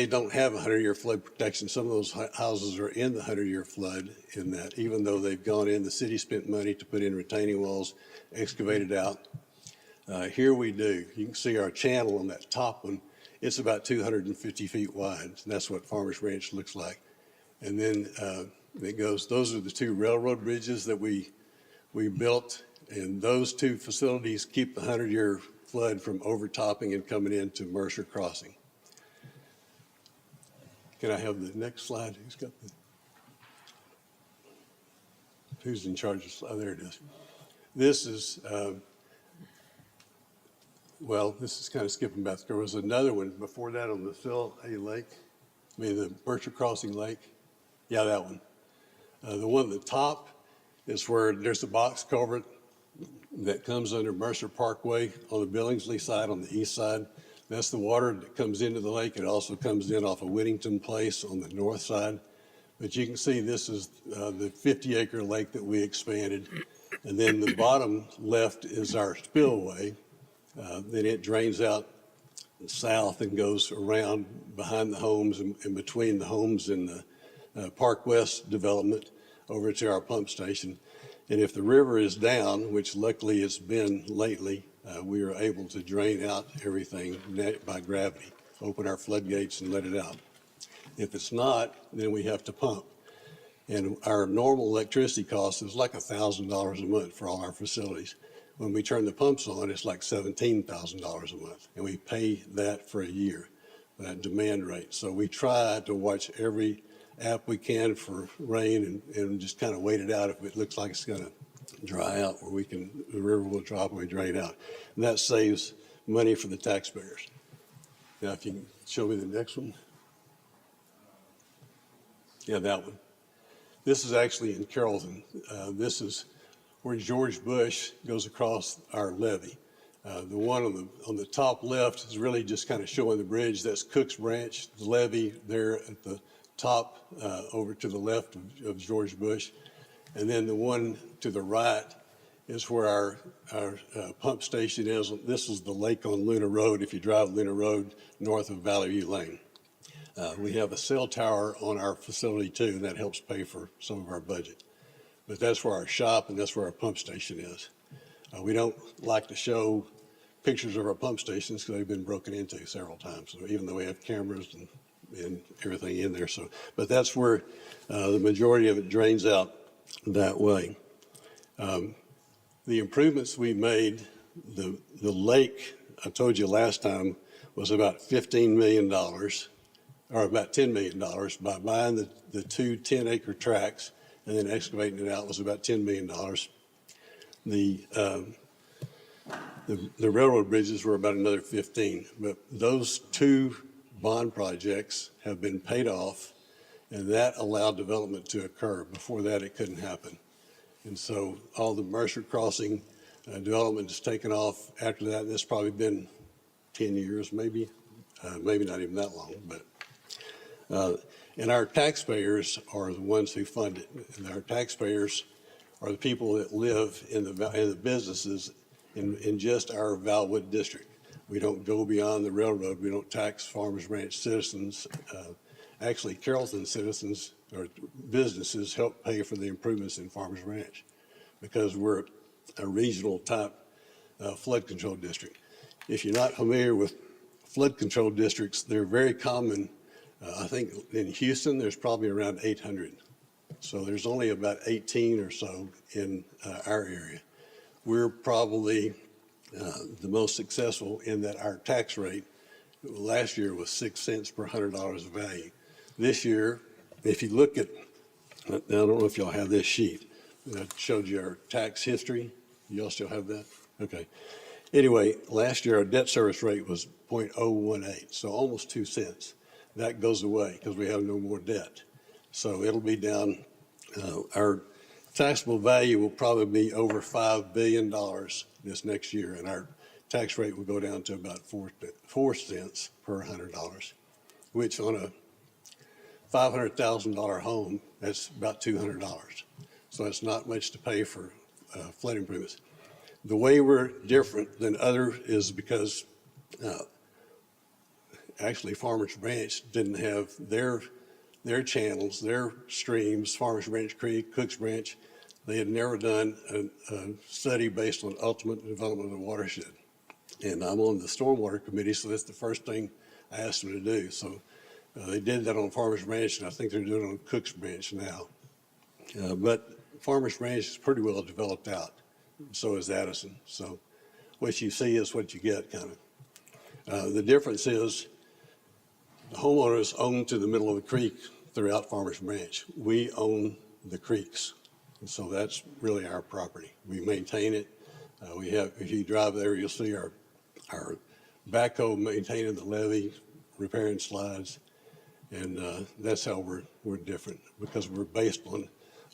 don't have 100-year flood protection. Some of those houses are in the 100-year flood in that, even though they've gone in, the city spent money to put in retaining walls, excavated out. Here we do. You can see our channel on that top one. It's about 250 feet wide. And that's what Farmers Ranch looks like. And then it goes, those are the two railroad bridges that we built. And those two facilities keep the 100-year flood from overtopping and coming into Mercer Crossing. Can I have the next slide? Who's in charge of, oh, there it is. This is, this is kind of skipping back. There was another one before that on the Phil A. Lake, the Mercer Crossing Lake. Yeah, that one. The one at the top is where there's a box culvert that comes under Mercer Parkway on the Billingsley side, on the east side. That's the water that comes into the lake. It also comes in off of Whittington Place on the north side. But you can see this is the 50-acre lake that we expanded. And then the bottom left is our spillway. Then it drains out south and goes around behind the homes and between the homes in the Park West development over to our pump station. And if the river is down, which luckily it's been lately, we are able to drain out everything by gravity, open our floodgates and let it out. If it's not, then we have to pump. And our normal electricity cost is like $1,000 a month for all our facilities. When we turn the pumps on, it's like $17,000 a month, and we pay that for a year, that demand rate. So we try to watch every app we can for rain and just kind of wait it out if it looks like it's going to dry out, where the river will drop and we drain out. And that saves money for the taxpayers. Now, if you can show me the next one. Yeah, that one. This is actually in Carrollton. This is where George Bush goes across our levee. The one on the top left is really just kind of showing the bridge. That's Cook's Branch, the levee there at the top over to the left of George Bush. And then the one to the right is where our pump station is. This is the lake on Luna Road, if you drive Luna Road north of Valley View Lane. We have a cell tower on our facility too, and that helps pay for some of our budget. But that's where our shop and that's where our pump station is. We don't like to show pictures of our pump stations because they've been broken into several times, so even though we have cameras and everything in there. So, but that's where the majority of it drains out that way. The improvements we made, the lake, I told you last time, was about $15 million, or about $10 million. By buying the two 10-acre tracts and then excavating it out was about $10 million. The railroad bridges were about another 15, but those two bond projects have been paid off, and that allowed development to occur. Before that, it couldn't happen. And so all the Mercer Crossing development has taken off. After that, it's probably been 10 years, maybe not even that long. But and our taxpayers are the ones who fund it. And our taxpayers are the people that live in the businesses in just our Valwood district. We don't go beyond the railroad. We don't tax Farmers Branch citizens. Actually, Carrollton citizens or businesses help pay for the improvements in Farmers Branch because we're a regional type flood control district. If you're not familiar with flood control districts, they're very common. I think in Houston, there's probably around 800. So there's only about 18 or so in our area. We're probably the most successful in that our tax rate last year was 6 cents per $100 of value. This year, if you look at, I don't know if y'all have this sheet that showed you our tax history. Y'all still have that? Okay. Anyway, last year our debt service rate was 0.018, so almost 2 cents. That goes away because we have no more debt. So it'll be down, our taxable value will probably be over $5 billion this next year, and our tax rate will go down to about 4 cents per $100, which on a $500,000 home, that's about $200. So it's not much to pay for flood improvements. The way we're different than others is because actually Farmers Branch didn't have their channels, their streams, Farmers Branch Creek, Cooks Branch. They had never done a study based on ultimate development of the watershed. And I'm on the Stormwater Committee, so that's the first thing I asked them to do. So they did that on Farmers Branch, and I think they're doing it on Cooks Branch now. But Farmers Branch is pretty well developed out. So is Addison. So what you see is what you get, kind of. The difference is the homeowners own to the middle of the creek throughout Farmers Branch. We own the creeks. And so that's really our property. We maintain it. We have, if you drive there, you'll see our backhoe maintaining the levee, repairing slides. And that's how we're different, because we're based on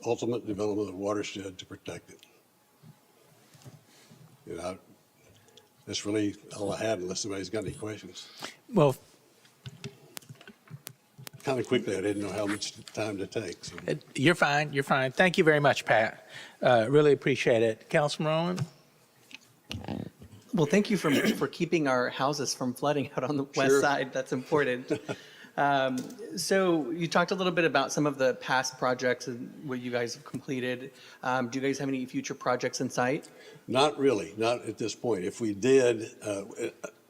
ultimate development of watershed to protect it. You know, that's really all I had, unless somebody's got any questions.
Well,
Kind of quickly, I didn't know how much time to take. So.
you're fine. You're fine. Thank you very much, Pat. Really appreciate it. Councilman Rowan?
Well, thank you for keeping our houses from flooding out on the west
Sure.
side. That's important. So you talked a little bit about some of the past projects and what you guys have completed. Do you guys have any future projects in sight?
Not really, not at this point. If we did,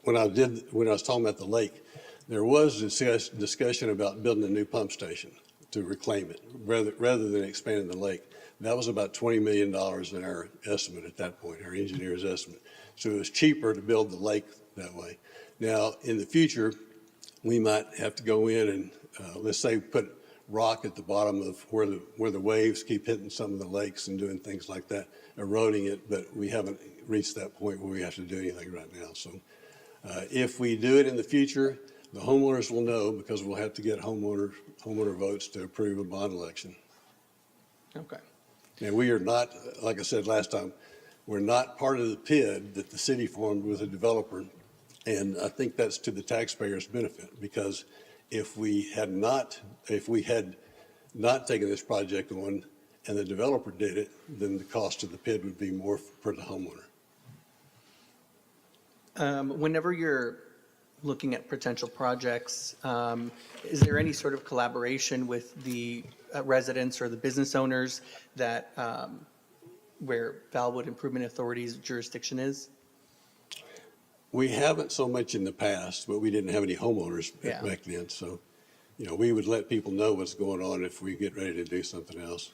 when I was talking about the lake, there was discussion about building a new pump station to reclaim it, rather than expanding the lake. That was about $20 million in our estimate at that point, our engineer's estimate. So it was cheaper to build the lake that way. Now, in the future, we might have to go in and, let's say, put rock at the bottom of where the waves keep hitting some of the lakes and doing things like that, eroding it, but we haven't reached that point where we have to do anything right now. So if we do it in the future, the homeowners will know, because we'll have to get homeowner votes to approve a bond election.
Okay.
And we are not, like I said last time, we're not part of the PID that the city formed with a developer. And I think that's to the taxpayers' benefit, because if we had not taken this project on and the developer did it, then the cost of the PID would be more for the homeowner.
Whenever you're looking at potential projects, is there any sort of collaboration with the residents or the business owners that where Valwood Improvement Authority's jurisdiction is?
We haven't so much in the past, but we didn't have any homeowners
Yeah.
back then. So, we would let people know what's going on if we get ready to do something else.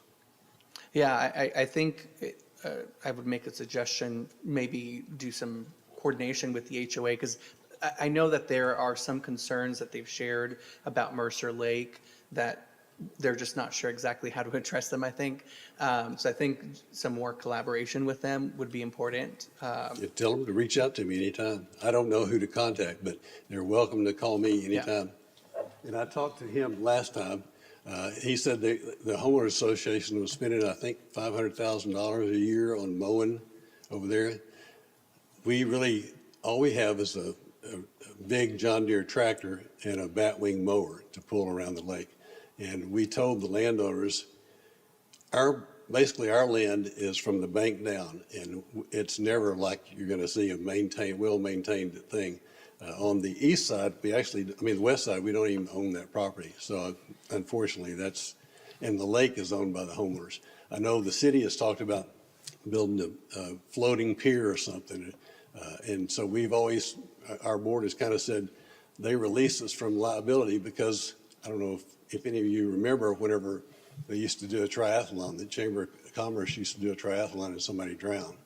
Yeah, I think I would make a suggestion, maybe do some coordination with the HOA, because I know that there are some concerns that they've shared about Mercer Lake that they're just not sure exactly how to address them, I think. So I think some more collaboration with them would be important.
You tell them to reach out to me anytime. I don't know who to contact, but they're welcome to call me anytime. And I talked to him last time. He said the homeowners association was spending, I think, $500,000 a year on mowing over there. All we have is a big John Deere tractor and a batwing mower to pull around the lake. And we told the landowners, basically our land is from the bank down, and it's never like you're going to see a well-maintained thing. On the east side, the west side, we don't even own that property. So unfortunately, and the lake is owned by the homeowners. I know the city has talked about building a floating pier or something. And so our board has kind of said they release us from liability, because I don't know if any of you remember whenever they used to do a triathlon, the Chamber of Commerce used to do a triathlon and somebody drowned.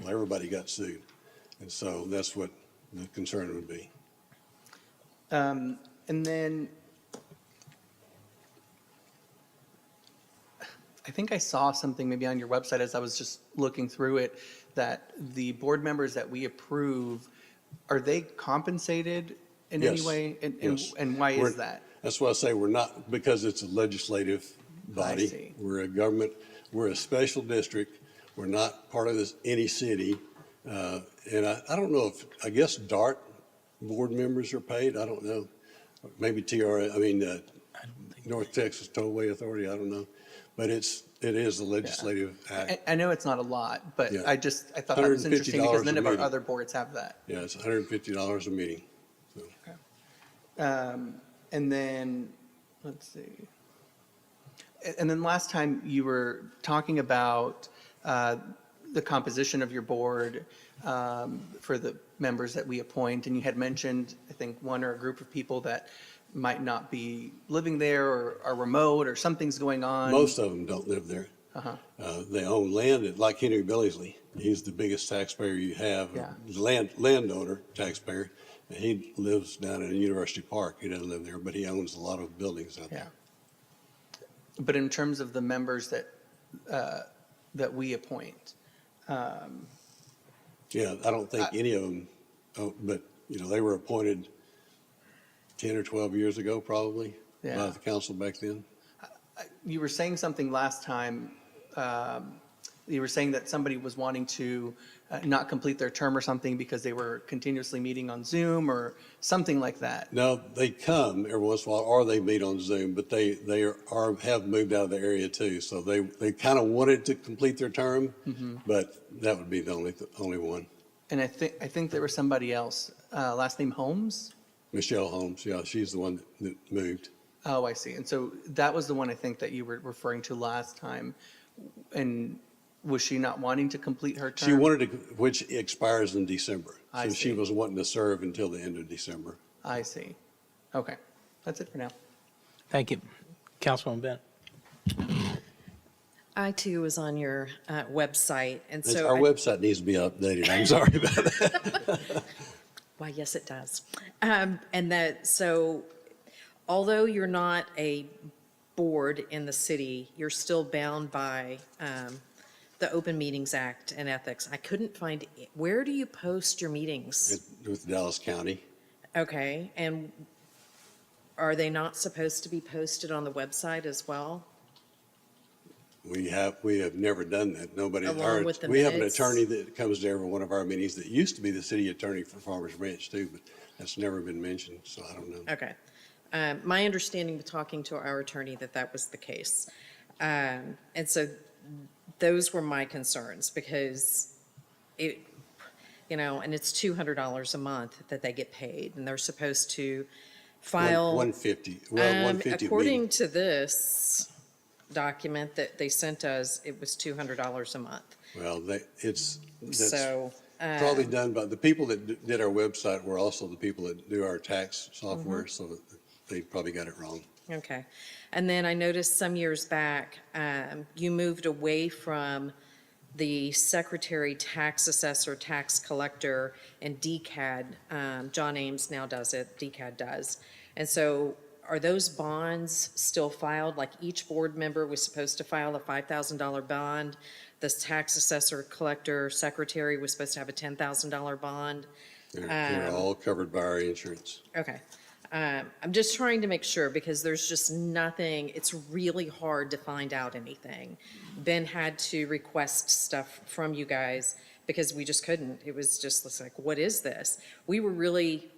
Well, everybody got sued. And so that's what the concern would be.
And then I think I saw something maybe on your website as I was just looking through it, that the board members that we approve, are they compensated in any
Yes.
way?
Yes.
And why is that?
That's why I say we're not, because it's a legislative
I
body.
see.
We're a government, we're a special district. We're not part of any city. And I don't know I guess DART board members are paid. I don't know. Maybe North Texas Tollway Authority, I don't know. But it is a legislative act.
I know it's not a lot, but
Yeah.
I thought that was interesting because
$150
none
a
of our
meeting.
other boards have that.
Yeah, it's $150 a meeting.
And then, let's see. And then last time you were talking about the composition of your board for the members that we appoint, and you had mentioned, I think, one or a group of people that might not be living there or are remote or something's going on.
Most of them don't live there.
Uh-huh.
They own land, like Henry Billingsley. He's the biggest taxpayer you have,
Yeah.
landowner taxpayer. And he lives down in University Park. He doesn't live there, but he owns a lot of buildings out there.
But in terms of the members that we appoint,
Yeah, I don't think any of them, but they were appointed 10 or 12 years ago, probably.
Yeah.
by the council back then.
You were saying something last time. You were saying that somebody was wanting to not complete their term or something because they were continuously meeting on Zoom or something like that.
No, they come every once in a while, or they meet on Zoom, but they have moved out of the area too. So they kind of wanted to complete their term, but that would be the only one.
And I think there was somebody else, last name Holmes?
Michelle Holmes, yeah, she's the one that moved.
Oh, I see. And so that was the one I think that you were referring to last time. And was she not wanting to complete her term?
She wanted to, which expires in December.
I
So she
see.
was wanting to serve until the end of December.
I see. Okay. That's it for now.
Thank you. Councilwoman Bennett.
I too was on your website, and
Our
so
website needs to be updated. I'm sorry about that.
why, yes, it does. So, although you're not a board in the city, you're still bound by the Open Meetings Act and ethics. I couldn't find, where do you post your meetings?
With Dallas County.
Okay, and are they not supposed to be posted on the website as well?
We have never done that. Nobody.
Along with the
We have an
minutes?
attorney that comes to every one of our meetings that used to be the city attorney for Farmers Branch too, but that's never been mentioned, so I don't know.
Okay. My understanding with talking to our attorney that was the case. And so those were my concerns because and it's $200 a month that they get paid and they're supposed to file.
150, well, 150
According
meeting.
to this document that they sent us, it was $200 a month.
Well, that's
So.
probably done by, the people that did our website were also the people that do our tax software, so that they probably got it wrong.
Okay. And then I noticed some years back, you moved away from the secretary, tax assessor, tax collector, and DCAD. John Ames now does it, DCAD does. And so are those bonds still filed? Like each board member was supposed to file a $5,000 bond? This tax assessor, collector, secretary was supposed to have a $10,000 bond?
They're all covered by our insurance.
Okay. I'm just trying to make sure because there's just nothing, it's really hard to find out anything. Ben had to request stuff from you guys because we just couldn't. It was just like, what is this? We were really,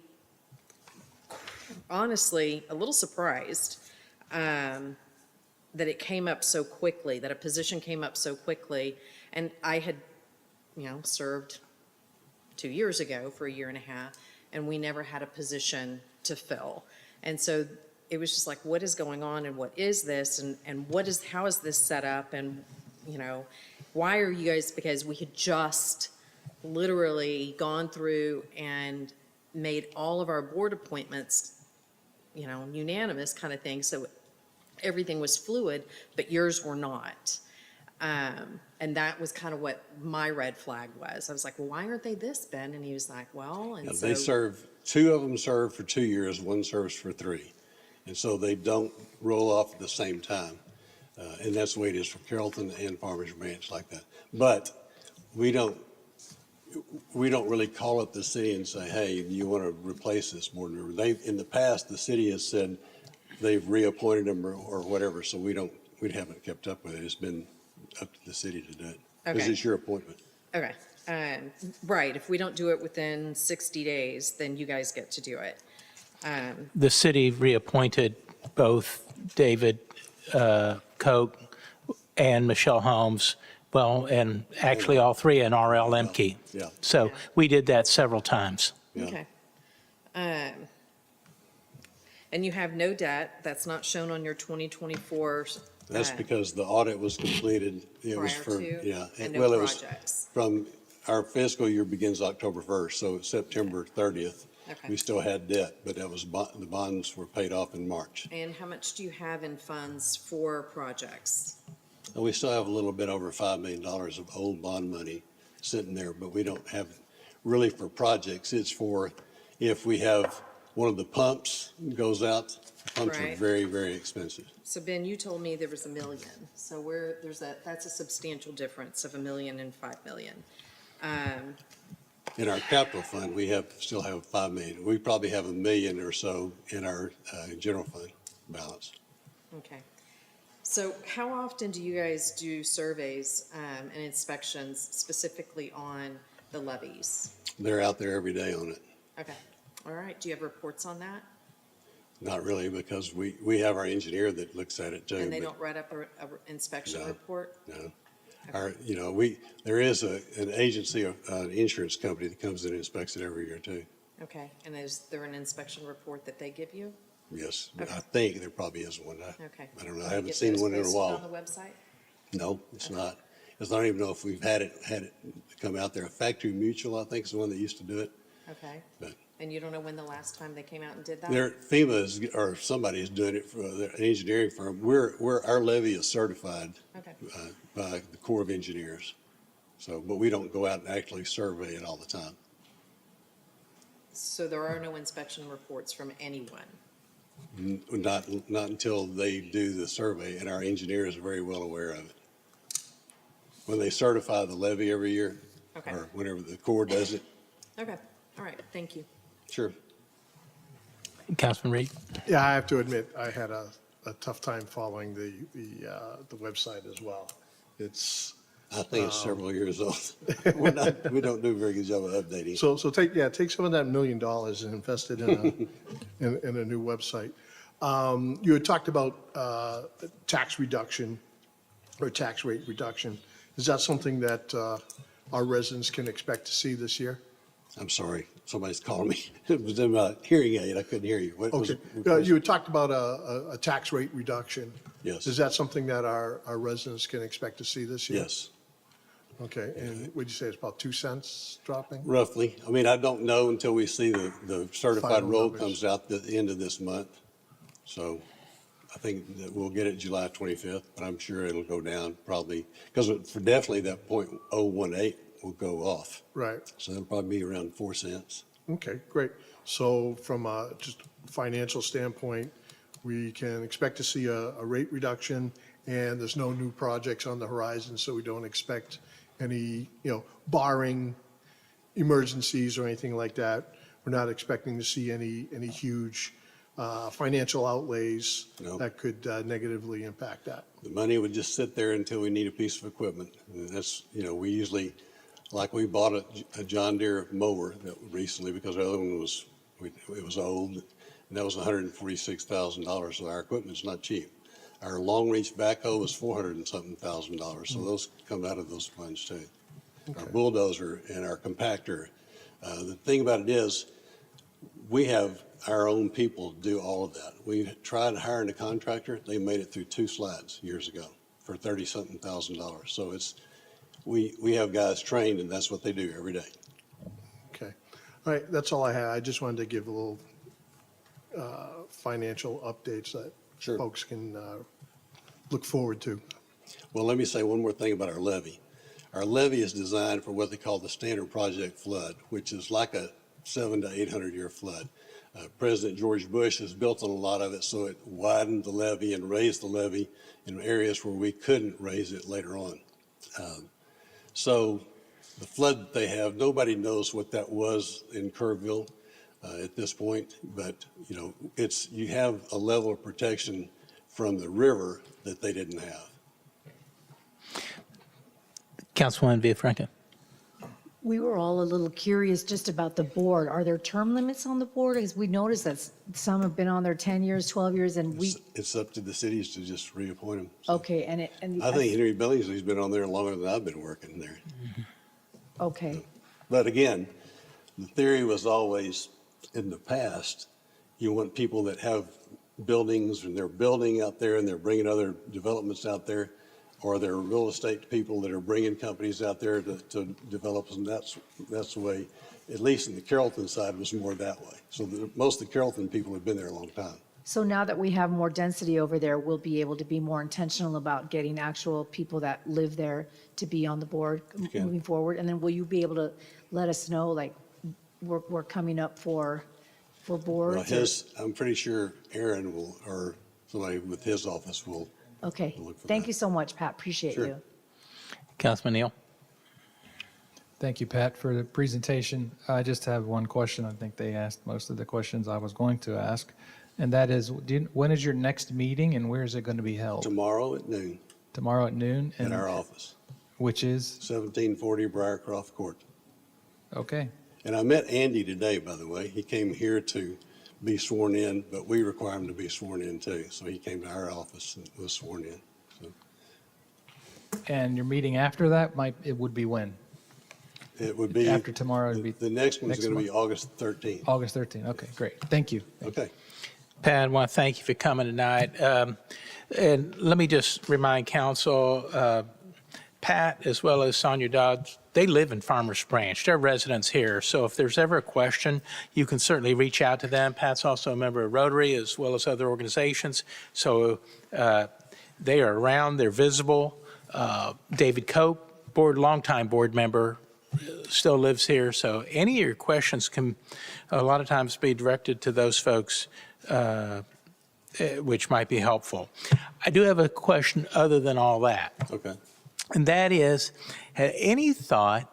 honestly, a little surprised that it came up so quickly, that a position came up so quickly. And I had, served 2 years ago for 1.5 years, and we never had a position to fill. And so it was just like, what is going on and what is this and how is this set up and, why are you guys, because we had just literally gone through and made all of our board appointments, unanimous kind of thing. So everything was fluid, but yours were not. And that was kind of what my red flag was. I was like, well, why aren't they this, Ben? And he was like, well, and so.
They serve, 2 of them serve for 2 years, 1 serves for 3. And so they don't roll off at the same time. And that's the way it is for Carrollton and Farmers Branch like that. But we don't really call up the city and say, hey, do you want to replace this board member? In the past, the city has said they've reappointed them or whatever, so we haven't kept up with it. It's been up to the city to do it. Because
Okay.
it's your appointment.
Okay, right, if we don't do it within 60 days, then you guys get to do it.
The city reappointed both David Koch and Michelle Holmes, well, and actually all 3 and R.L. Lemke.
Yeah.
So we did that several times.
Yeah.
Okay. And you have no debt, that's not shown on your 2024.
That's because the audit was completed. It was
Prior
for,
to,
yeah.
and no
Well, it was
projects.
from, our fiscal year begins October 1st, so September 30th.
Okay.
We still had debt, but that was, the bonds were paid off in March.
And how much do you have in funds for projects?
And we still have a little bit over $5 million of old bond money sitting there, but we don't have really for projects. It's for if we have one of the pumps goes out, pumps are
Right.
very, very expensive.
So Ben, you told me there was $1 million. So that's a substantial difference of $1 million and $5 million.
In our capital fund, we still have $5 million. We probably have $1 million or so in our general fund. balance.
Okay. So how often do you guys do surveys and inspections specifically on the levies?
They're out there every day on it.
Okay. All right. Do you have reports on that?
Not really, because we have our engineer that looks at it too.
And they
but
don't write up a inspection
No.
report?
No. There is an agency, an insurance company that comes in and inspects it every year too.
Okay. And is there an inspection report that they give you?
Yes,
Okay.
I think there probably is one.
Okay.
I don't know. I
Can you
haven't
get
seen
those
one in a
posted
while.
on the website?
No, it's not. Because I don't even know if we've had it come out there. Factory Mutual, I think, is the one that used to do it.
Okay.
But
And you don't know when the last time they came out and did that?
FEMA is, or somebody is doing it for their engineering firm. Our levy is certified
Okay.
by the Corps of Engineers. So, but we don't go out and actually survey it all the time.
So there are no inspection reports from anyone?
Not until they do the survey, and our engineers are very well aware of it. When they certify the levy every year,
Okay.
or whenever the Corps does it.
Okay. All right. Thank you.
Sure.
Councilman Reed?
Yeah, I have to admit, I had a tough time following the website as well. It's.
I think it's several years old. We don't do a very good job of updating.
So take some of that $1 million and invest it in a new website. You had talked about tax reduction or tax rate reduction. Is that something that our residents can expect to see this year?
I'm sorry, somebody's calling me. It was in my hearing aid. I couldn't hear you. What was
Okay.
it?
You had talked about a tax rate reduction.
Yes.
Is that something that our residents can expect to see this year?
Yes,
Okay, and would you say it's about 2 cents dropping?
roughly. I mean, I don't know until we see the certified
Final
roll
numbers.
comes out at the end of this month. So I think that we'll get it July 25th, but I'm sure it'll go down probably, because for definitely that .018 will go off.
Right.
So it'll probably be around 4 cents.
Okay, great. So from a just financial standpoint, we can expect to see a rate reduction, and there's no new projects on the horizon, so we don't expect any, barring emergencies or anything like that. We're not expecting to see any huge financial outlays
No.
that could negatively impact that.
The money would just sit there until we need a piece of equipment. And that's, we usually, like we bought a John Deere mower recently because the other one it was old, and that was $146,000, so our equipment's not cheap. Our long reach backhoe was $400 and something thousand, so those come out of those funds too. Our bulldozer and our compactor. The thing about it is, we have our own people do all of that. We tried hiring a contractor, they made it through 2 slides years ago for $30-something thousand. So we have guys trained, and that's what they do every day.
Okay. All right, that's all I had. I just wanted to give a little financial updates that folks can look forward to.
Well, let me say one more thing about our levee. Our levee is designed for what they call the standard project flood, which is like a 700 to 800 year flood. President George Bush has built on a lot of it, so it widened the levee and raised the levee in areas where we couldn't raise it later on. So the flood that they have, nobody knows what that was in Kerrville at this point, but you have a level of protection from the river that they didn't have.
Councilwoman Villafranca?
We were all a little curious just about the board. Are there term limits on the board? Because we noticed that some have been on there 10 years, 12 years, and we,
It's up to the cities to just reappoint them.
okay, and
I think Henry Billingsley's been on there longer than I've been working there.
okay,
But again, the theory was always, in the past, you want people that have buildings and they're building out there and they're bringing other developments out there, or they're real estate people that are bringing companies out there to develop, and that's the way, at least in the Carrollton side, was more that way. So most of the Carrollton people have been there a long time.
so now that we have more density over there, we'll be able to be more intentional about getting actual people that live there to be on the board
can.
moving forward? And then will you be able to let us know, like, we're coming up for boards?
Well,
or-
I'm pretty sure Aaron will, or somebody with his office will.
Okay,
look for
thank
that.
you so much, Pat, appreciate
Sure.
you.
Councilman Neal?
Thank you, Pat, for the presentation. I just have one question. I think they asked most of the questions I was going to ask. And that is, when is your next meeting and where is it going to be held?
Tomorrow at noon
Tomorrow at noon?
in
and
our office,
Which is?
1740 Briarcroft Court.
Okay.
And I met Andy today, by the way. He came here to be sworn in, but we require him to be sworn in too. So he came to our office and was sworn in. So
And your meeting after that it would be when?
it would be.
After tomorrow, it'd be
The next one's
next
going to be
month?
August 13th.
August 13th. Okay, great. Thank you.
Okay.
Pat, I want to thank you for coming tonight. And let me just remind council, Pat, as well as Sonia Dodds, they live in Farmers Branch. They're residents here. So if there's ever a question, you can certainly reach out to them. Pat's also a member of Rotary as well as other organizations. So they are around, they're visible. David Cope, longtime board member, still lives here. So any of your questions can a lot of times be directed to those folks, which might be helpful. I do have a question other than all that.
Okay.
And that is, had any thought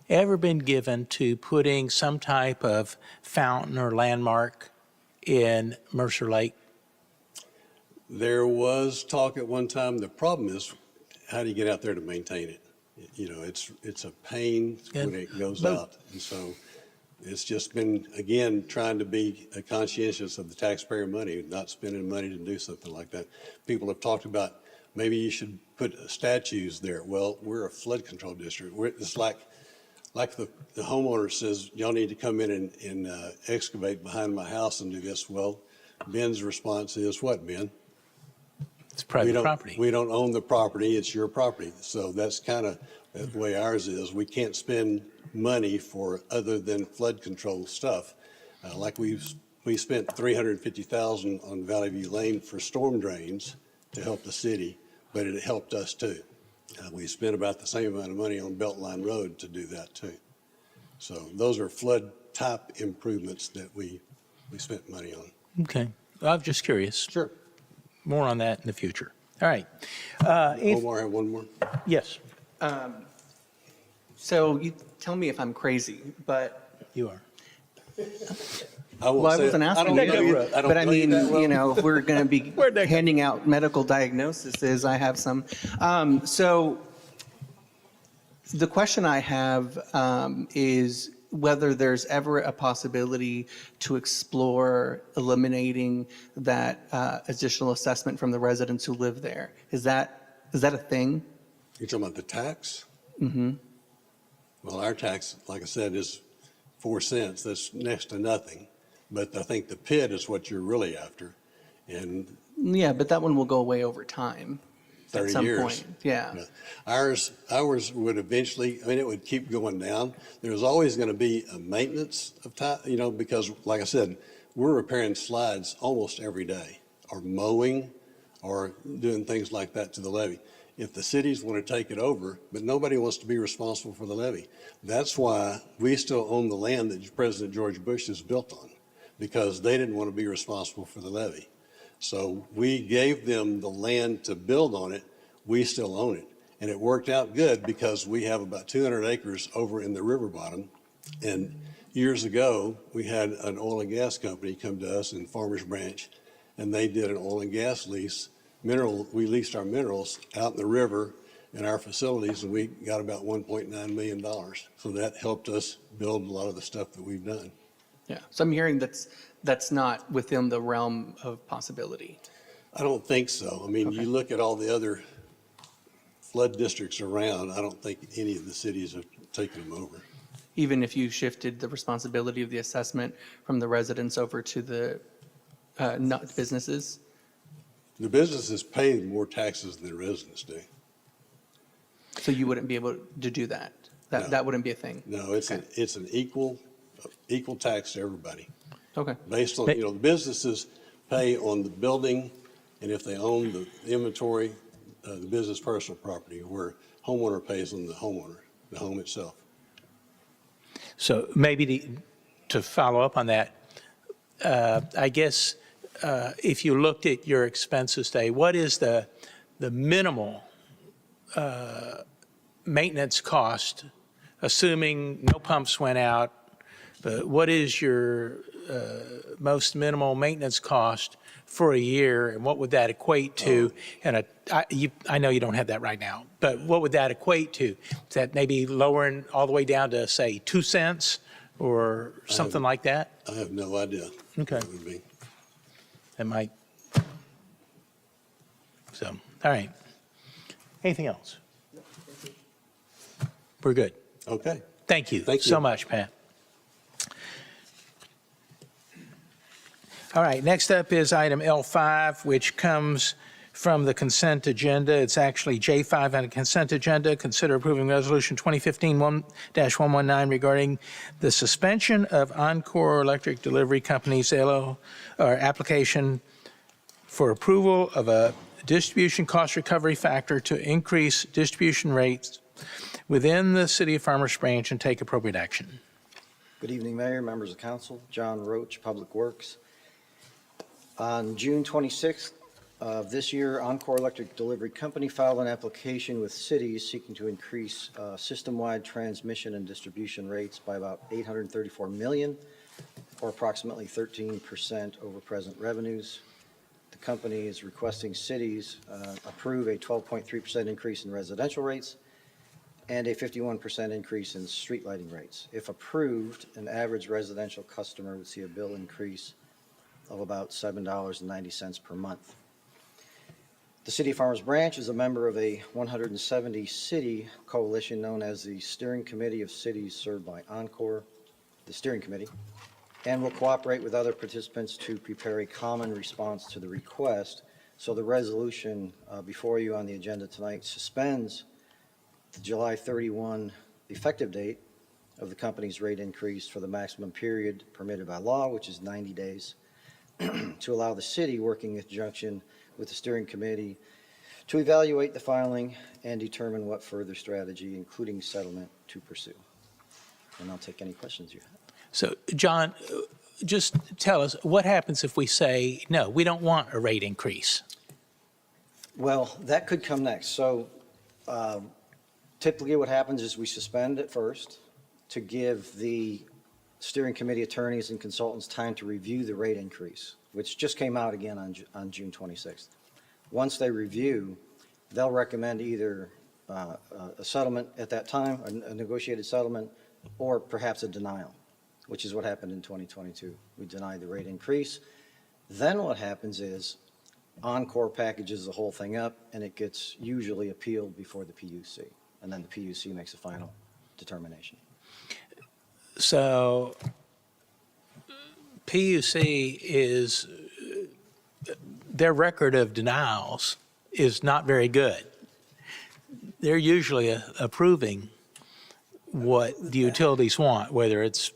ever been given to putting some type of fountain or landmark in Mercer Lake?
There was talk at one time. The problem is, how do you get out there to maintain it? You know, it's a pain when it goes out. And so it's just been, again, trying to be conscientious of the taxpayer money, not spending money to do something like that. People have talked about maybe you should put statues there. Well, we're a flood control district. It's like the homeowner says, y'all need to come in and excavate behind my house and do this. Well, Ben's response is what, Ben?
It's private property.
We don't own the property, it's your property. So that's kind of the way ours is. We can't spend money for other than flood control stuff. Like we spent $350,000 on Valley View Lane for storm drains to help the city, but it helped us too. We spent about the same amount of money on Beltline Road to do that too. So those are flood type improvements that we spent money on.
Okay. I'm just curious.
Sure.
More on that in the future. All right.
Omar, have one more?
Yes.
So you tell me if I'm crazy, but.
You are.
I wasn't asking you, but I mean, you know, if we're going to be handing out medical diagnoses, I have some. So the question I have is whether there's ever a possibility to explore eliminating that additional assessment from the residents who live there. Is that a thing?
You're talking about the tax?
Mm-hmm.
Well, our tax, like I said, is 4 cents. That's next to nothing. But I think the pit is what you're really after. And
Yeah, but that one will go away over time.
30
at some
years.
point. Yeah.
Ours would eventually, I mean, it would keep going down. There's always going to be a maintenance of time, you know, because like I said, we're repairing slides almost every day, or mowing, or doing things like that to the levee. If the cities want to take it over, but nobody wants to be responsible for the levee. That's why we still own the land that President George Bush has built on, because they didn't want to be responsible for the levee. So we gave them the land to build on it. We still own it. And it worked out good because we have about 200 acres over in the river bottom. And years ago, we had an oil and gas company come to us in Farmers Branch, and they did an oil and gas lease. We leased our minerals out in the river in our facilities, and we got about $1.9 million. So that helped us build a lot of the stuff that we've done.
Yeah. So I'm hearing that's not within the realm of possibility.
I don't think so. I mean, you look at all the other flood districts around, I don't think any of the cities have taken them over.
Even if you shifted the responsibility of the assessment from the residents over to the not businesses?
The businesses pay more taxes than the residents do.
So you wouldn't be able to do that?
No.
That wouldn't be a thing?
No, it's an equal tax to everybody.
Okay.
Based on, you know, the businesses pay on the building, and if they own the inventory, the business personal property, where homeowner pays on the homeowner, the home itself.
So maybe to follow up on that, I guess if you looked at your expenses today, what is the minimal maintenance cost, assuming no pumps went out, but what is your most minimal maintenance cost for a year, and what would that equate to? And I know you don't have that right now, but what would that equate to? Is that maybe lowering all the way down to, say, 2 cents or something like that?
I have no idea.
Okay.
What it would be.
That might. So, all right. Anything else? We're good.
Okay.
Thank you.
Thank you.
So much, Pat. All right, next up is item L5, which comes from the consent agenda. It's actually J5 on the consent agenda. Consider approving Resolution 2015-119 regarding the suspension of Encore Electric Delivery Company's application for approval of a distribution cost recovery factor to increase distribution rates within the City of Farmers Branch and take appropriate action.
Good evening, Mayor, members of council. John Roach, Public Works. On June 26th of this year, Encore Electric Delivery Company filed an application with cities seeking to increase system-wide transmission and distribution rates by about $834 million, or approximately 13% over present revenues. The company is requesting cities approve a 12.3% increase in residential rates and a 51% increase in street lighting rates. If approved, an average residential customer would see a bill increase of about $7.90 per month. The City of Farmers Branch is a member of a 170-city coalition known as the Steering Committee of Cities Served by Encore, the Steering Committee, and will cooperate with other participants to prepare a common response to the request. So the resolution before you on the agenda tonight suspends the July 31 effective date of the company's rate increase for the maximum period permitted by law, which is 90 days, to allow the city, working in conjunction with the steering committee, to evaluate the filing and determine what further strategy, including settlement, to pursue. And I'll take any questions you have.
So, John, just tell us, what happens if we say, no, we don't want a rate increase?
Well, that could come next. So typically what happens is we suspend it first to give the steering committee attorneys and consultants time to review the rate increase, which just came out again on June 26th. Once they review, they'll recommend either a settlement at that time, a negotiated settlement, or perhaps a denial, which is what happened in 2022. We denied the rate increase. Then what happens is Encore packages the whole thing up, and it gets usually appealed before the PUC, and then the PUC makes a final determination.
So PUC is, their record of denials is not very good. They're usually approving what the utilities want, whether it's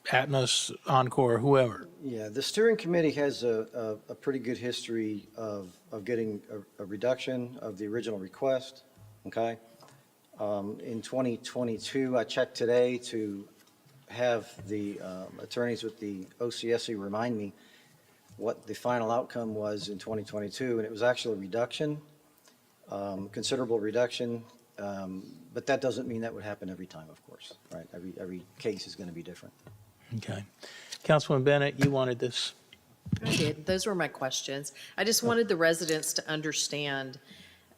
Atmos, Encore, whoever.
Yeah, the steering committee has a pretty good history of getting a reduction of the original request, okay? In 2022, I checked today to have the attorneys with the OCSC remind me what the final outcome was in 2022, and it was actually a reduction, considerable reduction, but that doesn't mean that would happen every time, of course, right? Every case is going to be different.
Okay. Councilman Bennett, you wanted this?
I did. Those were my questions. I just wanted the residents to understand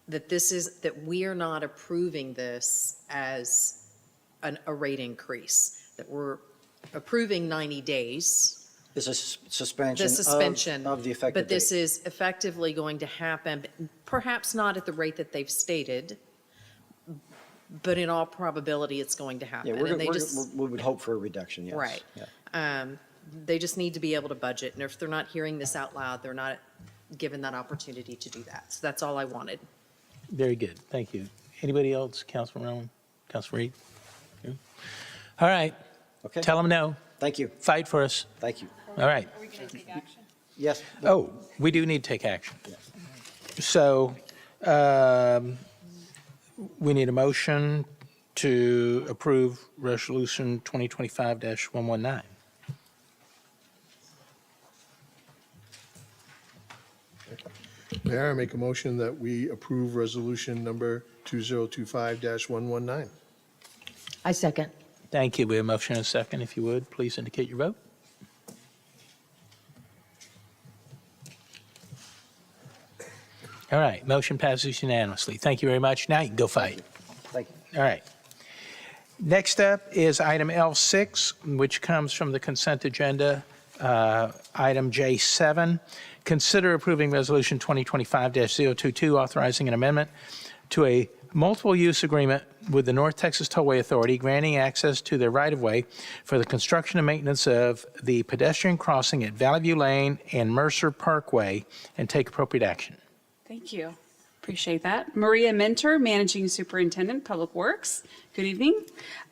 that that we are not approving this as a rate increase, that we're approving 90 days.
It's a suspension,
The suspension.
of the effective
But this
date.
is effectively going to happen, perhaps not at the rate that they've stated, but in all probability, it's going to happen.
Yeah,
And they just,
we would hope for a reduction, yes.
right.
Yeah.
They just need to be able to budget, and if they're not hearing this out loud, they're not given that opportunity to do that. So that's all I wanted.
Very good. Thank you. Anybody else? Councilman Rowan? Councilman Reed? Yeah. All right.
Okay.
Tell them no.
Thank you.
Fight for us.
Thank you.
All right.
Are we going to take action?
Yes.
Oh, we do need to take action. So we need a motion to approve Resolution 2025-119.
Mayor, I make a motion that we approve resolution number 2025-119.
I second.
Thank you. We have a motion and a second. If you would, please indicate your vote. All right, motion passes unanimously. Thank you very much. Now you can go fight.
Thank you.
All right. Next up is item L6, which comes from the consent agenda. Item J7, consider approving Resolution 2025-022, authorizing an amendment to a multiple-use agreement with the North Texas Tollway Authority, granting access to their right-of-way for the construction and maintenance of the pedestrian crossing at Valley View Lane and Mercer Parkway, and take appropriate action.
Thank you. Appreciate that. Maria Mentor, Managing Superintendent, Public Works. Good evening.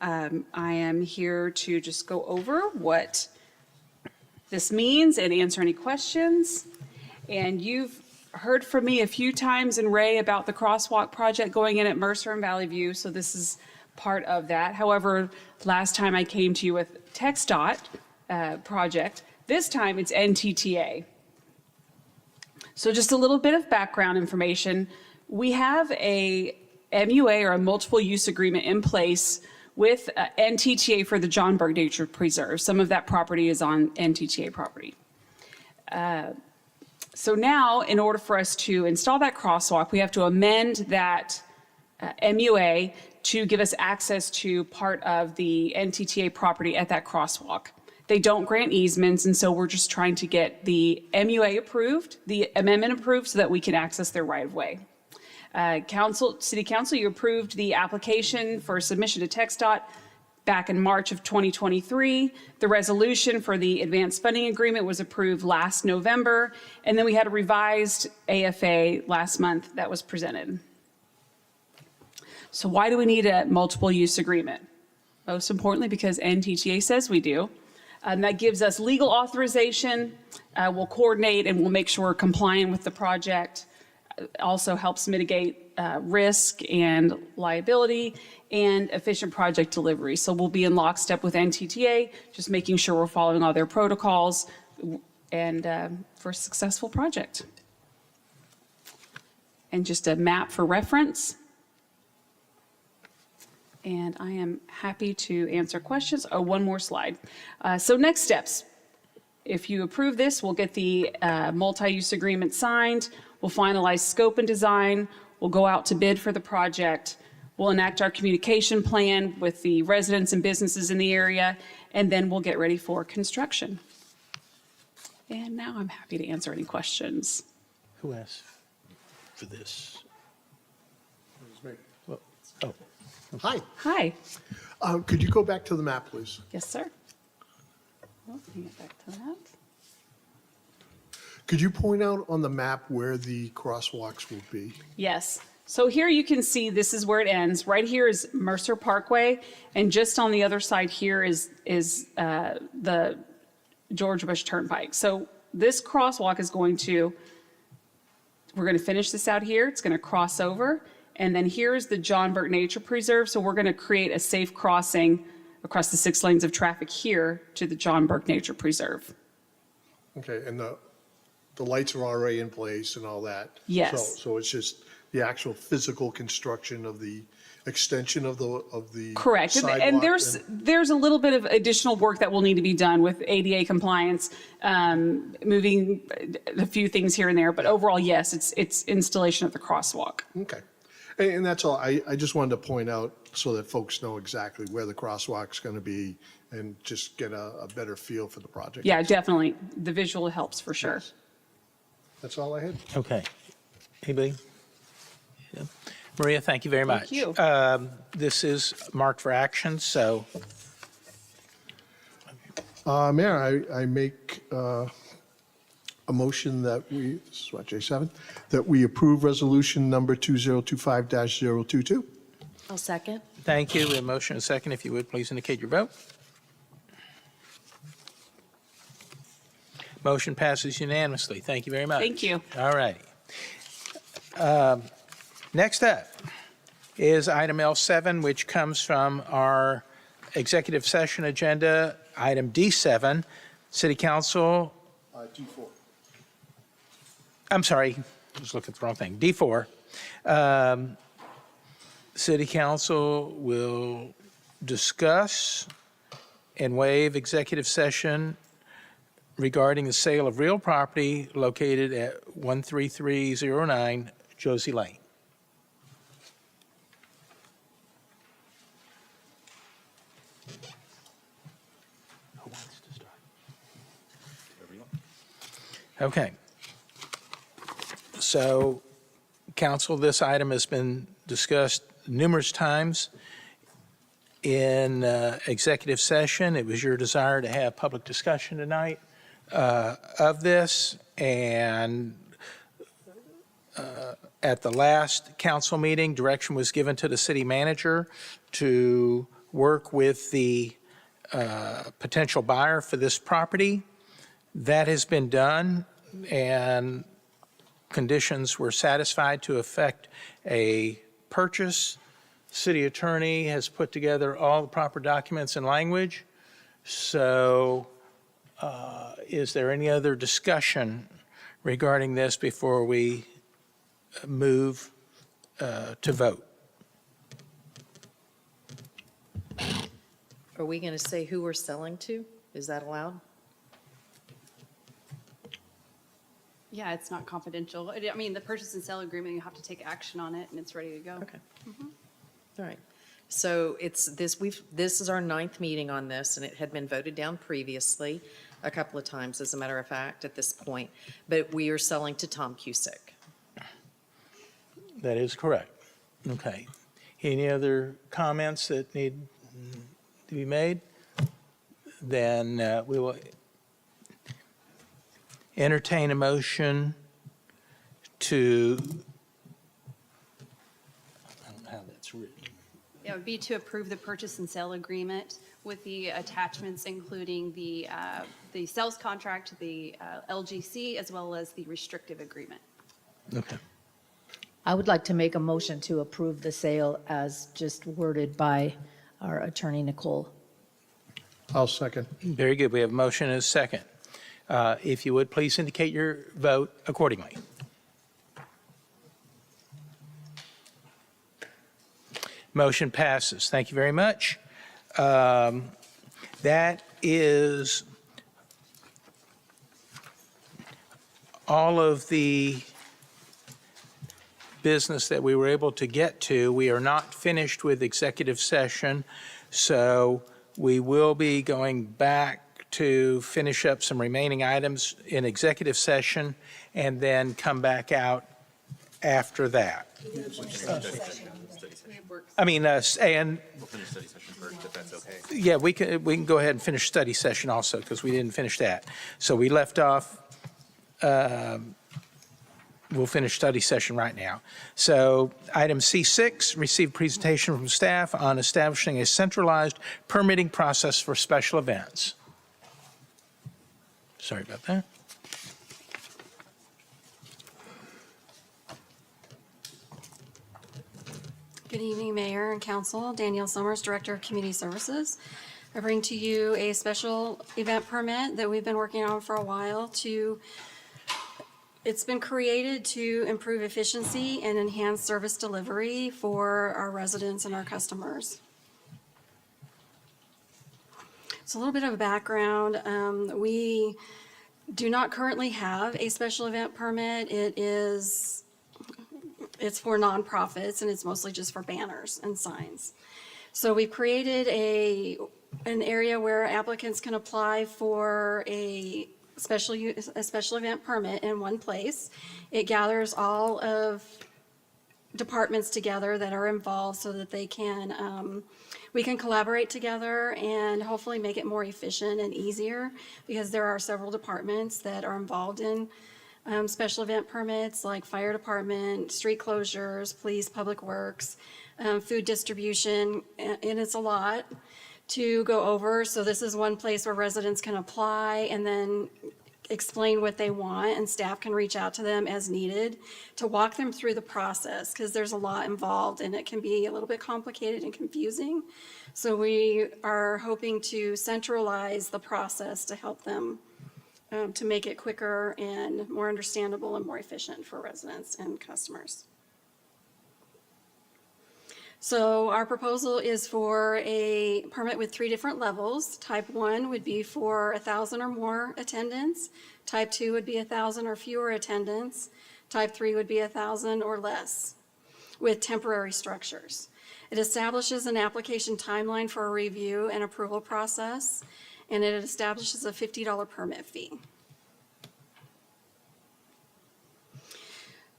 I am here to just go over what this means and answer any questions. And you've heard from me a few times and Ray about the crosswalk project going in at Mercer and Valley View, so this is part of that. However, last time I came to you with TxDOT project. This time it's NTTA. So just a little bit of background information. We have a MUA, or a multiple use agreement, in place with NTTA for the John Burke Nature Preserve. Some of that property is on NTTA property. So now, in order for us to install that crosswalk, we have to amend that MUA to give us access to part of the NTTA property at that crosswalk. They don't grant easements, and so we're just trying to get the MUA approved, the amendment approved, so that we can access their right-of-way. City Council, you approved the application for submission to TxDOT back in March of 2023. The resolution for the advanced funding agreement was approved last November, and then we had a revised AFA last month that was presented. So why do we need a multiple use agreement? Most importantly, because NTTA says we do. That gives us legal authorization. We'll coordinate and we'll make sure we're compliant with the project. Also helps mitigate risk and liability and efficient project delivery. So we'll be in lockstep with NTTA, just making sure we're following all their protocols and for a successful project. And just a map for reference. And I am happy to answer questions. Oh, one more slide. So next steps. If you approve this, we'll get the multi-use agreement signed. We'll finalize scope and design. We'll go out to bid for the project. We'll enact our communication plan with the residents and businesses in the area, and then we'll get ready for construction. And now I'm happy to answer any questions.
Who asked for this? Well, oh.
Hi.
Hi.
Could you go back to the map, please?
Yes, sir. Well, let me get back to that.
Could you point out on the map where the crosswalks will be?
Yes. So here you can see this is where it ends. Right here is Mercer Parkway, and just on the other side here is the George Bush Turnpike. So this crosswalk is we're going to finish this out here. It's going to cross over, and then here's the John Burke Nature Preserve. So we're going to create a safe crossing across the 6 lanes of traffic here to the John Burke Nature Preserve.
Okay, and the lights are already in place and all that?
Yes.
So it's just the actual physical construction of the extension of the
Correct.
sidewalk?
And there's a little bit of additional work that will need to be done with ADA compliance, moving a few things here and there. But overall, yes, it's installation of the crosswalk.
Okay. And that's all. I just wanted to point out so that folks know exactly where the crosswalk's going to be and just get a better feel for the project.
Yeah, definitely. The visual helps for sure.
Yes. That's all I had.
Okay. Anybody? Yeah. Maria, thank you very much.
Thank you.
This is marked for action, so
Mayor, I make a motion that this is what, J7, that we approve resolution number 2025-022.
I'll second.
thank you. We have a motion and a second. If you would, please indicate your vote. Motion passes unanimously. Thank you very much.
Thank you.
All righty. Next up is item L7, which comes from our executive session agenda, item D7, City Council.
D4.
I'm sorry, I was looking at the wrong thing. D4. City Council will discuss and waive executive session regarding the sale of real property located at 13309 Josie Lane. Okay. So, council, this item has been discussed numerous times in executive session. It was your desire to have public discussion tonight of this, and at the last council meeting, direction was given to the city manager to work with the potential buyer for this property. That has been done, and conditions were satisfied to effect a purchase. City attorney has put together all the proper documents and language. So is there any other discussion regarding this before we move to vote?
Are we going to say who we're selling to? Is that allowed?
Yeah, it's not confidential. I mean, the purchase and sale agreement, you have to take action on it and it's ready to go.
Okay. All right. So this is our 9th meeting on this, and it had been voted down previously a couple of times, as a matter of fact, at this point. But we are selling to Tom Cusick.
That is correct. Okay. Any other comments that need to be made? Then we will entertain a motion to, I don't know how that's written.
Yeah, it would be to approve the purchase and sale agreement with the attachments, including the sales contract, the LGC, as well as the restrictive agreement.
Okay.
I would like to make a motion to approve the sale as just worded by our attorney, Nicole.
I'll second.
Very good. We have a motion and a second. If you would, please indicate your vote accordingly. Motion passes. Thank you very much. That is all of the business that we were able to get to. We are not finished with executive session, so we will be going back to finish up some remaining items in executive session and then come back out after that. I mean, and
We'll finish study session first, if that's okay.
yeah, we can go ahead and finish study session also, because we didn't finish that. So we left off, we'll finish study session right now. So item C6, receive presentation from staff on establishing a centralized permitting process for special events. Sorry about that.
Good evening, Mayor and Council. Danielle Summers, Director of Community Services. I bring to you a special event permit that we've been working on for a while it's been created to improve efficiency and enhance service delivery for our residents and our customers. So a little bit of a background. We do not currently have a special event permit. It's for nonprofits, and it's mostly just for banners and signs. So we've created an area where applicants can apply for a special event permit in one place. It gathers all of departments together that are involved so that we can collaborate together and hopefully make it more efficient and easier, because there are several departments that are involved in special event permits, like fire department, street closures, police, public works, food distribution, and it's a lot to go over. So this is one place where residents can apply and then explain what they want, and staff can reach out to them as needed to walk them through the process, because there's a lot involved and it can be a little bit complicated and confusing. So we are hoping to centralize the process to help them to make it quicker and more understandable and more efficient for residents and customers. So our proposal is for a permit with 3 different levels. Type 1 would be for 1,000 or more attendants. Type 2 would be 1,000 or fewer attendants. Type 3 would be 1,000 or less with temporary structures. It establishes an application timeline for a review and approval process, and it establishes a $50 permit fee.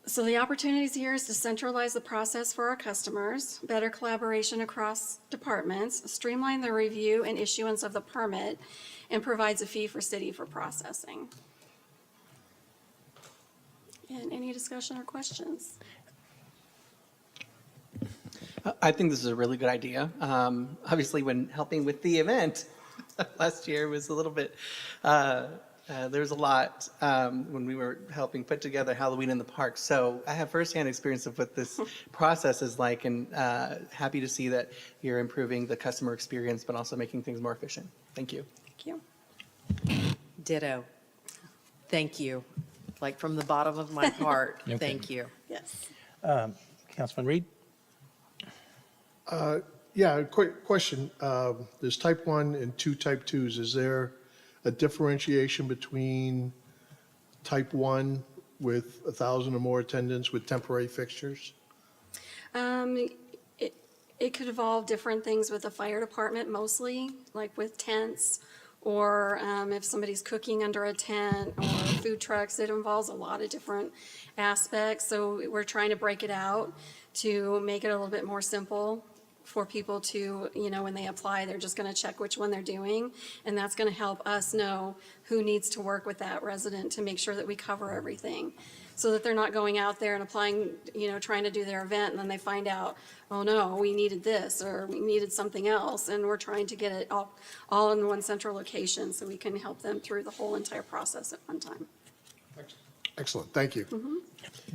So the opportunities here is to centralize the process for our customers, better collaboration across departments, streamline the review and issuance of the permit, and provides a fee for city for processing. And any discussion or questions?
I think this is a really good idea. Obviously, when helping with the event last year was a little bit, there was a lot when we were helping put together Halloween in the park. So I have firsthand experience of what this process is like, and happy to see that you're improving the customer experience, but also making things more efficient. Thank you.
Thank you.
Ditto. Thank you. Like from the bottom of my heart,
Okay.
thank you.
Yes.
Councilman Reed?
Yeah, quick question. There's type 1 and 2 type 2s. Is there a differentiation between type 1 with 1,000 or more attendants with temporary fixtures?
It could involve different things with the fire department mostly, like with tents, or if somebody's cooking under a tent, or food trucks. It involves a lot of different aspects. So we're trying to break it out to make it a little bit more simple for people to, when they apply, they're just going to check which one they're doing. And that's going to help us know who needs to work with that resident to make sure that we cover everything. So that they're not going out there and applying, trying to do their event, and then they find out, oh no, we needed this, or we needed something else. And we're trying to get it all in one central location so we can help them through the whole entire process at one time.
Excellent, thank you.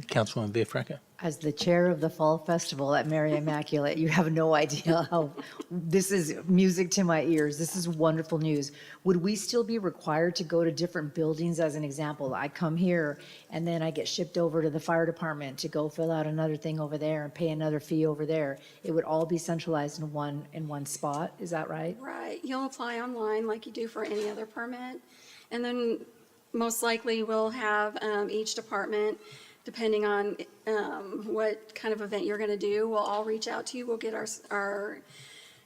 Councilwoman Villafranca?
As the chair of the Fall Festival at Mary Immaculate, you have no idea how, this is music to my ears. This is wonderful news. Would we still be required to go to different buildings? As an example, I come here and then I get shipped over to the fire department to go fill out another thing over there and pay another fee over there. It would all be centralized in one spot, is that right?
Right. You'll apply online like you do for any other permit. And then most likely we'll have each department, depending on what kind of event you're going to do, we'll all reach out to you. We'll get our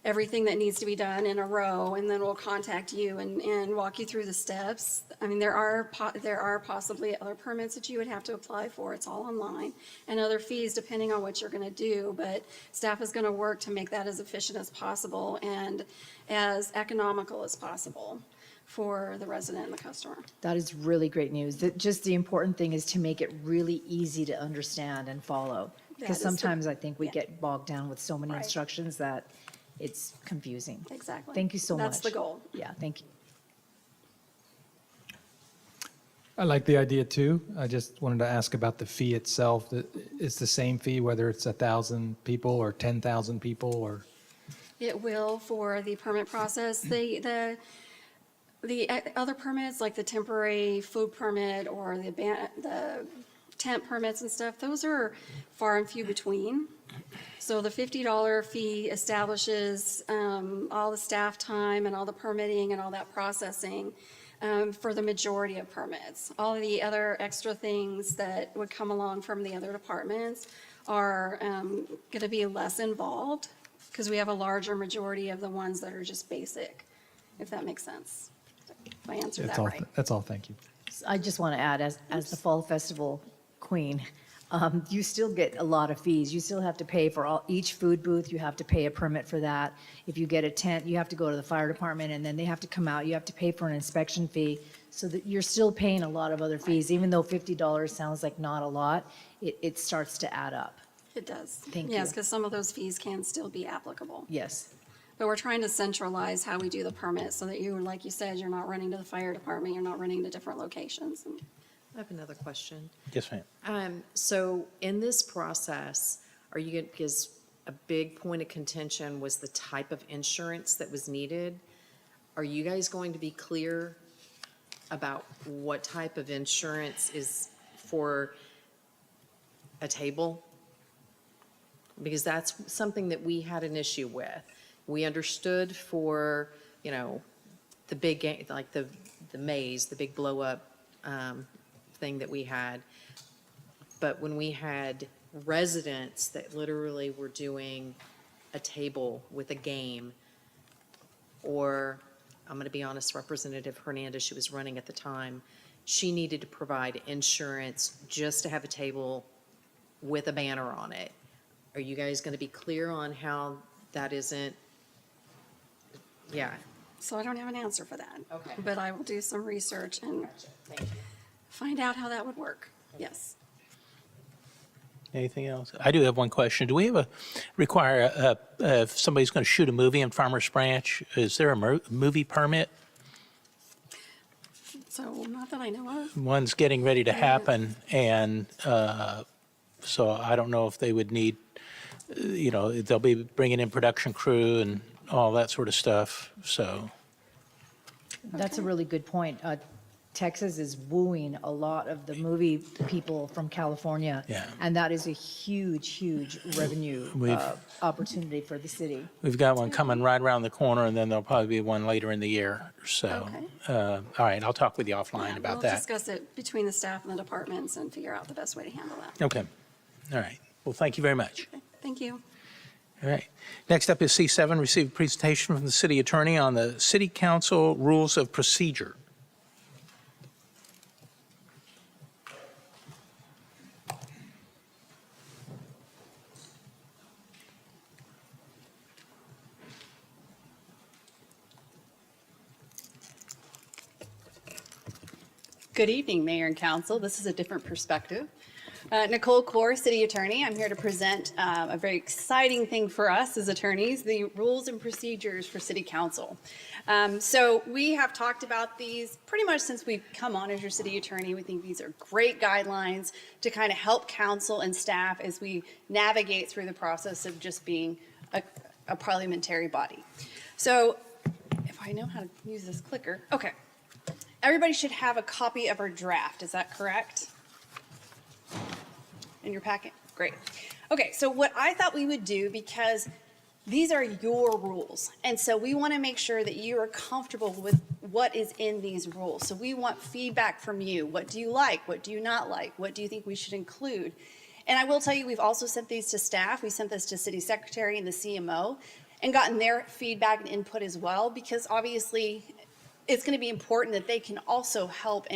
everything that needs to be done in a row, and then we'll contact you and walk you through the steps. I mean, there are possibly other permits that you would have to apply for. It's all online, and other fees depending on what you're going to do. But staff is going to work to make that as efficient as possible and as economical as possible for the resident and the customer.
That is really great news. Just the important thing is to make it really easy to understand and follow. Because
That is the-
sometimes I think we get bogged down with so many
Right.
instructions that it's confusing.
Exactly.
Thank you so much.
That's the goal.
Yeah, thank you.
I like the idea too. I just wanted to ask about the fee itself. It's the same fee whether it's 1,000 people or 10,000 people or?
It will for the permit process. The other permits, like the temporary food permit or the tent permits and stuff, those are far and few between. So the $50 fee establishes all the staff time and all the permitting and all that processing for the majority of permits. All of the other extra things that would come along from the other departments are going to be less involved because we have a larger majority of the ones that are just basic, if that makes sense. If I answered that right.
That's all, thank you.
I just want to add, as the Fall Festival queen, you still get a lot of fees. You still have to pay for each food booth. You have to pay a permit for that. If you get a tent, you have to go to the fire department, and then they have to come out. You have to pay for an inspection fee, so that you're still paying a lot of other fees. Even though $50 sounds like not a lot, it starts to add up.
It does.
Thank
Yes,
you.
because some of those fees can still be applicable.
Yes.
But we're trying to centralize how we do the permit so that you, like you said, you're not running to the fire department, you're not running to different locations.
I have another question.
Yes, ma'am.
So in this process, are you, because a big point of contention was the type of insurance that was needed. Are you guys going to be clear about what type of insurance is for a table? because that's something that we had an issue with. We understood for, you know, the big, like the maze, the big blow-up thing that we had. But when we had residents that literally were doing a table with a game, or, I'm going to be honest, Representative Hernandez, she was running at the time, she needed to provide insurance just to have a table with a banner on it. Are you guys going to be clear on how that isn't? Yeah.
So I don't have an answer for that.
Okay.
But I will do some research and
Thank you.
find out how that would work. Yes.
Anything else? I do have one question. Do we have if somebody's going to shoot a movie in Farmers Branch, is there a movie permit?
So not that I know of.
One's getting ready to happen, and so I don't know if they would need, they'll be bringing in production crew and all that sort of stuff, so.
That's a really good point. Texas is wooing a lot of the movie people from California.
Yeah.
And that is a huge, huge revenue opportunity for the city.
We've got one coming right around the corner, and then there'll probably be one later in the year, so. All right, I'll talk with you offline about
We'll
that.
discuss it between the staff and the departments and figure out the best way to handle that.
Okay, all right. Well, thank you very much.
Thank you.
All right. Next up is C7, receive a presentation from the city attorney on the city council rules of procedure.
Good evening, Mayor and Council. This is a different perspective. Nicole Core, City Attorney. I'm here to present a very exciting thing for us as attorneys, the rules and procedures for City Council. So we have talked about these pretty much since we've come on as your City Attorney. We think these are great guidelines to kind of help council and staff as we navigate through the process of just being a parliamentary body. So if I know how to use this clicker, okay. Everybody should have a copy of our draft, is that correct? In your packet? Great. Okay, so what I thought we would do, because these are your rules, and so we want to make sure that you are comfortable with what is in these rules. So we want feedback from you. What do you like? What do you not like? What do you think we should include? And I will tell you, we've also sent these to staff. We sent this to City Secretary and the CMO and gotten their feedback and input as well, because obviously it's going to be important that they can also help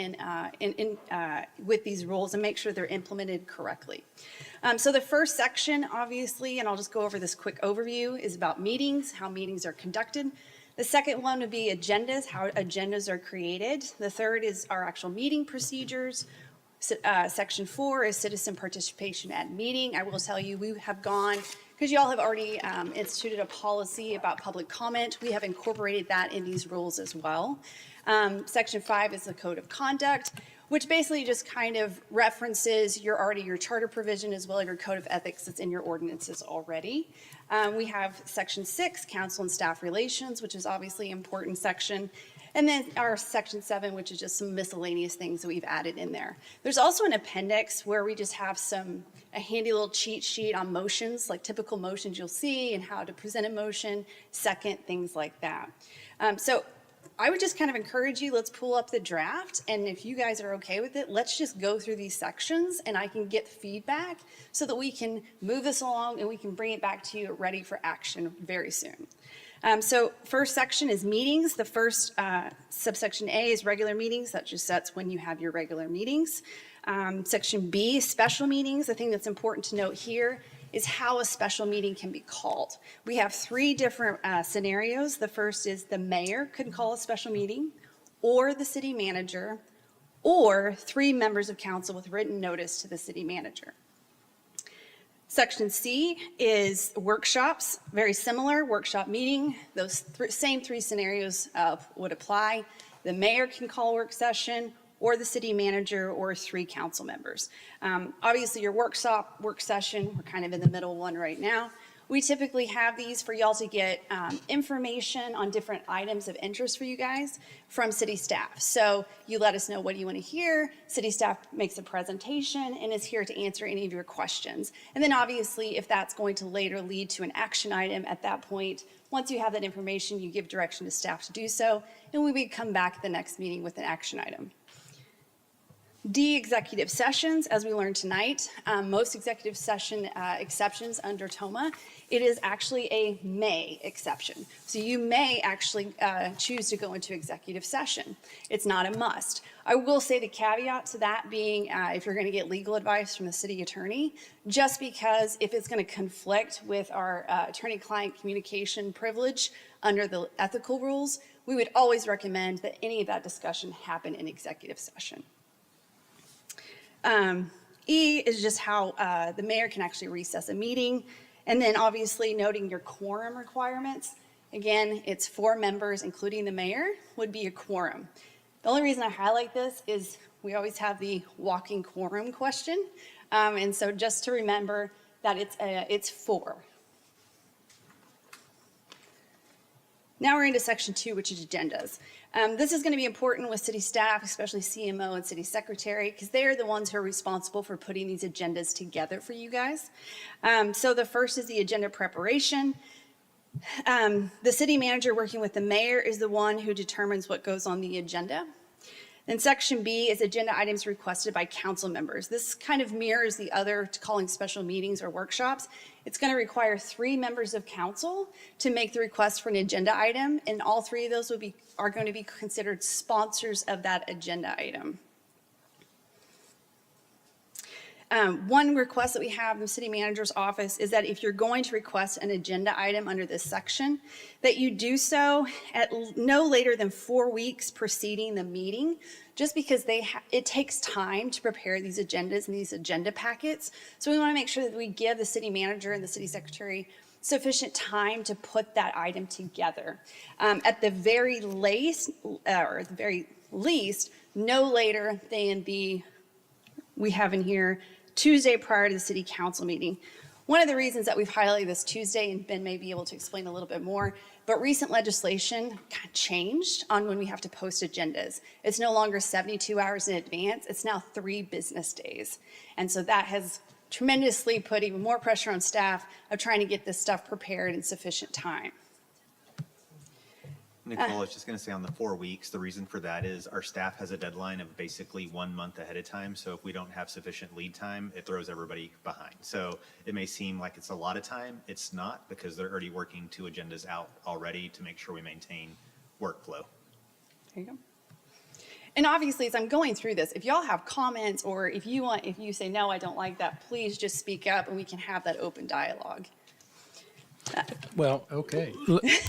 with these rules and make sure they're implemented correctly. So the first section, obviously, and I'll just go over this quick overview, is about meetings, how meetings are conducted. The second one would be agendas, how agendas are created. The third is our actual meeting procedures. Section 4 is citizen participation at meeting. I will tell you, we have gone, because y'all have already instituted a policy about public comment, we have incorporated that in these rules as well. Section 5 is the code of conduct, which basically just kind of references your charter provision as well as your code of ethics that's in your ordinances already. We have Section 6, council and staff relations, which is obviously an important section. And then our Section 7, which is just some miscellaneous things that we've added in there. There's also an appendix where we just have a handy little cheat sheet on motions, like typical motions you'll see and how to present a motion, second, things like that. So I would just kind of encourage you, let's pull up the draft, and if you guys are okay with it, let's just go through these sections and I can get feedback so that we can move this along and we can bring it back to you ready for action very soon. So first section is meetings. The first subsection A is regular meetings. That just sets when you have your regular meetings. Section B, special meetings. The thing that's important to note here is how a special meeting can be called. We have 3 different scenarios. The first is the mayor could call a special meeting, or the city manager, or 3 members of council with written notice to the city manager. Section C is workshops, very similar, workshop meeting. Those same 3 scenarios would apply. The mayor can call a work session, or the city manager, or 3 council members. Obviously, your work session, we're kind of in the middle one right now, We typically have these for y'all to get information on different items of interest for you guys from city staff. So you let us know what you want to hear. City staff makes a presentation and is here to answer any of your questions. And then obviously, if that's going to later lead to an action item at that point, once you have that information, you give direction to staff to do so, and we would come back at the next meeting with an action item. D, executive sessions, as we learned tonight. Most executive session exceptions under TOMA, it is actually a may exception. So you may actually choose to go into executive session. It's not a must. I will say the caveat to that being if you're going to get legal advice from the city attorney, just because if it's going to conflict with our attorney-client communication privilege under the ethical rules, we would always recommend that any of that discussion happen in executive session. E is just how the mayor can actually recess a meeting. And then obviously noting your quorum requirements. Again, it's 4 members, including the mayor, would be a quorum. The only reason I highlight this is we always have the walking quorum question. And so just to remember that it's 4. Now we're into section 2, which is agendas. This is going to be important with city staff, especially CMO and city secretary, because they're the ones who are responsible for putting these agendas together for you guys. So the first is the agenda preparation. The city manager working with the mayor is the one who determines what goes on the agenda. Then section B is agenda items requested by council members. This kind of mirrors the other calling special meetings or workshops. It's going to require 3 members of council to make the request for an agenda item, and all 3 of those are going to be considered sponsors of that agenda item. One request that we have in the city manager's office is that if you're going to request an agenda item under this section, that you do so at no later than 4 weeks preceding the meeting, just because it takes time to prepare these agendas and these agenda packets. So we want to make sure that we give the city manager and the city secretary sufficient time to put that item together. At the very least, no later than we have in here, Tuesday prior to the city council meeting. One of the reasons that we've highlighted this Tuesday, and Ben may be able to explain a little bit more, but recent legislation kind of changed on when we have to post agendas. It's no longer 72 hours in advance, it's now 3 business days. And so that has tremendously put even more pressure on staff of trying to get this stuff prepared in sufficient time.
Nicole, I was just going to say on the 4 weeks, the reason for that is our staff has a deadline of basically 1 month ahead of time. So if we don't have sufficient lead time, it throws everybody behind. So it may seem like it's a lot of time. It's not, because they're already working 2 agendas out already to make sure we maintain workflow.
There you go. And obviously, as I'm going through this, if y'all have comments or if you say, no, I don't like that, please just speak up and we can have that open dialogue.
Well,
okay.
Let's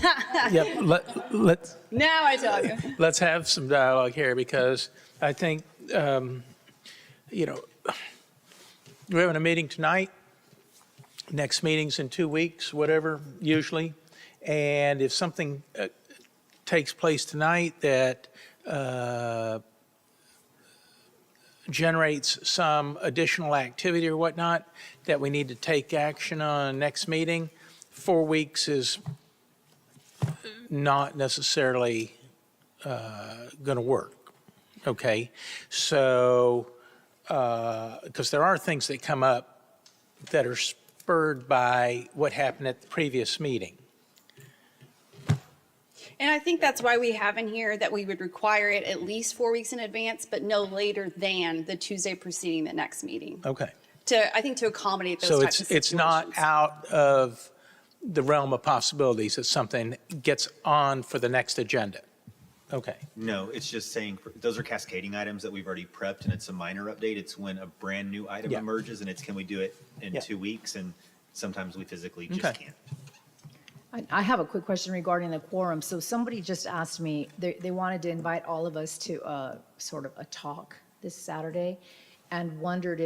Now I tell you.
let's have some dialogue here, because I think, we're having a meeting tonight. Next meeting's in 2 weeks, whatever, usually. And if something takes place tonight that generates some additional activity or whatnot that we need to take action on next meeting, 4 weeks is not necessarily going to work, okay? So, because there are things that come up that are spurred by what happened at the previous meeting.
And I think that's why we have in here that we would require it at least 4 weeks in advance, but no later than the Tuesday preceding the next meeting.
Okay.
I think to accommodate those
So
types of
it's not
situations.
out of the realm of possibilities that something gets on for the next agenda. Okay.
No, it's just saying, those are cascading items that we've already prepped, and it's a minor update. It's when a brand new item
Yeah.
emerges, and it's, can we do it in
Yeah.
2 weeks? And sometimes we physically just
Okay.
can't.
I have a quick question regarding the quorum. So somebody just asked me, they wanted to invite all of us to sort of a talk this Saturday, and wondered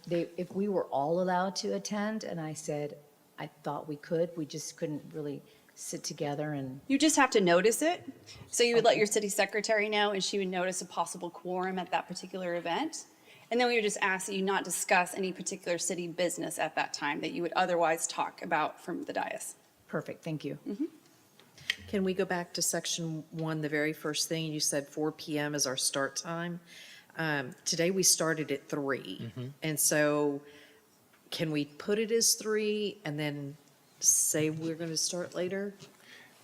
if we were all allowed to attend. And I said, I thought we could. We just couldn't really sit together and.
You just have to notice it. So you would let your city secretary know, and she would notice a possible quorum at that particular event.
And then we would just ask that you not discuss any particular city business at that time that you would otherwise talk about from the dais.
Perfect, thank you.
Can we go back to section 1, the very first thing? You said 4 PM is our start time. Today, we started at 3. And so can we put it as 3 and then say we're going to start later?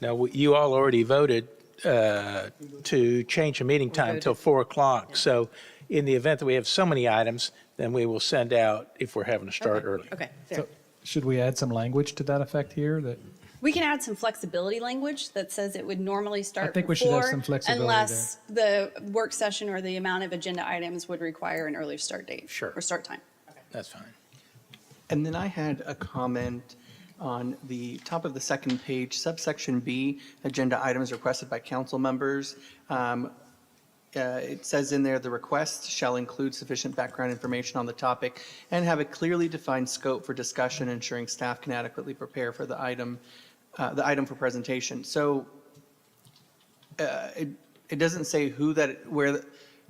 Now, you all already voted to change the meeting time till 4 o'clock. So in the event that we have so many items, then we will send out if we're having to start early.
Okay, fair.
So should we add some language to that effect here that?
We can add some flexibility language that says it would normally start
think we
before,
should have some flexibility
unless the work session or the amount of agenda items would require an earlier start date.
Sure.
Or start time.
That's fine.
And then I had a comment on the top of the second page, subsection B, agenda items requested by council members. It says in there, the request shall include sufficient background information on the topic and have a clearly defined scope for discussion, ensuring staff can adequately prepare for the item for presentation. So it doesn't say where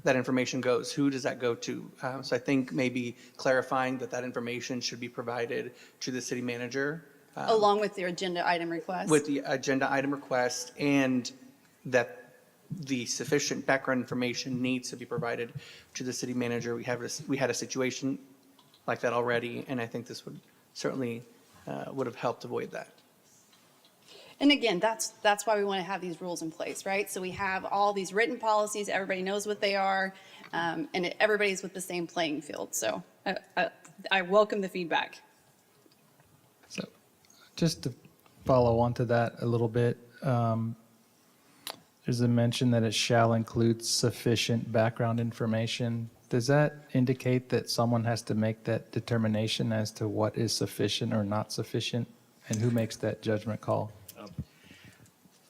that information goes. Who does that go to? So I think maybe clarifying that information should be provided to the city manager.
Along with your agenda item request.
With the agenda item request, and that the sufficient background information needs to be provided to the city manager. We had a situation like that already, and I think this would certainly would have helped avoid that.
And again, that's why we want to have these rules in place, right? So we have all these written policies, everybody knows what they are, and everybody's with the same playing field. So I welcome the feedback.
So just to follow on to that a little bit, there's a mention that it shall include sufficient background information. Does that indicate that someone has to make that determination as to what is sufficient or not sufficient? And who makes that judgment call?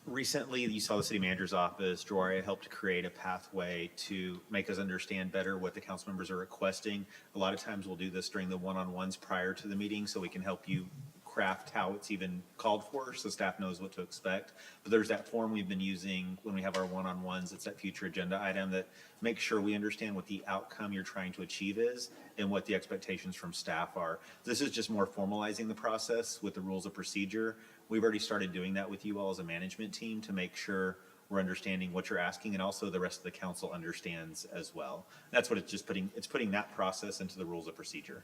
Recently, you saw the city manager's office, Joria helped create a pathway to make us understand better what the council members are requesting. A lot of times we'll do this during the one-on-ones prior to the meeting, so we can help you craft how it's even called for, so staff knows what to expect. But there's that form we've been using when we have our one-on-ones. It's that future agenda item that makes sure we understand what the outcome you're trying to achieve is and what the expectations from staff are. This is just more formalizing the process with the rules of procedure. We've already started doing that with you all as a management team to make sure we're understanding what you're asking, and also the rest of the council understands as well. That's what it's putting that process into the rules of procedure.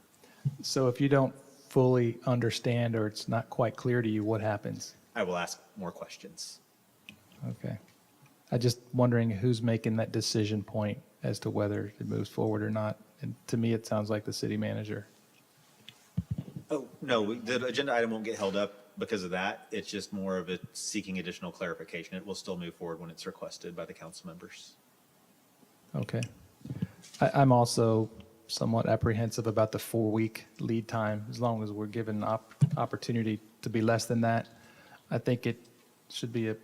So if you don't fully understand or it's not quite clear to you, what happens?
I will ask more questions.
Okay. I'm just wondering who's making that decision point as to whether it moves forward or not. And to me, it sounds like the city manager.
Oh, no, the agenda item won't get held up because of that. It's just more of it seeking additional clarification. It will still move forward when it's requested by the council members.
Okay. I'm also somewhat apprehensive about the 4-week lead time. As long as we're given opportunity to be less than that, I think it should be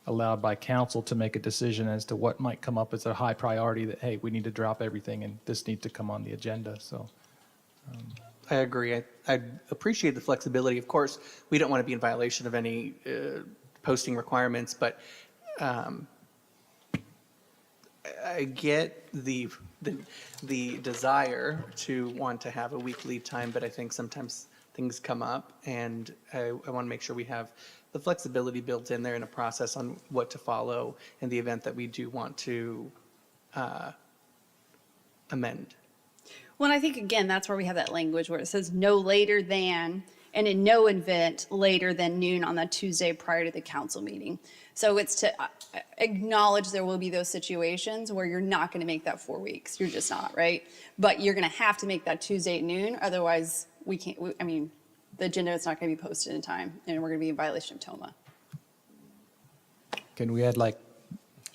allowed by council to make a decision as to what might come up as a high priority that, hey, we need to drop everything and this needs to come on the agenda. So
I agree. I appreciate the flexibility. Of course, we don't want to be in violation of any posting requirements, but I get the desire to want to have a week lead time, but I think sometimes things come up, and I want to make sure we have the flexibility built in there in a process on what to follow in the event that we do want to amend.
Well, and I think, again, that's where we have that language where it says no later than, and in no event later than noon on the Tuesday prior to the council meeting. So it's to acknowledge there will be those situations where you're not going to make that 4 weeks. You're just not, right? But you're going to have to make that Tuesday at noon. Otherwise, we can't, the agenda is not going to be posted in time, and we're going to be in violation of TOMA.
can we add like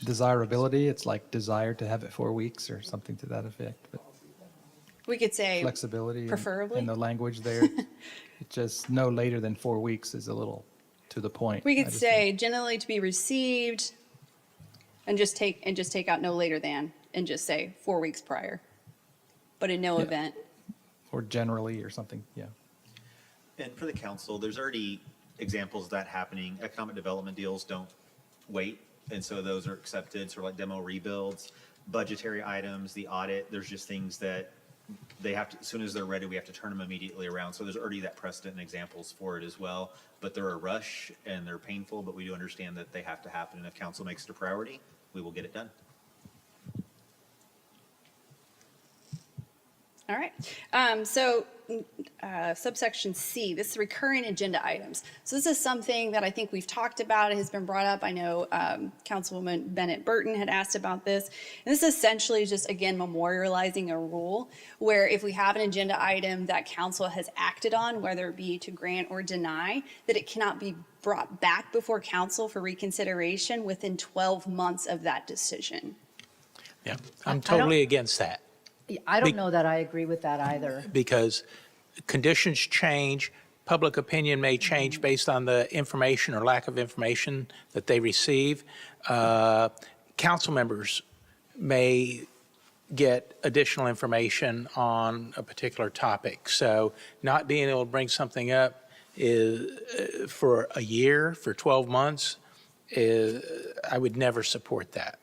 desirability? It's like desire to have it 4 weeks or something to that effect. But
We could say
flexibility
preferably.
in the language there. It's just no later than 4 weeks is a little to the point.
We
I
could
just
say generally to be received and just take out no later than and just say 4 weeks prior. But in no
Yeah.
event.
Or generally or something, yeah.
And for the council, there's already examples of that happening. Economic development deals don't wait, and so those are accepted, sort of like demo rebuilds. budgetary items, the audit, there's just things that they have to, as soon as they're ready, we have to turn them immediately around. So there's already that precedent and examples for it as well. But they're a rush and they're painful, but we do understand that they have to happen. And if council makes it a priority, we will get it done.
All right. Subsection C, this is recurring agenda items. So this is something that I think we've talked about. It has been brought up. I know Councilwoman Bennett Burton had asked about this. And this essentially is just, again, memorializing a rule where if we have an agenda item that council has acted on, whether it be to grant or deny, that it cannot be brought back before council for reconsideration within 12 months of that decision.
Yeah, I'm totally against that.
I don't know that I agree with that either.
Because conditions change, public opinion may change based on the information or lack of information that they receive. Council members may get additional information on a particular topic. So not being able to bring something up is, for a year, for 12 months, I would never support that.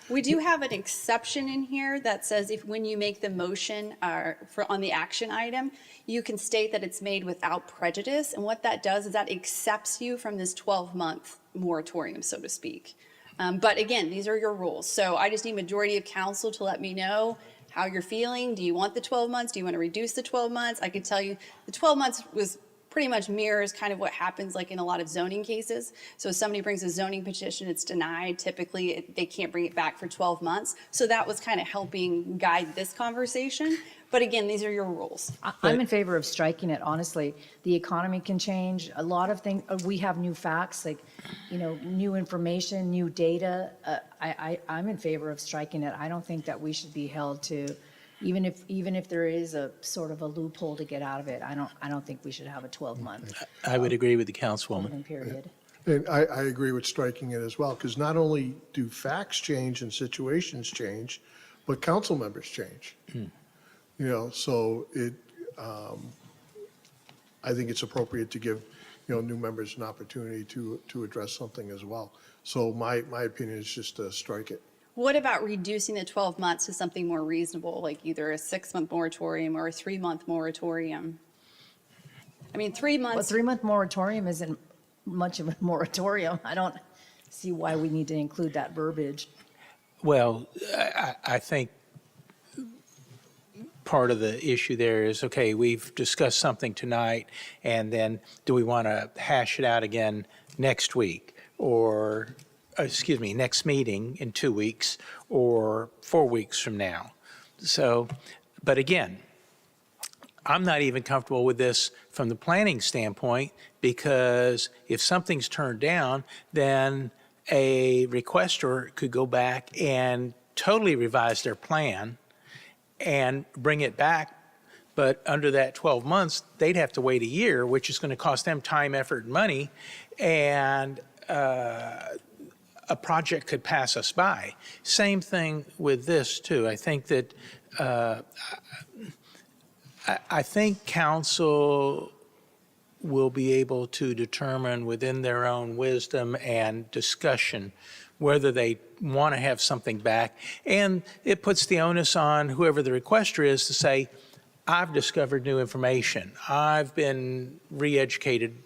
We do have an exception in here that says if when you make the motion on the action item, you can state that it's made without prejudice. And what that does is that accepts you from this 12-month moratorium, so to speak. But again, these are your rules. So I just need majority of council to let me know how you're feeling. Do you want the 12 months? Do you want to reduce the 12 months? I can tell you the 12 months was pretty much mirrors kind of what happens like in a lot of zoning cases. So if somebody brings a zoning petition, it's denied. Typically, they can't bring it back for 12 months. So that was kind of helping guide this conversation. But again, these are your rules.
I'm in favor of striking it, honestly. The economy can change. A lot of things, we have new facts, like, new information, new data. I'm in favor of striking it. I don't think that we should be held to, even if there is a sort of a loophole to get out of it, I don't think we should have a 12-month
I would agree with the councilwoman.
period.
And I agree with striking it as well, because not only do facts change and situations change, but council members change. So I think it's appropriate to give, new members an opportunity to address something as well. So my opinion is just to strike it.
What about reducing the 12 months to something more reasonable, like either a 6-month moratorium or a 3-month moratorium? I mean, 3 months.
A 3-month moratorium isn't much of a moratorium. I don't see why we need to include that verbiage.
Well, I think part of the issue there is, okay, we've discussed something tonight, and then do we want to hash it out again next week? Or, next meeting in 2 weeks or 4 weeks from now. So, but again, I'm not even comfortable with this from the planning standpoint, because if something's turned down, then a requester could go back and totally revise their plan and bring it back. But under that 12 months, they'd have to wait a year, which is going to cost them time, effort, and money. And a project could pass us by. Same thing with this, too. I think that, I think council will be able to determine within their own wisdom and discussion whether they want to have something back. And it puts the onus on whoever the requester is to say, I've discovered new information. I've been re-educated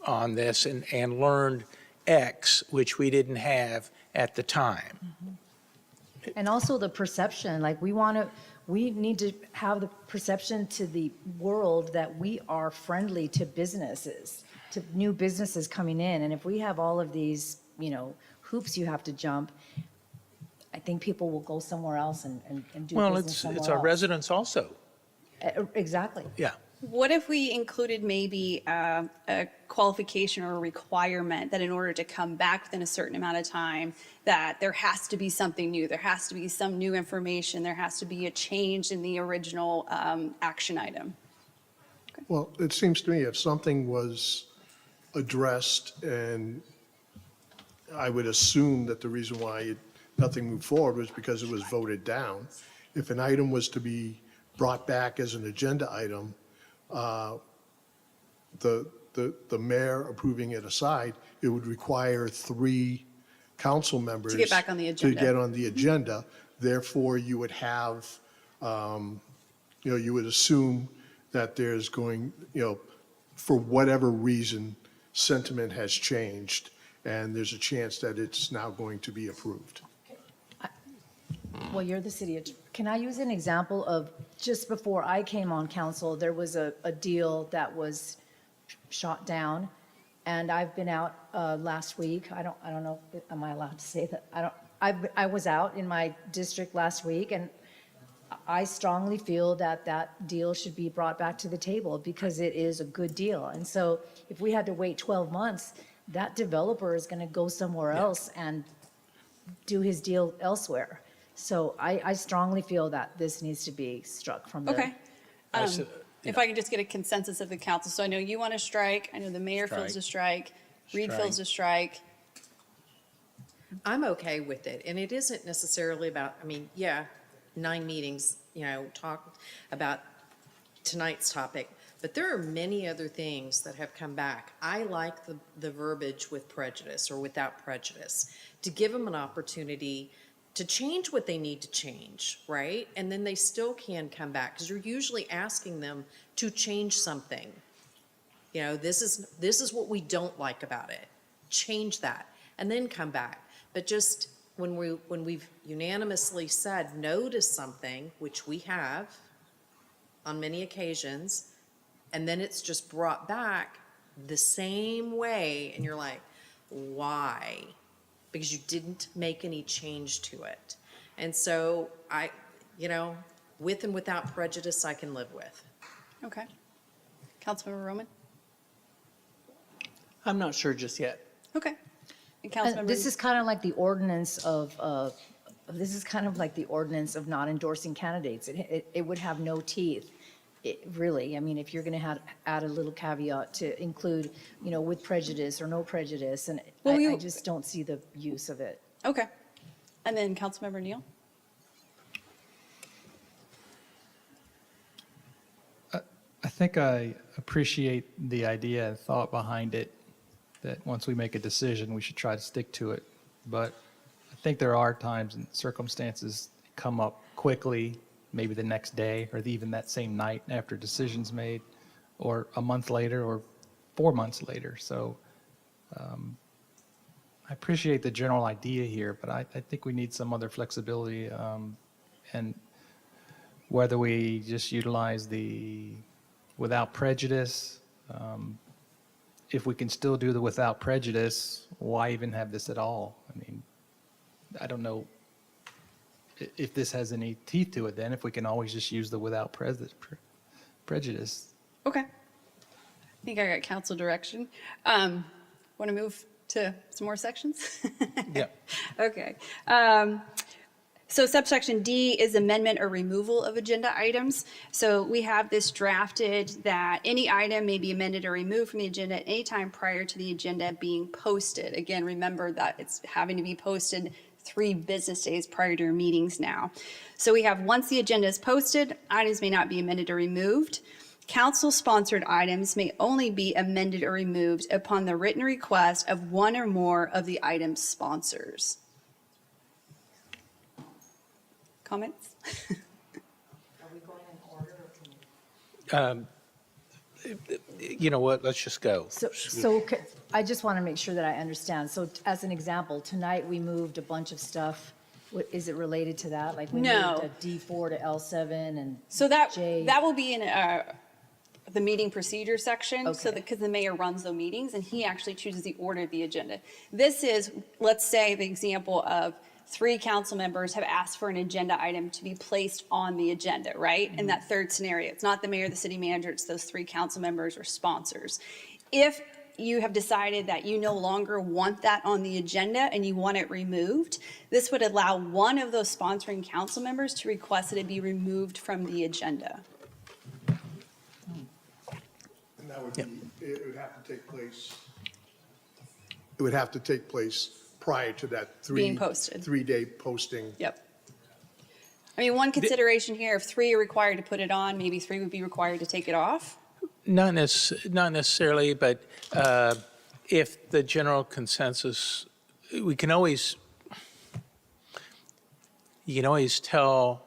on this and learned X, which we didn't have at the time.
And also the perception, like we need to have the perception to the world that we are friendly to businesses, to new businesses coming in. And if we have all of these, hoops you have to jump, I think people will go somewhere else and do
Well,
business somewhere
it's our
else.
residents also.
Exactly.
Yeah.
What if we included maybe a qualification or a requirement that in order to come back within a certain amount of time, that there has to be something new, there has to be some new information, there has to be a change in the original action item?
Well, it seems to me if something was addressed, and I would assume that the reason why nothing moved forward was because it was voted down. If an item was to be brought back as an agenda item, the mayor approving it aside, it would require 3 council members
To get back on the agenda.
to get on the agenda. Therefore, you would have, you would assume that there's going, for whatever reason, sentiment has changed, and there's a chance that it's now going to be approved.
Well, you're the city attorney. Can I use an example of just before I came on council, there was a deal that was shot down, and I've been out last week. I don't know, am I allowed to say that? I was out in my district last week, and I strongly feel that that deal should be brought back to the table because it is a good deal. And so if we had to wait 12 months, that developer is going to go somewhere else and do his deal elsewhere. So I strongly feel that this needs to be struck from the.
Okay. If I can just get a consensus of the council. So I know you want to strike. I know the mayor feels a strike. Reed feels a strike.
I'm okay with it, and it isn't necessarily about, 9 meetings, talk about tonight's topic, but there are many other things that have come back. I like the verbiage with prejudice or without prejudice, to give them an opportunity to change what they need to change, right? And then they still can come back, because you're usually asking them to change something. This is what we don't like about it. Change that, and then come back. But just when we've unanimously said no to something, which we have on many occasions, and then it's just brought back the same way, and you're like, why? Because you didn't make any change to it. And so with and without prejudice, I can live with.
Okay. Councilmember Roman?
I'm not sure just yet.
Okay. And
And
Councilmember?
this is kind of like the ordinance of, not endorsing candidates. It would have no teeth, really. I mean, if you're going to add a little caveat to include, with prejudice or no prejudice, and I just don't see the use of it.
Okay. And then Councilmember Neal?
I think I appreciate the idea and thought behind it, that once we make a decision, we should try to stick to it. But I think there are times and circumstances come up quickly, maybe the next day or even that same night after decision's made, or a month later or 4 months later. So I appreciate the general idea here, but I think we need some other flexibility, and whether we just utilize the without prejudice. If we can still do the without prejudice, why even have this at all? I mean, I don't know if this has any teeth to it then, if we can always just use the without prejudice.
Okay. I think I got council direction. Want to move to some more sections?
Yeah.
Okay. So subsection D is amendment or removal of agenda items. So we have this drafted that any item may be amended or removed from the agenda at any time prior to the agenda being posted. Again, remember that it's having to be posted 3 business days prior to your meetings now. So we have, once the agenda is posted, items may not be amended or removed. Council-sponsored items may only be amended or removed upon the written request of one or more of the item's sponsors. Comments?
Are we going in order?
You know what, let's just go.
I just want to make sure that I understand. So as an example, tonight we moved a bunch of stuff. Is it related to that? Like we
No.
moved a D4 to L7 and
So that
J.
that will be in the meeting procedure section. So
Okay.
because the mayor runs those meetings and he actually chooses the order of the agenda. This is, let's say, the example of 3 council members have asked for an agenda item to be placed on the agenda, right? In that third scenario, it's not the mayor, the city manager, it's those 3 council members or sponsors. If you have decided that you no longer want that on the agenda and you want it removed, this would allow one of those sponsoring council members to request that it be removed from the agenda.
And that would be, it would have to take place. It would have to take place prior to that
Being posted.
3-day posting.
Yep. I mean, one consideration here, if 3 are required to put it on, maybe 3 would be required to take it off.
Not necessarily, but if the general consensus, we can always, you can always tell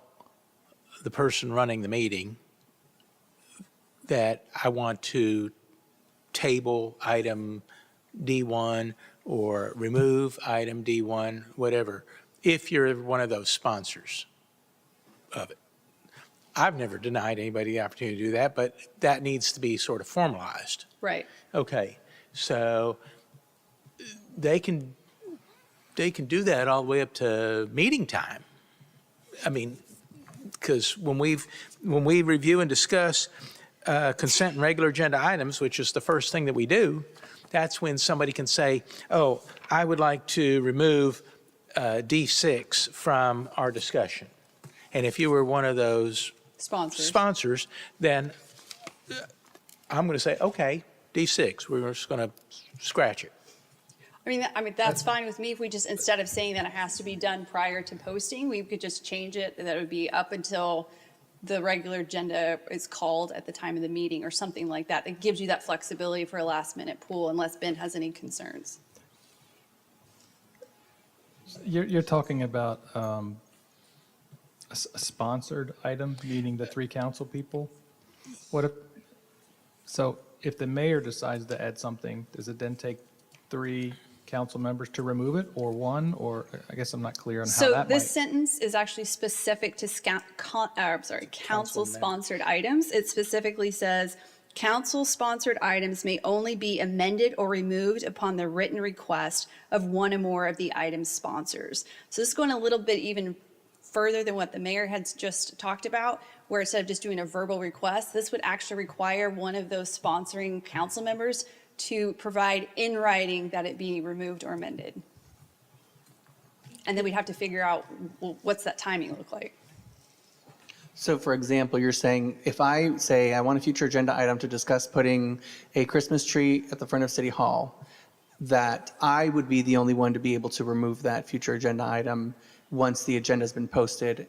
the person running the meeting that I want to table item D1 or remove item D1, whatever, if you're one of those sponsors of it. I've never denied anybody the opportunity to do that, but that needs to be sort of formalized.
Right.
Okay, so they can do that all the way up to meeting time. I mean, because when we review and discuss consent and regular agenda items, which is the first thing that we do, that's when somebody can say, oh, I would like to remove D6 from our discussion. And if you were one of those sponsors, then I'm going to say, okay, D6, we're just going to scratch it.
I mean, that's fine with me if we just, instead of saying that it has to be done prior to posting, we could just change it, that it would be up until the regular agenda is called at the time of the meeting or something like that. That gives you that flexibility for a last minute pool unless Ben has any concerns.
You're talking about a sponsored item, meaning the 3 council people? So if the mayor decides to add something, does it then take 3 council members to remove it, or 1, or I guess I'm not clear on how
So
that
this
might.
sentence is actually specific to council-sponsored items. It specifically says, council-sponsored items may only be amended or removed upon the written request of one or more of the item's sponsors. So this is going a little bit even further than what the mayor had just talked about, where instead of just doing a verbal request, this would actually require one of those sponsoring council members to provide in writing that it be removed or amended. And then we'd have to figure out, well, what's that timing look like?
So for example, you're saying, if I say I want a future agenda item to discuss putting a Christmas tree at the front of City Hall, that I would be the only one to be able to remove that future agenda item once the agenda's been posted.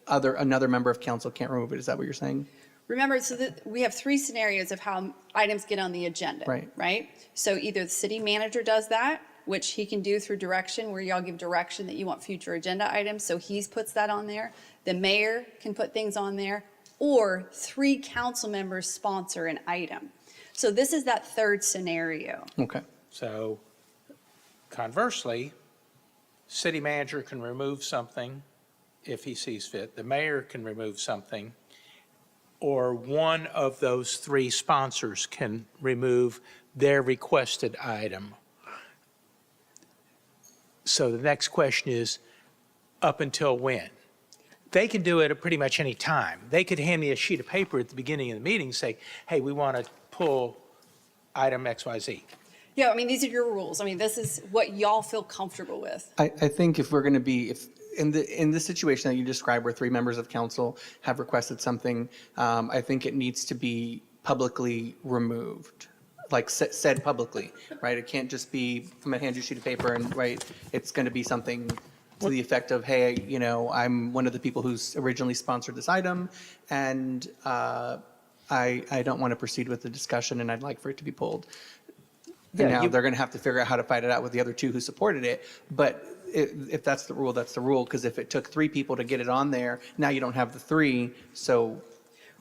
Another member of council can't remove it. Is that what you're saying?
Remember, so that we have 3 scenarios of how items get on the agenda.
Right.
So either the city manager does that, which he can do through direction, where y'all give direction that you want future agenda items, so he puts that on there. The mayor can put things on there, or 3 council members sponsor an item. So this is that 3rd scenario.
Okay.
So conversely, city manager can remove something if he sees fit. The mayor can remove something, or one of those 3 sponsors can remove their requested item. So the next question is, up until when? They can do it at pretty much any time. They could hand me a sheet of paper at the beginning of the meeting and say, hey, we want to pull item XYZ.
Yeah, I mean, these are your rules. I mean, this is what y'all feel comfortable with.
I think if we're going to be, in the situation that you described where 3 members of council have requested something, I think it needs to be publicly removed, like said publicly, right? It can't just be, I'm going to hand you a sheet of paper and, right, it's going to be something to the effect of, hey, I'm one of the people who's originally sponsored this item, and I don't want to proceed with the discussion, and I'd like for it to be pulled. And now they're going to have to figure out how to fight it out with the other 2 who supported it. But if that's the rule, that's the rule. Because if it took 3 people to get it on there, now you don't have the 3. So,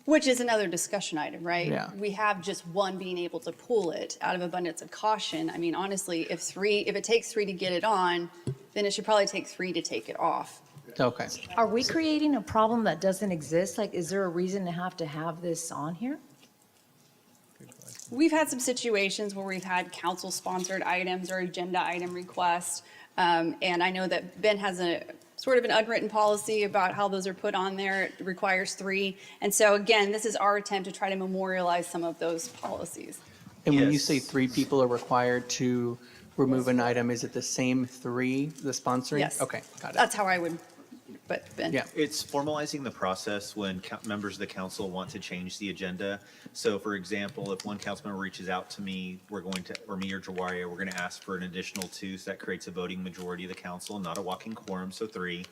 Which is another discussion item, right?
Yeah.
We have just one being able to pull it out of abundance of caution. I mean, honestly, if it takes 3 to get it on, then it should probably take 3 to take it off.
Okay.
Are we creating a problem that doesn't exist? Like, is there a reason to have this on here?
We've had some situations where we've had council-sponsored items or agenda item requests. And I know that Ben has a sort of an unwritten policy about how those are put on there. It requires 3. And so again, this is our attempt to try to memorialize some of those policies.
And when you say 3 people are required to remove an item, is it the same 3, the sponsoring?
Yes.
Okay, got it.
That's how I would, but Ben?
Yeah.
It's formalizing the process when members of the council want to change the agenda. So for example, if one council member reaches out to me, or me or Jawaria, we're going to ask for an additional 2, so that creates a voting majority of the council, not a walking quorum, so 3.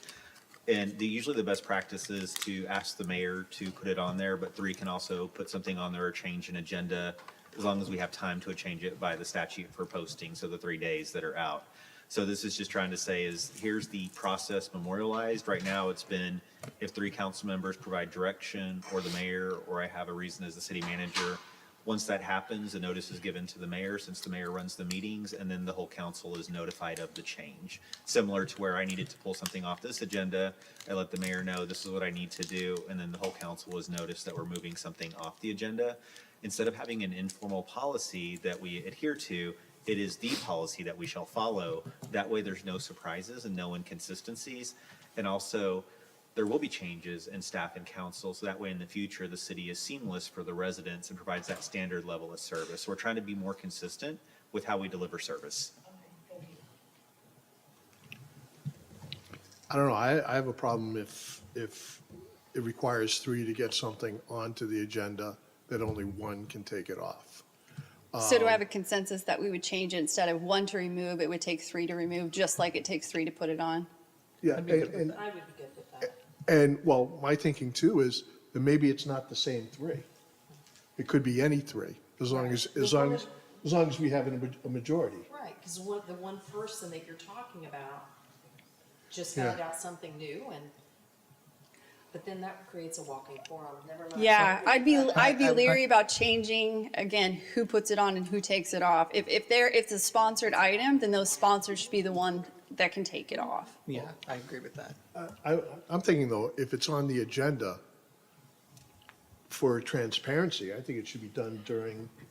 And usually the best practice is to ask the mayor to put it on there, but 3 can also put something on there or change an agenda, as long as we have time to change it by the statute for posting, so the 3 days that are out. So this is just trying to say is, here's the process memorialized. Right now, it's been if 3 council members provide direction, or the mayor, or I have a reason as the city manager. Once that happens, a notice is given to the mayor, since the mayor runs the meetings, and then the whole council is notified of the change. Similar to where I needed to pull something off this agenda, I let the mayor know this is what I need to do, and then the whole council was noticed that we're moving something off the agenda. Instead of having an informal policy that we adhere to, it is the policy that we shall follow. That way, there's no surprises and no inconsistencies. And also, there will be changes in staff and council, so that way in the future, the city is seamless for the residents and provides that standard level of service. We're trying to be more consistent with how we deliver service.
I don't know, I have a problem if it requires 3 to get something onto the agenda, that only 1 can take it off.
So do I have a consensus that we would change it instead of 1 to remove, it would take 3 to remove, just like it takes 3 to put it on?
Yeah,
I would be good with that.
and, well, my thinking too is that maybe it's not the same 3. It could be any 3, as long as we have a majority.
Right, because the one person that you're talking about just
Yeah.
found out something new, but then that creates a walking forum, never mind.
Yeah, I'd be leery about changing, again, who puts it on and who takes it off. If it's a sponsored item, then those sponsors should be the one that can take it off.
Yeah, I agree with that.
I'm thinking though, if it's on the agenda for transparency, I think it should be done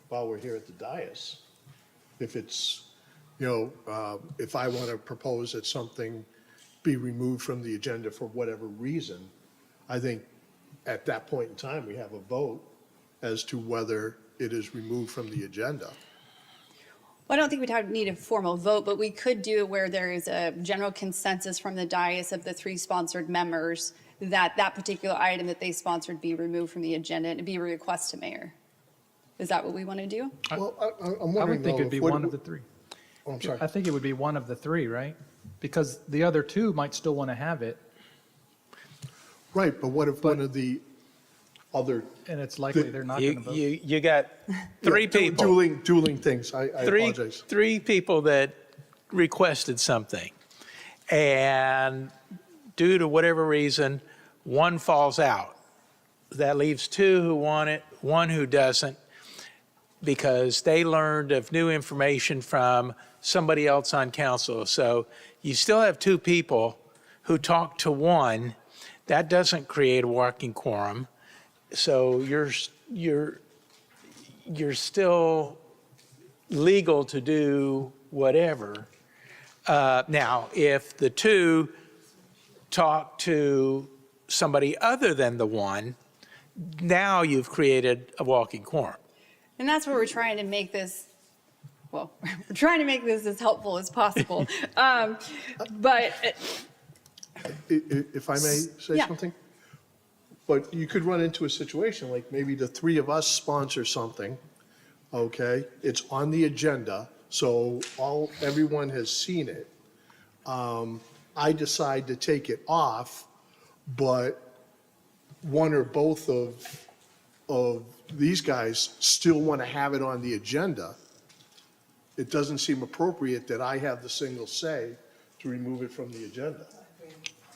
while we're here at the dais. If it's, if I want to propose that something be removed from the agenda for whatever reason, I think at that point in time, we have a vote as to whether it is removed from the agenda.
Well, I don't think we'd need a formal vote, but we could do it where there is a general consensus from the dais of the 3 sponsored members that that particular item that they sponsored be removed from the agenda and be a request to mayor. Is that what we want to do?
Well, I'm
I
wondering
would think
though,
it'd be
if what-
one of the 3.
Oh, I'm sorry.
I think it would be one of the 3, right? Because the other 2 might still want to have it,
Right, but what if one of the other?
and it's likely they're not going to vote.
You got 3 people.
Dueling things, I apologize.
3 people that requested something. And due to whatever reason, 1 falls out. That leaves 2 who want it, 1 who doesn't, because they learned of new information from somebody else on council. So you still have 2 people who talk to 1. That doesn't create a working quorum. So you're still legal to do whatever. Now, if the 2 talk to somebody other than the 1, now you've created a walking quorum.
And that's where we're trying to make this, well, we're trying to make this as helpful as possible. But
If I may say
Yeah.
something? But you could run into a situation like maybe the 3 of us sponsor something, okay? It's on the agenda, so everyone has seen it. I decide to take it off, but 1 or both of these guys still want to have it on the agenda. It doesn't seem appropriate that I have the single say to remove it from the agenda.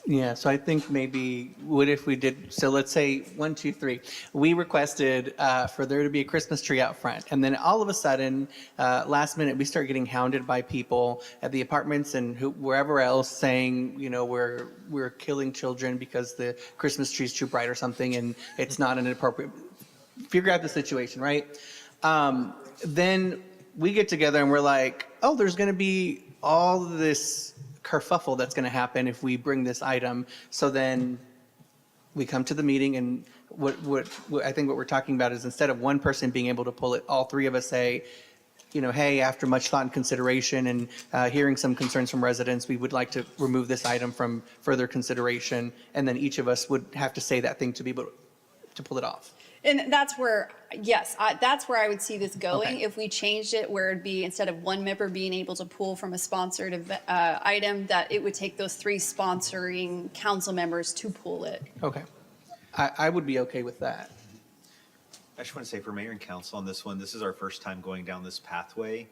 Yeah, so I think maybe, what if we did, so let's say 1, 2, 3. We requested for there to be a Christmas tree out front. And then all of a sudden, last minute, we start getting hounded by people at the apartments and wherever else saying, we're killing children because the Christmas tree's too bright or something and it's not an appropriate, figure out the situation, right? Then we get together and we're like, oh, there's going to be all this kerfuffle that's going to happen if we bring this item. So then we come to the meeting and what I think what we're talking about is instead of 1 person being able to pull it, all 3 of us say, hey, after much thought and consideration and hearing some concerns from residents, we would like to remove this item from further consideration. And then each of us would have to say that thing to be able to pull it off.
And that's where, yes, that's where I would see this going.
Okay.
If we changed it where it'd be, instead of 1 member being able to pull from a sponsored item, that it would take those 3 sponsoring council members to pull it.
Okay. I would be okay with that.
I just want to say for mayor and council on this one, this is our first time going down this pathway.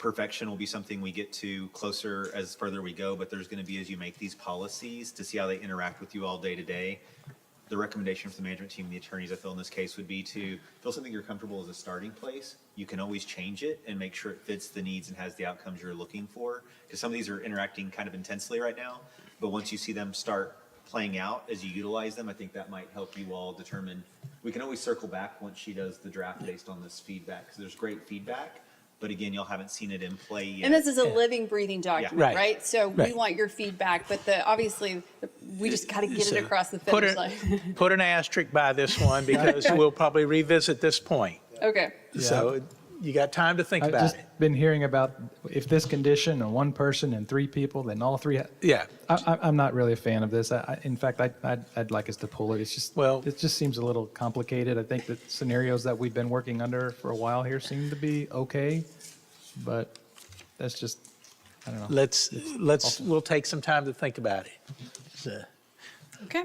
perfection will be something we get to closer as further we go, but there's going to be, as you make these policies, to see how they interact with you all day to day. The recommendation from the management team and the attorneys, I feel in this case, would be to feel something you're comfortable as a starting place. You can always change it and make sure it fits the needs and has the outcomes you're looking for. Because some of these are interacting kind of intensely right now, but once you see them start playing out as you utilize them, I think that might help you all determine. We can always circle back once she does the draft based on this feedback, because there's great feedback. But again, y'all haven't seen it in play yet.
And this is a living, breathing document,
Right.
right? So we
Right.
want your feedback, but obviously, we just got to get it across the
Put
finish line.
Put an asterisk by this one because we'll probably revisit this point.
Okay.
So you got time to think
I've
about
just
it.
been hearing about if this condition and one person and 3 people, then all 3.
Yeah.
I'm not really a fan of this. In fact, I'd like us to pull it. It's just, it just seems a little complicated. I think the scenarios that we've been working under for a while here seem to be okay, but that's just, I don't know.
We'll take some time to think about it. So,
Okay.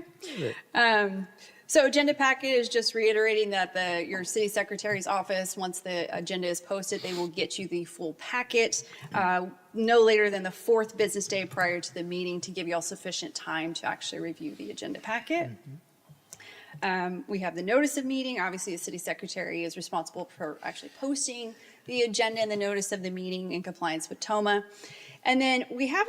So agenda packet is just reiterating that your city secretary's office, once the agenda is posted, they will get you the full packet no later than the 4th business day prior to the meeting to give you all sufficient time to actually review the agenda packet. We have the notice of meeting. Obviously, the city secretary is responsible for actually posting the agenda and the notice of the meeting in compliance with TOMA. And then we have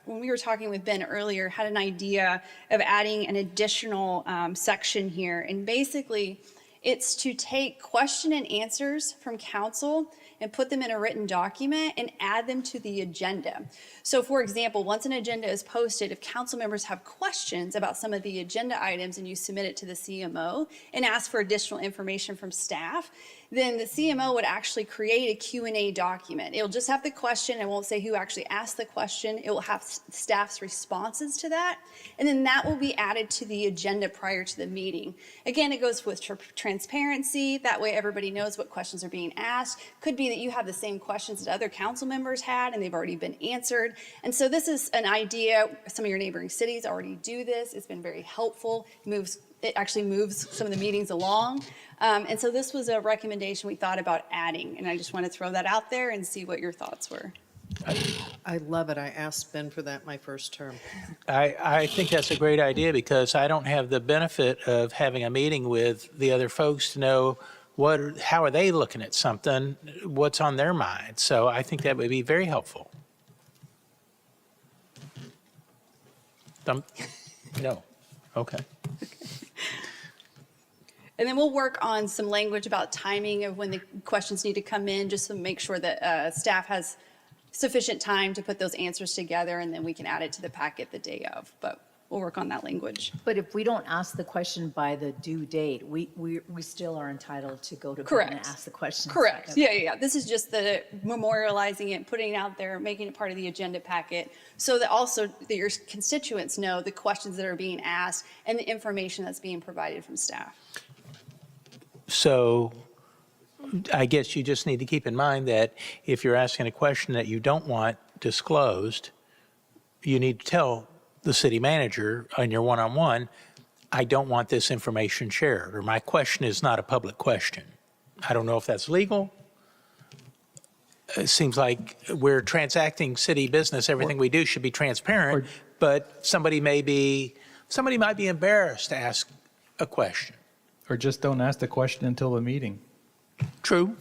when we were talking with Ben earlier, had an idea of adding an additional section here. And basically, it's to take question and answers from council and put them in a written document and add them to the agenda. So for example, once an agenda is posted, if council members have questions about some of the agenda items and you submit it to the CMO and ask for additional information from staff, then the CMO would actually create a Q&A document. It'll just have the question. It won't say who actually asked the question. It will have staff's responses to that. And then that will be added to the agenda prior to the meeting. Again, it goes with transparency. That way everybody knows what questions are being asked. Could be that you have the same questions that other council members had and they've already been answered. And so this is an idea. Some of your neighboring cities already do this. It's been very helpful. It actually moves some of the meetings along. And so this was a recommendation we thought about adding, and I just want to throw that out there and see what your thoughts were.
I love it. I asked Ben for that my first term.
I think that's a great idea because I don't have the benefit of having a meeting with the other folks to know how are they looking at something, what's on their mind. So I think that would be very helpful. No. Okay.
And then we'll work on some language about timing of when the questions need to come in, just to make sure that staff has sufficient time to put those answers together, and then we can add it to the packet the day of. But we'll work on that language.
But if we don't ask the question by the due date, we still are entitled to go to bed and
Correct.
ask the question.
Correct. Yeah. This is just the memorializing it, putting it out there, making it part of the agenda packet, so that also that your constituents know the questions that are being asked and the information that's being provided from staff.
So I guess you just need to keep in mind that if you're asking a question that you don't want disclosed, you need to tell the city manager on your one-on-one, I don't want this information shared, or my question is not a public question. I don't know if that's legal. It seems like we're transacting city business. Everything we do should be transparent, but somebody might be embarrassed to ask a question.
Or just don't ask the question until the meeting.
True.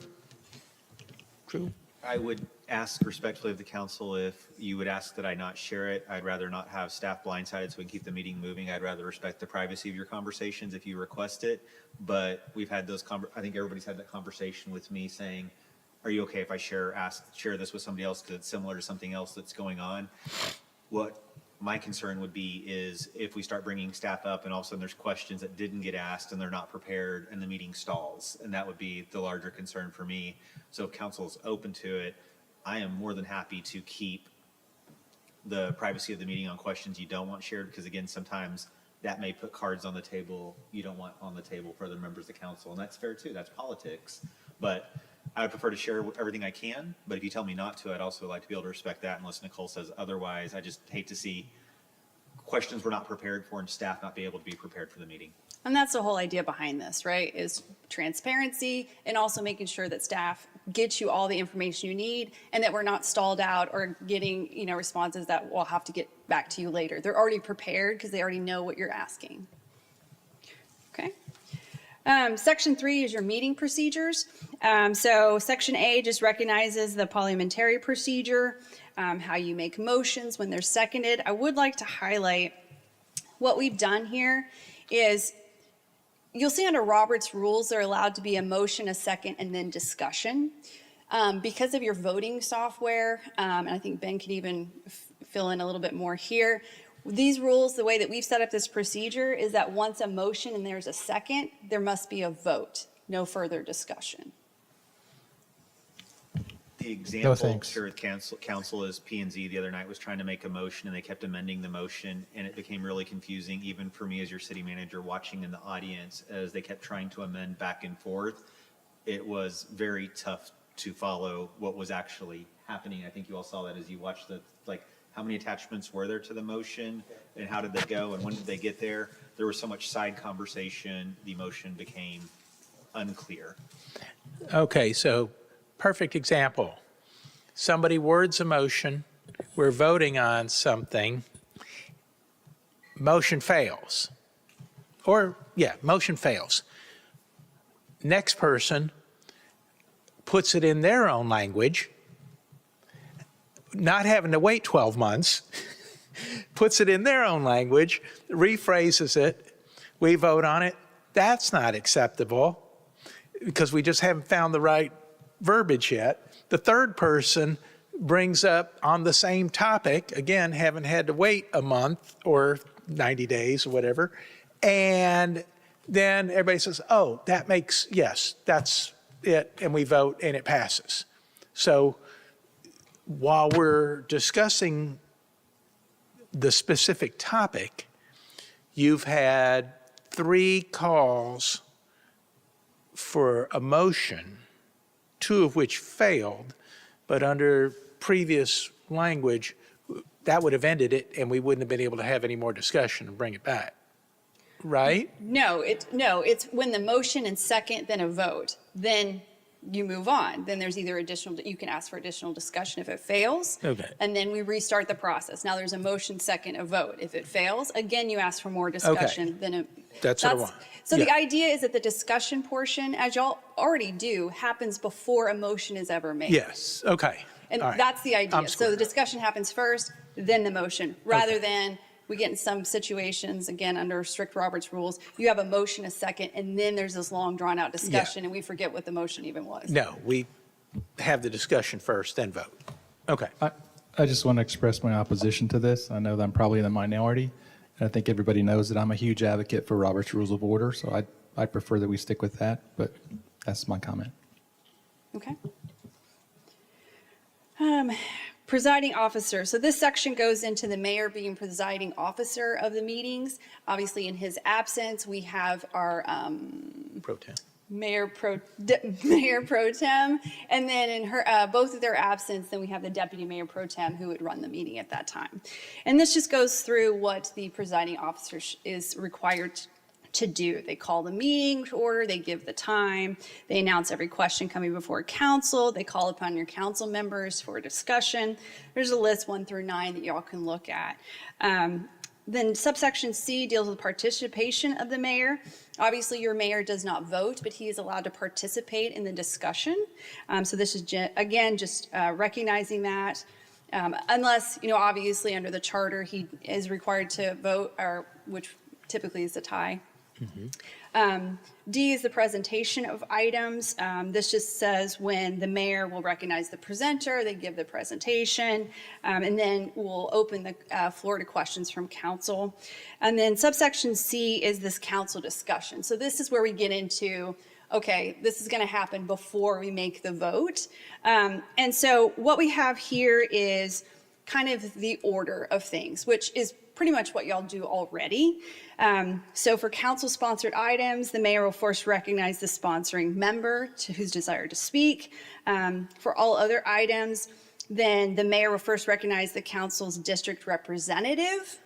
I would ask respectfully of the council if you would ask that I not share it. I'd rather not have staff blindsided so we can keep the meeting moving. I'd rather respect the privacy of your conversations if you request it. But we've had those, I think everybody's had that conversation with me saying, are you okay if I share this with somebody else because it's similar to something else that's going on? What my concern would be is if we start bringing staff up and all of a sudden there's questions that didn't get asked and they're not prepared and the meeting stalls. And that would be the larger concern for me. So if council is open to it, I am more than happy to keep the privacy of the meeting on questions you don't want shared, because again, sometimes that may put cards on the table you don't want on the table for other members of the council. And that's fair too, that's politics. But I would prefer to share everything I can, but if you tell me not to, I'd also like to be able to respect that unless Nicole says otherwise. I just hate to see questions we're not prepared for and staff not be able to be prepared for the meeting.
And that's the whole idea behind this, right? Is transparency and also making sure that staff gets you all the information you need and that we're not stalled out or getting, responses that we'll have to get back to you later. They're already prepared because they already know what you're asking. Okay. Section 3 is your meeting procedures. So Section A just recognizes the parliamentary procedure, how you make motions when they're seconded. I would like to highlight what we've done here is you'll see under Robert's rules, they're allowed to be a motion, a second, and then discussion. Because of your voting software, and I think Ben could even fill in a little bit more here, these rules, the way that we've set up this procedure is that once a motion and there's a second, there must be a vote, no further discussion.
The example
thanks.
here at council is P&Z the other night was trying to make a motion and they kept amending the motion and it became really confusing even for me as your city manager watching in the audience as they kept trying to amend back and forth. It was very tough to follow what was actually happening. I think you all saw that as you watched how many attachments were there to the motion and how did they go and when did they get there? There was so much side conversation, the motion became unclear.
Okay, so perfect example. Somebody words a motion, we're voting on something, motion fails. Motion fails. Next person puts it in their own language, not having to wait 12 months, puts it in their own language, rephrases it, we vote on it. That's not acceptable because we just haven't found the right verbiage yet. The third person brings up on the same topic, again, haven't had to wait a month or 90 days or whatever, and then everybody says, oh, yes, that's it, and we vote and it passes. So while we're discussing the specific topic, you've had 3 calls for a motion, 2 of which failed, but under previous language, that would have ended it and we wouldn't have been able to have any more discussion and bring it back, right?
No, it's when the motion and second, then a vote, then you move on. Then there's either you can ask for additional discussion if it fails.
Okay.
And then we restart the process. Now there's a motion, second, a vote. If it fails, again, you ask for more discussion.
Okay. That's what I want.
So
Yeah.
the idea is that the discussion portion, as y'all already do, happens before a motion is ever made.
Yes, okay.
And
All right.
that's the idea.
I'm
So
square.
the discussion happens first, then the motion, rather than we get in some situations, again, under strict Roberts rules, you have a motion, a second, and then there's this long drawn out discussion and we forget what the motion even was.
No, we have the discussion first, then vote. Okay.
I just want to express my opposition to this. I know that I'm probably in the minority, and I think everybody knows that I'm a huge advocate for Robert's Rules of Order, so I prefer that we stick with that, but that's my comment.
Okay. Presiding officer. So this section goes into the mayor being presiding officer of the meetings. Obviously, in his absence, we have our
Pro tem.
Mayor Pro Tem, and then in her both of their absence, then we have the Deputy Mayor Pro Tem who would run the meeting at that time. And this just goes through what the presiding officer is required to do. They call the meeting to order, they give the time, they announce every question coming before council, they call upon your council members for discussion. There's a list 1 through 9 that y'all can look at. Then subsection C deals with participation of the mayor. Obviously, your mayor does not vote, but he is allowed to participate in the discussion. So this is, again, just recognizing that. Unless, obviously under the charter, he is required to vote, or which typically is a tie. D is the presentation of items. This just says when the mayor will recognize the presenter, they give the presentation, and then we'll open the floor to questions from council. And then subsection C is this council discussion. So this is where we get into, okay, this is going to happen before we make the vote. And so what we have here is kind of the order of things, which is pretty much what y'all do already. So for council-sponsored items, the mayor will first recognize the sponsoring member whose desire to speak. For all other items, then the mayor will first recognize the council's district representative.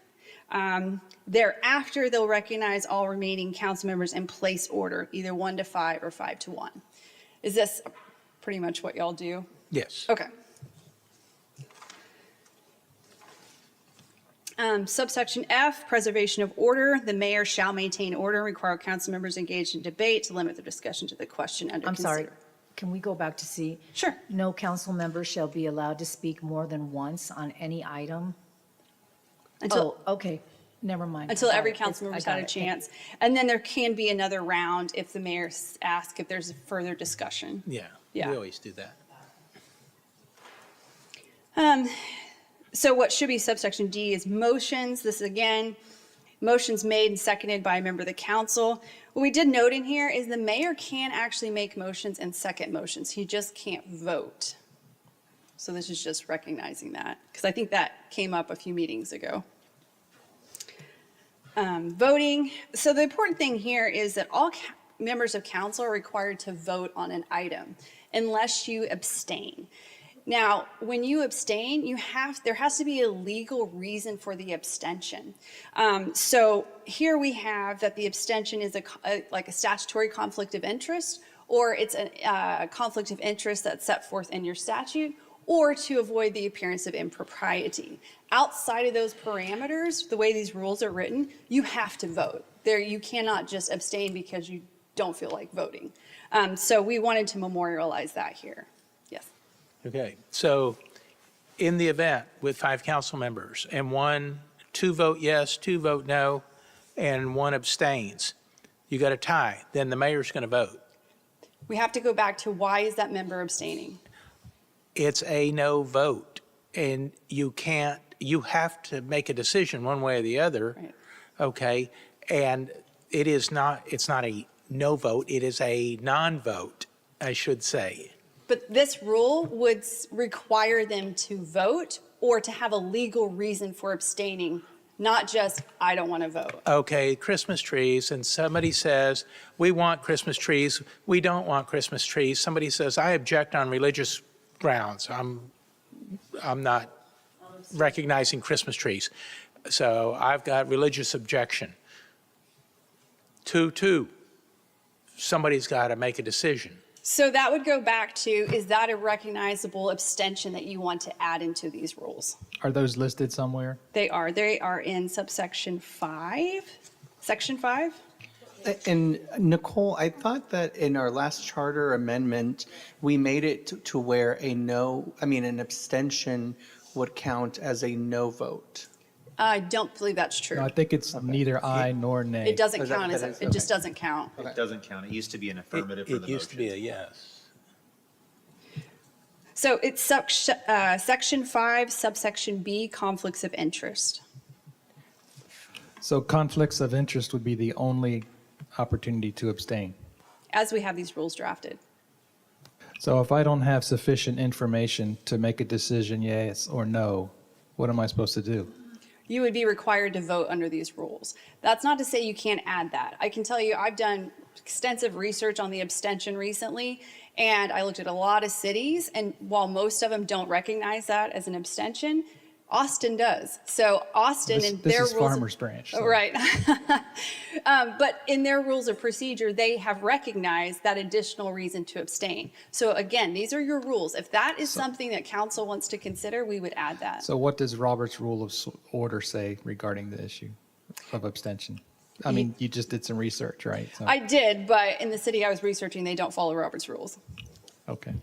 Thereafter, they'll recognize all remaining council members in place order, either 1 to 5 or 5 to 1. Is this pretty much what y'all do?
Yes.
Okay. Subsection F, preservation of order. The mayor shall maintain order, require council members engaged in debate to limit their discussion to the question under
I'm sorry,
consider.
can we go back to C?
Sure.
No council member shall be allowed to speak more than once on any item.
Until-
Oh, okay, never mind.
Until
I got
every
it.
council
I
member's
got
had a
it.
chance. And then there can be another round if the mayor asks if there's further discussion.
Yeah,
Yeah.
we always do that.
So what should be subsection D is motions. This again, motions made and seconded by a member of the council. What we did note in here is the mayor can actually make motions and second motions. He just can't vote. So this is just recognizing that, because I think that came up a few meetings ago. Voting. So the important thing here is that all members of council are required to vote on an item unless you abstain. Now, when you abstain, there has to be a legal reason for the abstention. So here we have that the abstention is like a statutory conflict of interest, or it's a conflict of interest that's set forth in your statute, or to avoid the appearance of impropriety. Outside of those parameters, the way these rules are written, you have to vote. You cannot just abstain because you don't feel like voting. So we wanted to memorialize that here. Yes.
Okay, so in the event with 5 council members and 2 vote yes, 2 vote no, and 1 abstains, you got a tie, then the mayor's going to vote.
We have to go back to why is that member abstaining?
It's a no vote, and you have to make a decision one way or the other.
Right.
Okay, and it's not a no vote, it is a non-vote, I should say.
But this rule would require them to vote or to have a legal reason for abstaining, not just, I don't want to vote.
Okay, Christmas trees, and somebody says, we want Christmas trees, we don't want Christmas trees. Somebody says, I object on religious grounds. I'm not recognizing Christmas trees. So I've got religious objection. 2-2. Somebody's got to make a decision.
So that would go back to, is that a recognizable abstention that you want to add into these rules?
Are those listed somewhere?
They are in subsection 5, section 5.
And Nicole, I thought that in our last charter amendment, we made it to where an abstention would count as a no vote.
I don't believe that's true.
No, I think it's neither aye nor nay.
It doesn't
Oh, that-
count
that
as,
is-
it just doesn't count.
It doesn't count. It used to be an affirmative for the motion.
It used to be a yes.
So it's section 5, subsection B, conflicts of interest.
So conflicts of interest would be the only opportunity to abstain.
As we have these rules drafted.
So if I don't have sufficient information to make a decision, yes or no, what am I supposed to do?
You would be required to vote under these rules. That's not to say you can't add that. I can tell you, I've done extensive research on the abstention recently, and I looked at a lot of cities, and while most of them don't recognize that as an abstention, Austin does. So Austin and
This
their
is
rules.
Farmers Branch. so-
Right. But in their rules of procedure, they have recognized that additional reason to abstain. So again, these are your rules. If that is something that council wants to consider, we would add that.
So what does Robert's Rule of Order say regarding the issue of abstention? I mean, you just did some research, right? So-
I did, but in the city I was researching, they don't follow Robert's rules.
Okay.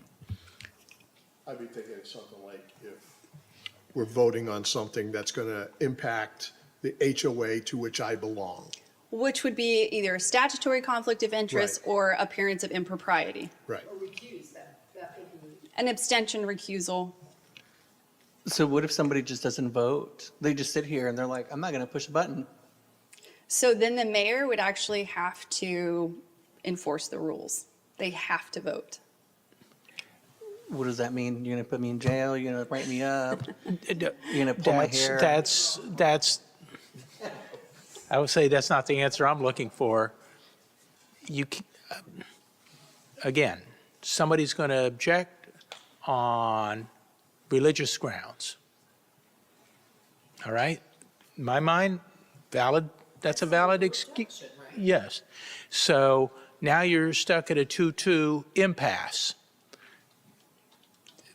I'd be thinking of something like if we're voting on something that's going to impact the HOA to which I belong.
Which would be either a statutory conflict of interest or appearance of impropriety.
Right.
An abstention recusal.
So what if somebody just doesn't vote? They just sit here and they're like, I'm not going to push a button.
So then the mayor would actually have to enforce the rules. They have to vote.
What does that mean? You're going to put me in jail? You're going to write me up? You're going to pull my hair?
That's, I would say that's not the answer I'm looking for. Again, somebody's going to object on religious grounds. All right? In my mind, valid, that's a valid excuse. Yes. So now you're stuck at a 2-2 impasse.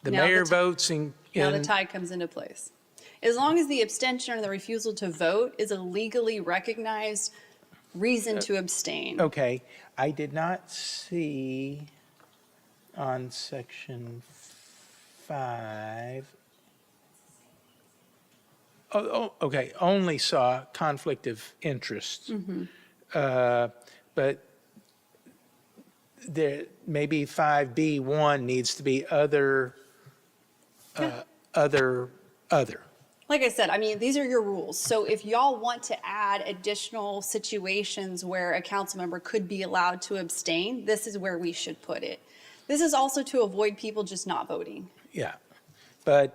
The
Now the
mayor
ti-
votes in.
Now the tie comes into place. As long as the abstention or the refusal to vote is a legally recognized reason to abstain.
Okay, I did not see on section 5. Oh, okay, only saw conflict of interest. But there, maybe 5B1 needs to be other.
Like I said, I mean, these are your rules. So if y'all want to add additional situations where a council member could be allowed to abstain, this is where we should put it. This is also to avoid people just not voting.
Yeah, but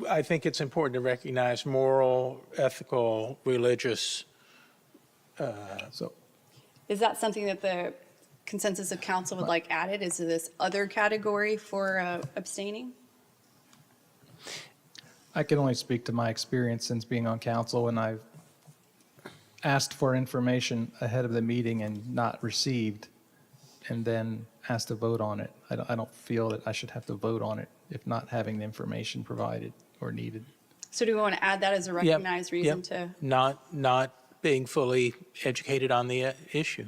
I think it's important to recognize moral, ethical, religious.
So
Is that something that the consensus of council would like added? Is this other category for abstaining?
I can only speak to my experience since being on council, and I've asked for information ahead of the meeting and not received, and then asked to vote on it. I don't feel that I should have to vote on it if not having the information provided or needed.
So do we want to add that as a
Yep,
recognized reason
yep.
to?
Not being fully educated on the issue.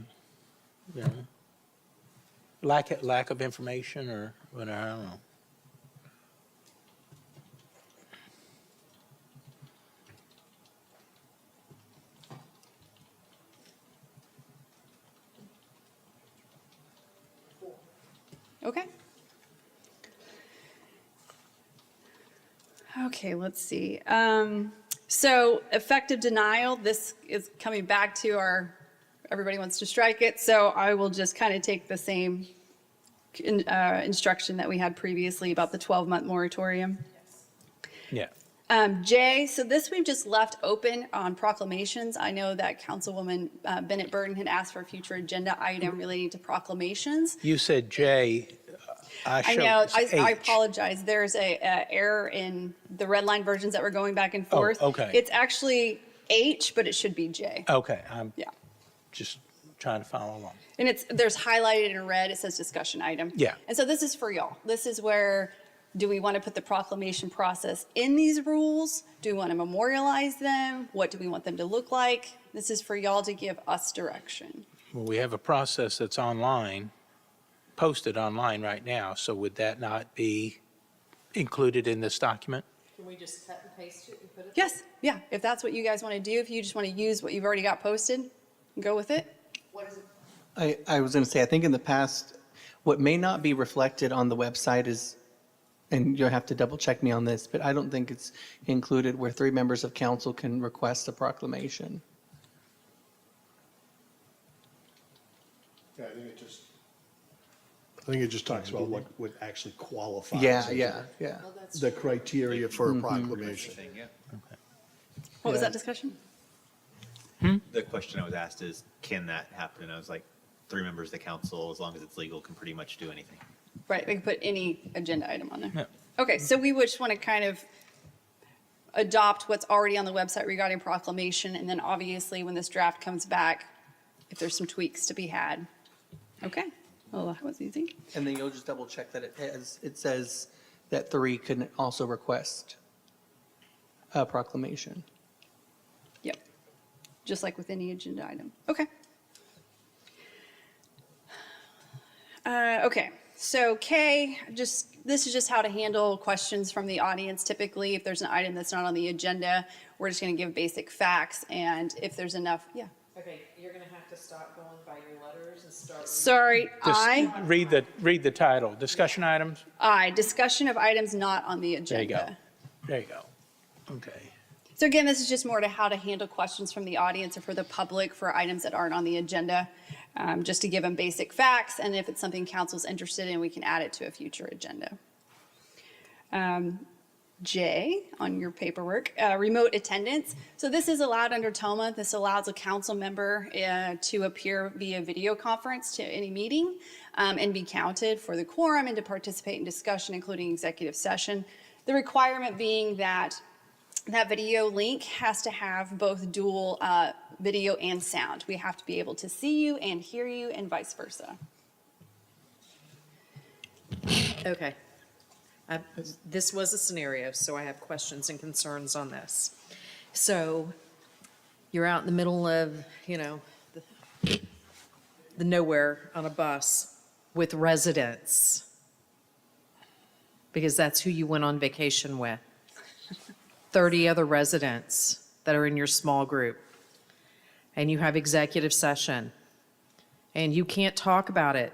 You know? Lack of information or whatever, I don't know.
Okay. Okay, let's see. So effective denial, this is coming back to our, everybody wants to strike it, so I will just kind of take the same instruction that we had previously about the 12-month moratorium.
Yeah.
J, so this we've just left open on proclamations. I know that Councilwoman Bennett Burton had asked for a future agenda item relating to proclamations.
You said J.
I know, I
H.
apologize. There's a error in the red line versions that were going back and forth.
okay.
It's actually H, but it should be J.
Okay, I'm
Yeah.
just trying to follow along.
And there's highlighted in red, it says discussion item.
Yeah.
And so this is for y'all. This is where, do we want to put the proclamation process in these rules? Do we want to memorialize them? What do we want them to look like? This is for y'all to give us direction.
Well, we have a process that's online, posted online right now, so would that not be included in this document?
Can we just cut and paste it and put it?
Yes, yeah, if that's what you guys want to do, if you just want to use what you've already got posted, go with it.
What is it?
I was going to say, I think in the past, what may not be reflected on the website is, and you'll have to double check me on this, but I don't think it's included where 3 members of council can request a proclamation.
Yeah, I think it just talks about what would actually qualify.
Yeah,
as
yeah, yeah.
the criteria for a proclamation.
What was that discussion?
The question I was asked is, can that happen? And I was like, 3 members of the council, as long as it's legal, can pretty much do anything.
Right, they can put any agenda item on there.
Yeah.
Okay, so we would just want to kind of adopt what's already on the website regarding proclamation, and then obviously when this draft comes back, if there's some tweaks to be had. Okay, well, that was easy.
And then you'll just double check that it says that 3 can also request a proclamation.
Yep, just like with any agenda item. Okay. Okay, so K, this is just how to handle questions from the audience. Typically, if there's an item that's not on the agenda, we're just going to give basic facts, and if there's enough, yeah.
Okay, you're gonna have to stop going by your letters and start.
Sorry,
Just read the title, discussion items.
Discussion of items not on the
There you go.
agenda.
There you go. Okay.
So again, this is just more to how to handle questions from the audience or for the public for items that aren't on the agenda, just to give them basic facts, and if it's something council's interested in, we can add it to a future agenda. J, on your paperwork, remote attendance. So this is allowed under TOMA. This allows a council member to appear via video conference to any meeting and be counted for the quorum and to participate in discussion, including executive session. The requirement being that
that video link has to have both dual video and sound. We have to be able to see you and hear you and vice versa.
Okay. This was a scenario, so I have questions and concerns on this. So you're out in the middle of, the nowhere on a bus with residents, because that's who you went on vacation with. 30 other residents that are in your small group, and you have executive session, and you can't talk about it.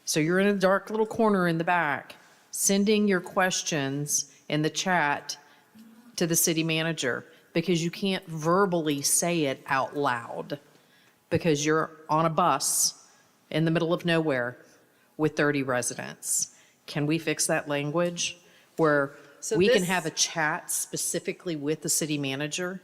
So you're in a dark little corner in the back, sending your questions in the chat to the city manager because you can't verbally say it out loud because you're on a bus in the middle of nowhere with 30 residents. Can we fix that language where
So
we can
this-
have a chat specifically with the city manager?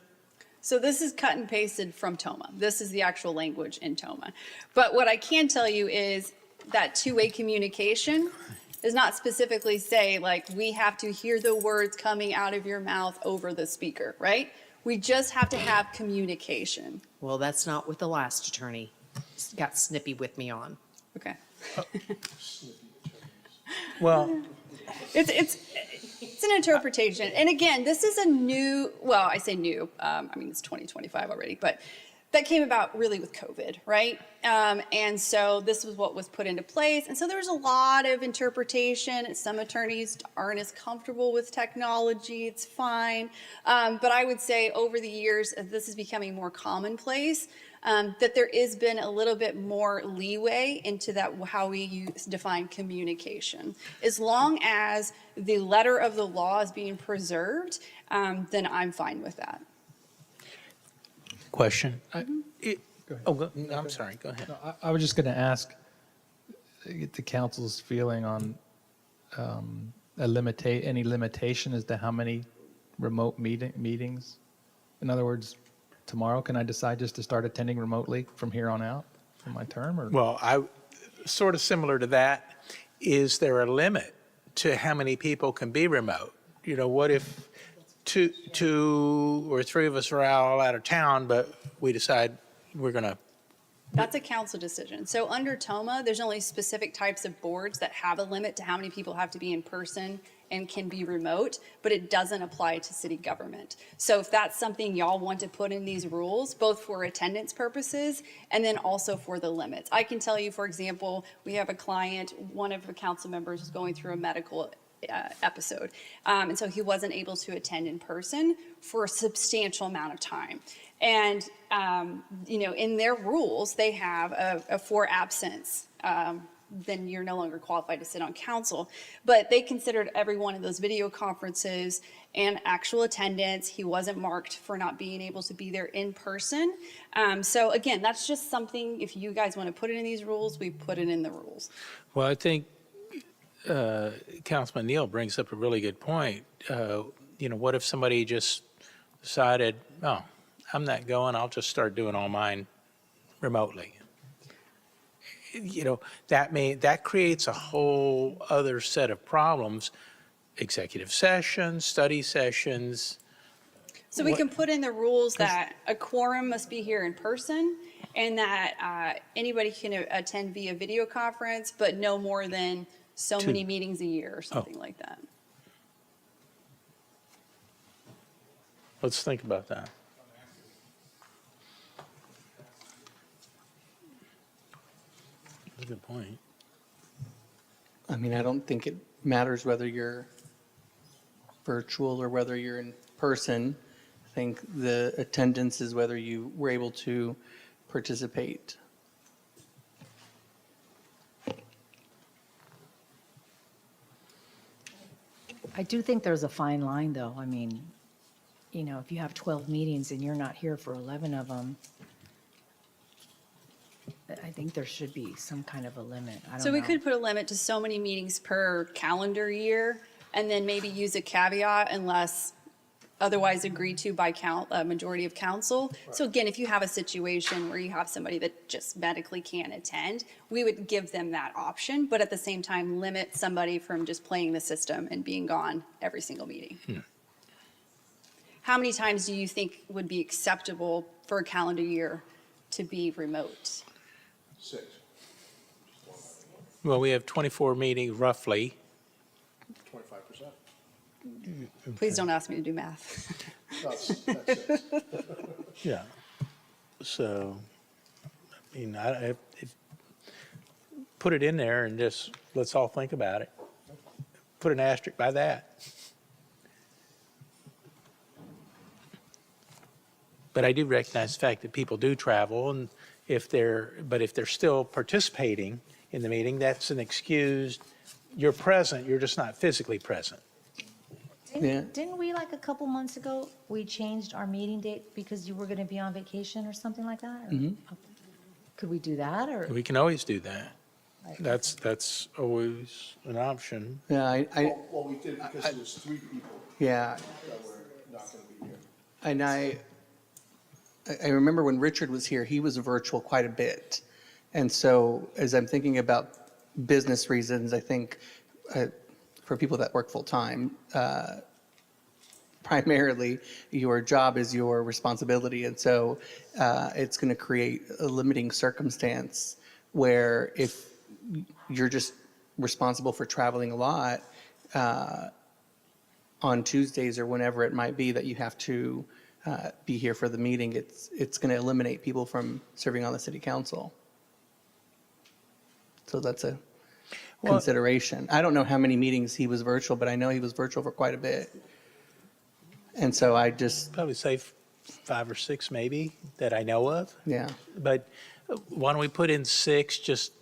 So this is cut and pasted from TOMA. This is the actual language in TOMA. But what I can tell you is that two-way communication does not specifically say, like, we have to hear the words coming out of your mouth over the speaker, right? We just have to have communication.
Well, that's not what the last attorney got snippy with me on.
Okay.
Well,
It's an interpretation. And again, this is a new, well, I say new, it's 2025 already, but that came about really with COVID, right? And so this was what was put into place. And so there was a lot of interpretation. Some attorneys aren't as comfortable with technology. It's fine. But I would say over the years, as this is becoming more commonplace, that there has been a little bit more leeway into that, how we define communication. As long as the letter of the law is being preserved, then I'm fine with that.
question. I'm sorry, go ahead.
No, I was just going to ask, get the council's feeling on any limitation as to how many remote meetings? In other words, tomorrow, can I decide just to start attending remotely from here on out for my term? Or?
Well, sort of similar to that, is there a limit to how many people can be remote? What if two or three of us are all out of town, but we decide we're going to.
That's a council decision. So under TOMA, there's only specific types of boards that have a limit to how many people have to be in person and can be remote, but it doesn't apply to city government. So if that's something y'all want to put in these rules, both for attendance purposes and then also for the limits. I can tell you, for example, we have a client, one of the council members is going through a medical episode. And so he wasn't able to attend in person for a substantial amount of time. And, in their rules, they have a for absence, then you're no longer qualified to sit on council. But they considered every one of those video conferences and actual attendance. He wasn't marked for not being able to be there in person. So again, that's just something, if you guys want to put it in these rules, we put it in the rules.
Well, I think Councilman Neal brings up a really good point. What if somebody just decided, oh, I'm not going, I'll just start doing all mine remotely. That creates a whole other set of problems, executive sessions, study sessions.
So we can put in the rules that a quorum must be here in person and that anybody can attend via video conference, but no more than so many meetings a year or something like that.
Let's think about that. That's a good point.
I don't think it matters whether you're virtual or whether you're in person. I think the attendance is whether you were able to participate.
I do think there's a fine line, though. If you have 12 meetings and you're not here for 11 of them, I think there should be some kind of a limit. I don't
So we
know.
could put a limit to so many meetings per calendar year and then maybe use a caveat unless otherwise agreed to by a majority of council. So again, if you have a situation where you have somebody that just medically can't attend, we would give them that option, but at the same time, limit somebody from just playing the system and being gone every single meeting. how many times do you think would be acceptable for a calendar year to be remote?
6.
Well, we have 24 meetings roughly.
25%.
Please don't ask me to do math.
That's 6.
Yeah. So, I mean, put it in there and just, let's all think about it. Put an asterisk by that. But I do recognize the fact that people do travel, and if they're still participating in the meeting, that's an excuse. You're present, you're just not physically present.
Didn't we, like a couple months ago, we changed our meeting date because you were going to be on vacation or something like that? Or- Could we do that, or?
We can always do that. That's always an option.
Yeah,
Well, we did because there was 3 people
yeah.
that were not going to be here.
And I remember when Richard was here, he was virtual quite a bit. And so as I'm thinking about business reasons, I think for people that work full-time, primarily your job is your responsibility. And so it's going to create a limiting circumstance where if you're just responsible for traveling a lot on Tuesdays or whenever it might be that you have to be here for the meeting, it's going to eliminate people from serving on the city council. So that's a consideration. I don't know how many meetings he was virtual, but I know he was virtual for quite a bit. And so I just,
Probably say 5 or 6 maybe that I know of.
yeah.
But why don't we put in 6, just,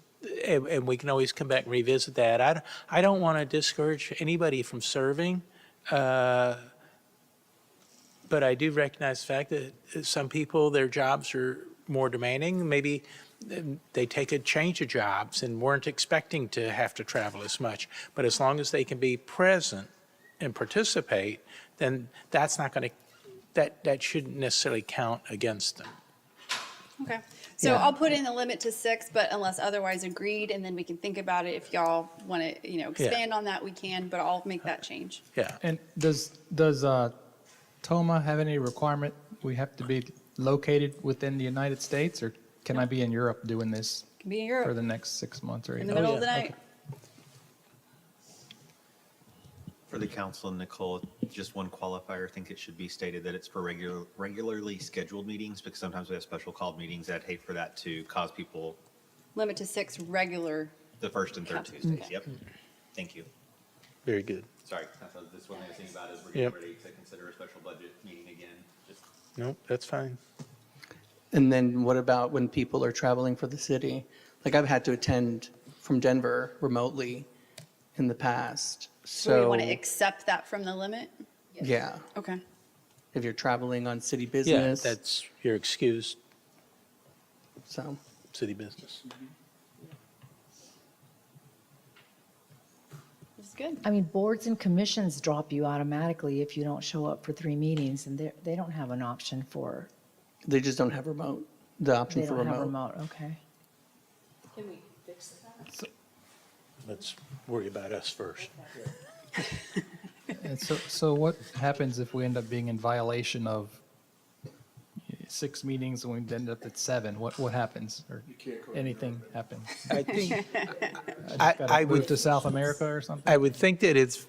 and we can always come back and revisit that. I don't want to discourage anybody from serving, but I do recognize the fact that some people, their jobs are more demanding. Maybe they take a change of jobs and weren't expecting to have to travel as much. But as long as they can be present and participate, then that's not going to, that shouldn't necessarily count against them.
Okay. So
Yeah.
I'll put in the limit to 6, but unless otherwise agreed, and then we can think about it. If y'all want to, expand on that, we can, but I'll make that change.
Yeah.
And does TOMA have any requirement we have to be located within the United States, or can I be in Europe doing this
Can be in
for
Europe
the next 6 months or
in
8
the
months?
middle of the night.
For the council, Nicole, just one qualifier, I think it should be stated that it's for regularly scheduled meetings, because sometimes we have special called meetings. I'd hate for that to cause people
Limit to 6 regular.
the first and third Tuesdays. Yep. Thank you.
Very good.
Sorry, that's this one I was thinking about is we're
Yep.
getting ready to consider a special budget meeting again. Just
Nope, that's fine.
And then what about when people are traveling for the city? Like I've had to attend from Denver remotely in the past.
So we want to
So,
accept that from the limit?
yeah,
Okay.
if you're traveling on city
Yeah,
business.
that's your excused
So,
city business.
This is good.
I mean, boards and commissions drop you automatically if you don't show up for 3 meetings, and they don't have an option for,
they just don't have remote, the option
they
for
don't have
remote.
remote, okay.
Can we fix that?
Let's worry about us first.
And so what happens if we end up being in violation of 6 meetings and we end up at 7? What happens? Or anything happen?
I think,
I
I
move
would,
to South America or something?
I would think that it's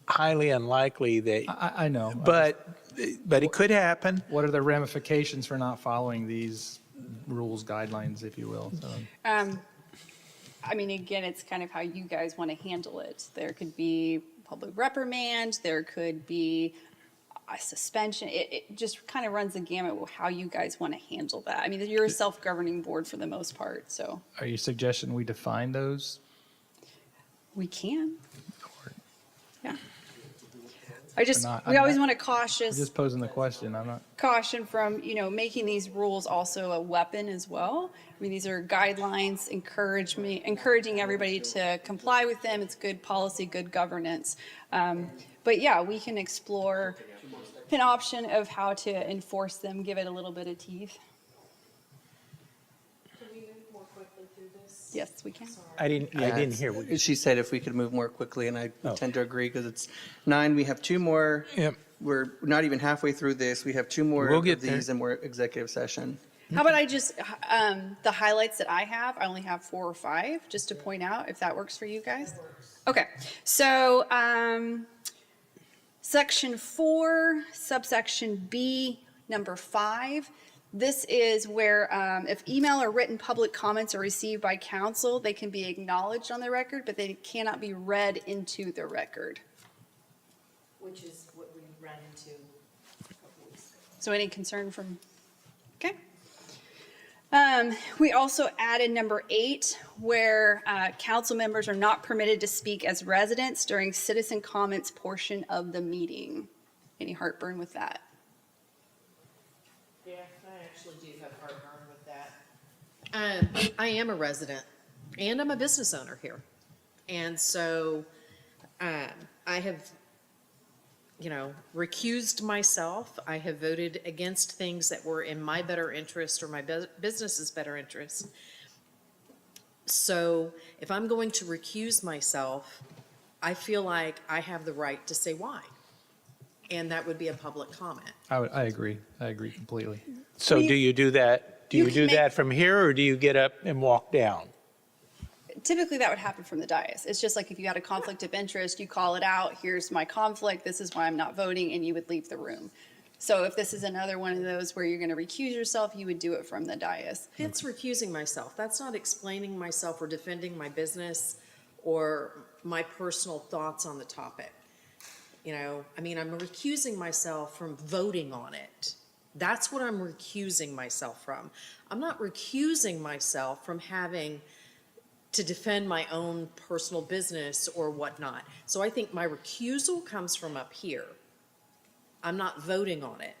highly unlikely that,
I know.
but it could happen.
What are the ramifications for not following these rules, guidelines, if you will? So,
I mean, again, it's kind of how you guys want to handle it. There could be public reprimand, there could be a suspension. It just kind of runs the gamut of how you guys want to handle that. I mean, you're a self-governing board for the most part, so
are you suggesting we define those?
we can. Yeah.
not-
We
I'm
always
not-
want to cautious.
Just posing the question. I'm not.
Caution from, making these rules also a weapon as well. I mean, these are guidelines, encouraging everybody to comply with them. It's good policy, good governance. But yeah, we can explore an option of how to enforce them, give it a little bit of teeth.
Can we move more quickly through this?
Yes, we can.
I
Yeah,
didn't hear what you
She said if we could move more quickly, and I
Oh.
tend to agree, because it's 9, we have 2 more
Yep.
we're not even halfway through this. We have two more
We'll
of
get there.
these and we're executive session.
How about I just, the highlights that I have, I only have 4 or 5, just to point out, if that works for you guys? Okay, so, section 4, subsection B, number 5. This is where, if email or written public comments are received by council, they can be acknowledged on the record, but they cannot be read into the record.
Which is what we ran into a couple weeks ago.
So any concern from, okay. We also added number 8, where council members are not permitted to speak as residents during citizen comments portion of the meeting. Any heartburn with that?
Yeah, I actually do have heartburn with that. I am a resident and I'm a business owner here. And so I have, recused myself. I have voted against things that were in my better interest or my business's better interest. So if I'm going to recuse myself, I feel like I have the right to say why. And that would be a public comment.
I agree. I agree completely.
So do you do that? Do
You
you
can
do
make-
that from here, or do you get up and walk down?
Typically, that would happen from the dais. It's just like if you had a conflict of interest, you call it out, here's my conflict, this is why I'm not voting, and you would leave the room. So if this is another one of those where you're going to recuse yourself, you would do it from the dais.
That's recusing myself. That's not explaining myself or defending my business or my personal thoughts on the topic. I'm recusing myself from voting on it. That's what I'm recusing myself from. I'm not recusing myself from having to defend my own personal business or whatnot. So I think my recusal comes from up here. I'm not voting on it.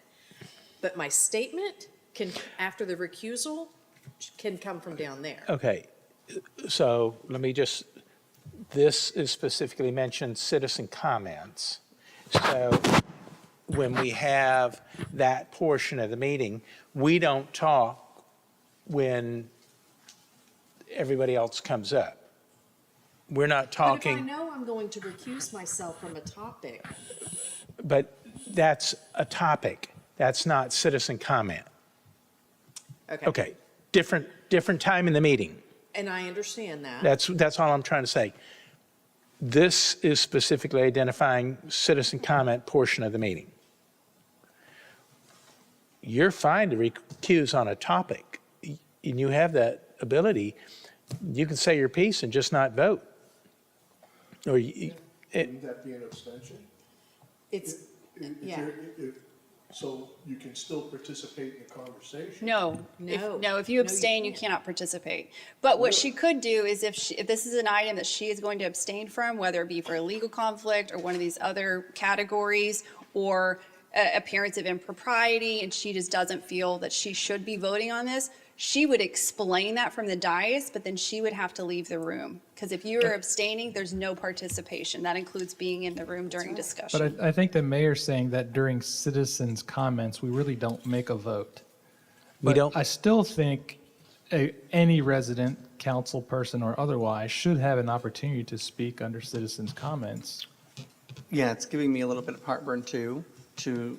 But my statement after the recusal, can come from down there.
Okay, so let me just, this is specifically mentioned citizen comments. So when we have that portion of the meeting, we don't talk when everybody else comes up. We're not
But if
talking.
I know I'm going to recuse myself from a topic,
But that's a topic. That's not citizen comment. Okay, different time in the meeting.
and I understand that.
That's all I'm trying to say. This is specifically identifying citizen comment portion of the meeting. You're fine to recuse on a topic, and you have that ability. You can say your piece and just not vote. Or
Wouldn't that be an abstention?
It's, yeah.
So you can still participate in the conversation?
No. If you abstain, you cannot participate. But what she could do is if this is an item that she is going to abstain from, whether it be for a legal conflict or one of these other categories, or appearance of impropriety, and she just doesn't feel that she should be voting on this, she would explain that from the dais, but then she would have to leave the room. Because if you are abstaining, there's no participation. That includes being in the room during discussion.
But I think the mayor's saying that during citizens' comments, we really don't make a vote.
We
But
don't-
I still think any resident, council person or otherwise, should have an opportunity to speak under citizens' comments.
Yeah, it's giving me a little bit of heartburn too, to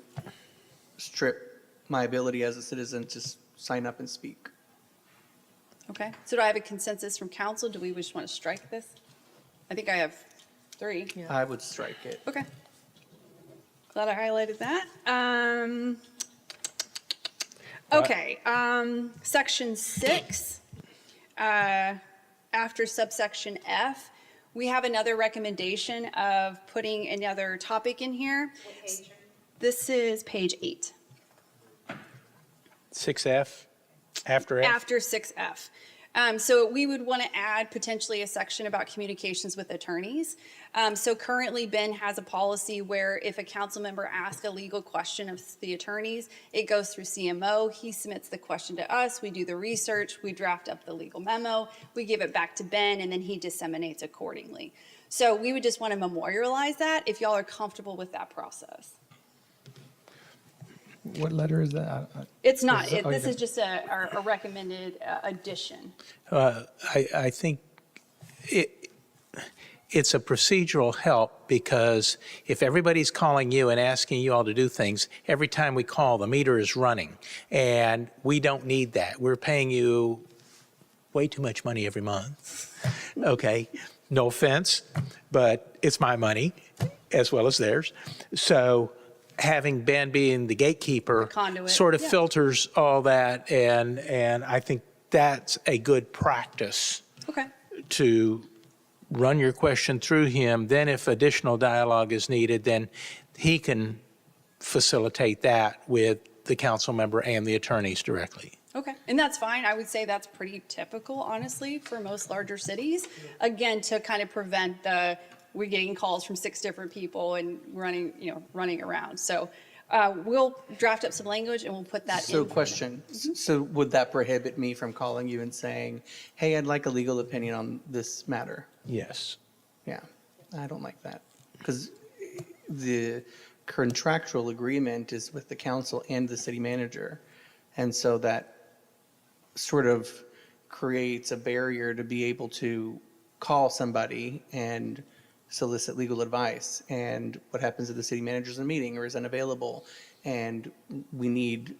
strip my ability as a citizen to sign up and speak.
Okay, so do I have a consensus from council? Do we just want to strike this? I think I have 3.
I would strike it.
Okay. Glad I highlighted that. Okay, section 6, after subsection F, we have another recommendation of putting another topic in here. This is page 8.
6F, after F?
After 6F. So we would want to add potentially a section about communications with attorneys. So currently Ben has a policy where if a council member asks a legal question of the attorneys, it goes through CMO. He submits the question to us. We do the research. We draft up the legal memo. We give it back to Ben, and then he disseminates accordingly. So we would just want to memorialize that if y'all are comfortable with that process.
What letter is that?
It's not.
Oh,
This
okay.
is just a recommended addition.
I think it's a procedural help because if everybody's calling you and asking you all to do things, every time we call, the meter is running. And we don't need that. We're paying you way too much money every month. Okay, no offense, but it's my money as well as theirs. So having Ben being the gatekeeper
Conduit,
sort of
yeah.
filters all that, and I think that's a good practice
Okay.
to run your question through him. Then if additional dialogue is needed, then he can facilitate that with the council member and the attorneys directly.
Okay, and that's fine. I would say that's pretty typical, honestly, for most larger cities. Again, to kind of prevent we're getting calls from 6 different people and running around. So we'll draft up some language and we'll put that in.
So question, so would that prohibit me from calling you and saying, hey, I'd like a legal opinion on this matter?
Yes.
Yeah, I don't like that. Because the contractual agreement is with the council and the city manager. And so that sort of creates a barrier to be able to call somebody and solicit legal advice. And what happens if the city manager's in a meeting or is unavailable and we need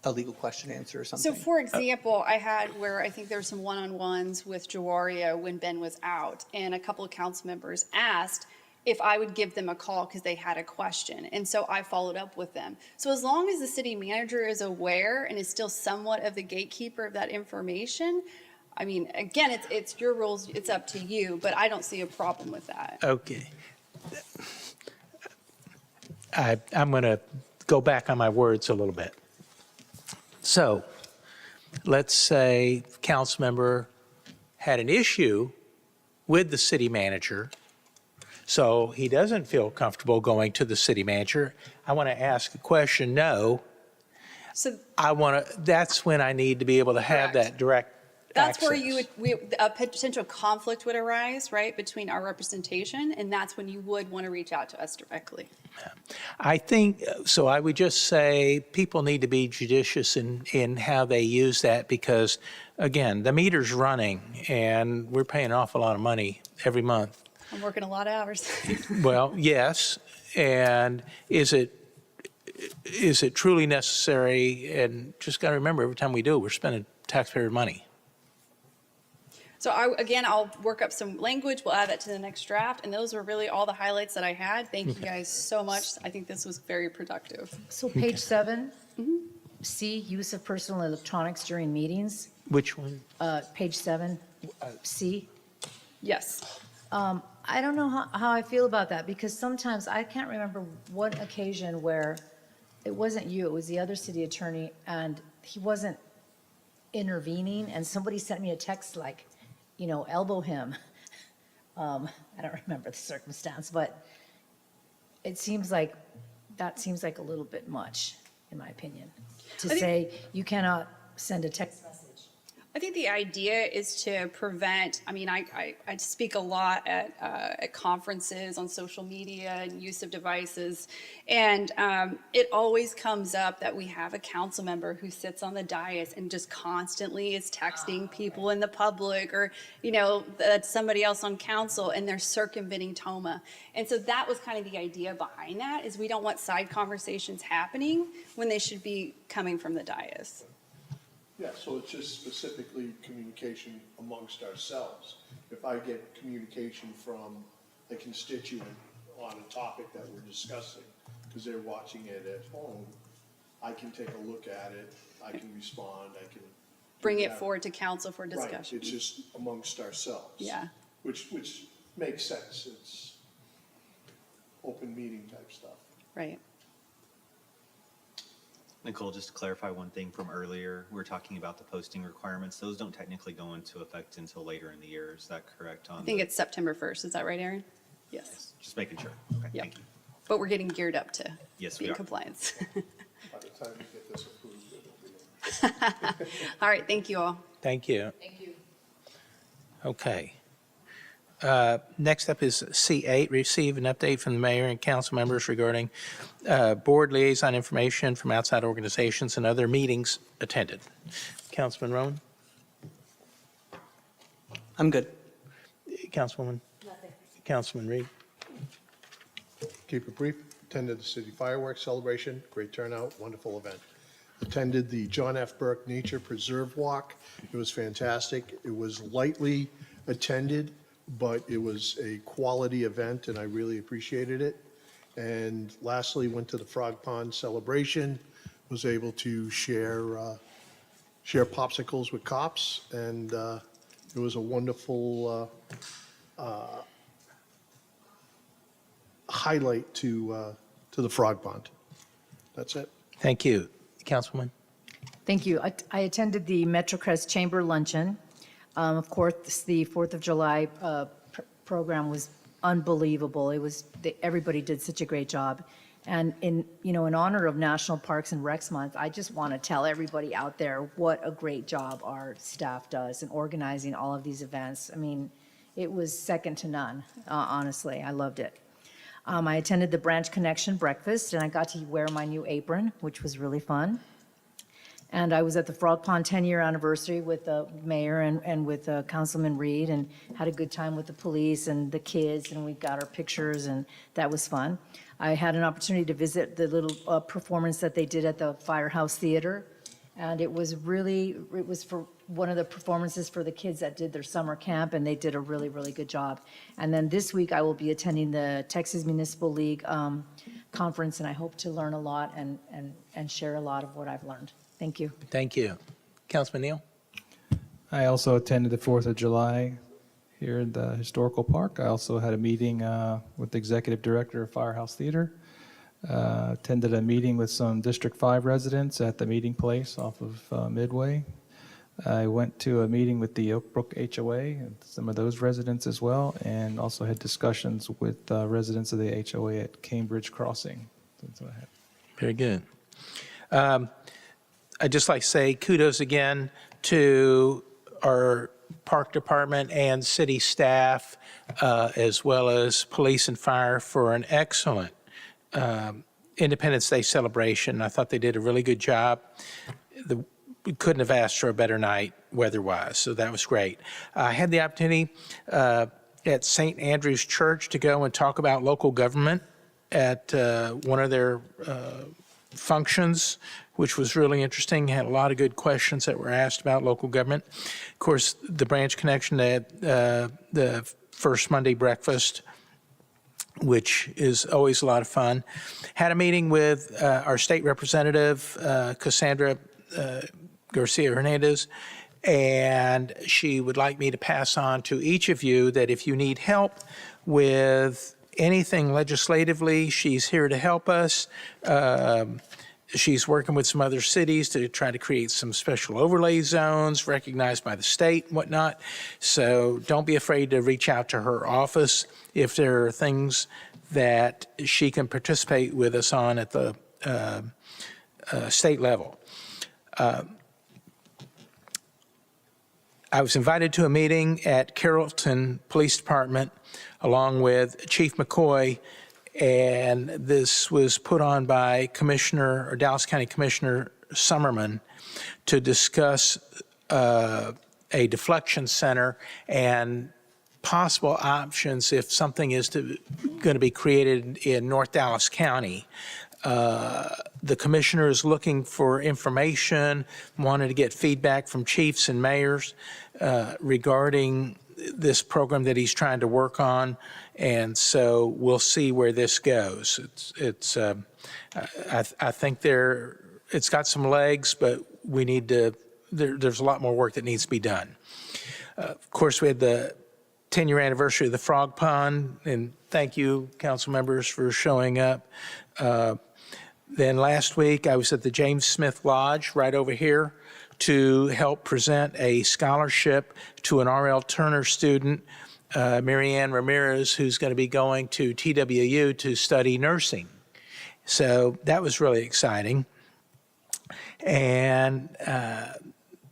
a legal question answer or something?
So for example, I had where I think there were some one-on-ones with Jawaria when Ben was out, and a couple of council members asked if I would give them a call because they had a question. And so I followed up with them. So as long as the city manager is aware and is still somewhat of the gatekeeper of that information, I mean, again, it's your rules, it's up to you, but I don't see a problem with that.
Okay. I'm going to go back on my words a little bit. So let's say council member had an issue with the city manager, so he doesn't feel comfortable going to the city manager. I want to ask a question. No.
So
that's when I need to be able to have that direct
that's where
access.
a potential conflict would arise, right, between our representation, and that's when you would want to reach out to us directly.
I think, so I would just say people need to be judicious in how they use that because, again, the meter's running and we're paying an awful lot of money every month.
I'm working a lot of hours.
Well, yes, and is it truly necessary? And just got to remember, every time we do, we're spending taxpayer money.
So I'll work up some language. We'll add that to the next draft. And those were really all the highlights that I had. Thank you guys so much. I think this was very productive.
So page 7, C, use of personal electronics during meetings.
Which one?
Page 7, C.
Yes.
I don't know how I feel about that because sometimes I can't remember what occasion where it wasn't you, it was the other city attorney, and he wasn't intervening, and somebody sent me a text like, elbow him. I don't remember the circumstance, but that seems like a little bit much, in my opinion, to say you cannot send a text message.
I think the idea is to prevent, I speak a lot at conferences on social media and use of devices. And it always comes up that we have a council member who sits on the dais and just constantly is texting people in the public or, that's somebody else on council and they're circumventing TOMA. And so that was kind of the idea behind that is we don't want side conversations happening when they should be coming from the dais.
Yeah, so it's just specifically communication amongst ourselves. If I get communication from a constituent on a topic that we're discussing, because they're watching it at home, I can take a look at it, I can respond, I can.
Bring it forward to council for discussion.
Right, it's just amongst ourselves.
Yeah.
Which makes sense, it's open meeting type stuff.
Right.
Nicole, just to clarify one thing from earlier, we were talking about the posting requirements. Those don't technically go into effect until later in the year. Is that correct?
I think it's September 1st. Is that right, Aaron? Yes.
Just making sure. Okay,
Yep.
thank you.
But we're getting geared up to
Yes,
be
we
in
are.
compliance.
By the time we get this approved, it'll be.
All right, thank you all.
Thank you.
Thank you.
Okay. Next up is C8, receive an update from the mayor and council members regarding board liaison information from outside organizations and other meetings attended. Councilman Rowan?
I'm good.
Councilwoman?
Nothing.
Councilman Reed.
Keep it brief. Attended the city fireworks celebration, great turnout, wonderful event. Attended the John F. Burke Nature Preserve Walk. It was fantastic. It was lightly attended, but it was a quality event, and I really appreciated it. And lastly, went to the Frog Pond celebration, was able to share popsicles with cops, and it was a wonderful highlight to the Frog Pond. That's it.
Thank you. Councilwoman?
Thank you. I attended the MetroCrest Chamber Luncheon. Of course, the 4th of July program was unbelievable. Everybody did such a great job. And in honor of National Parks and Recs Month, I just want to tell everybody out there what a great job our staff does in organizing all of these events. I mean, it was second to none, honestly. I loved it. I attended the Branch Connection breakfast, and I got to wear my new apron, which was really fun. And I was at the Frog Pond 10-year anniversary with the mayor and with Councilman Reed, and had a good time with the police and the kids, and we got our pictures, and that was fun. I had an opportunity to visit the little performance that they did at the Firehouse Theater, and it was for one of the performances for the kids that did their summer camp, and they did a really, really good job. And then this week, I will be attending the Texas Municipal League conference, and I hope to learn a lot and share a lot of what I've learned. Thank you.
Thank you. Councilman Neal?
I also attended the 4th of July here in the Historical Park. I also had a meeting with the Executive Director of Firehouse Theater. Attended a meeting with some District 5 residents at the meeting place off of Midway. I went to a meeting with the Oak Brook HOA and some of those residents as well, and also had discussions with residents of the HOA at Cambridge Crossing. That's what I had.
Very good. I'd just like to say kudos again to our park department and city staff, as well as police and fire for an excellent Independence Day celebration. I thought they did a really good job. We couldn't have asked for a better night weather-wise, so that was great. I had the opportunity at St. Andrew's Church to go and talk about local government at one of their functions, which was really interesting. Had a lot of good questions that were asked about local government. Of course, the Branch Connection at the first Monday breakfast, which is always a lot of fun. Had a meeting with our state representative, Cassandra Garcia Hernandez, and she would like me to pass on to each of you that if you need help with anything legislatively, she's here to help us. She's working with some other cities to try to create some special overlay zones recognized by the state and whatnot. So don't be afraid to reach out to her office if there are things that she can participate with us on at the state level. I was invited to a meeting at Carrollton Police Department along with Chief McCoy, and this was put on by Dallas County Commissioner Summerman to discuss a deflection center and possible options if something is going to be created in North Dallas County. The commissioner is looking for information, wanted to get feedback from chiefs and mayors regarding this program that he's trying to work on, and so we'll see where this goes. I think it's got some legs, but we need to. There's a lot more work that needs to be done. Of course, we had the 10-year anniversary of the Frog Pond, and thank you, council members, for showing up. Then last week, I was at the James Smith Lodge right over here to help present a scholarship to an R.L. Turner student, Marianne Ramirez, who's going to be going to TWU to study nursing. So that was really exciting. And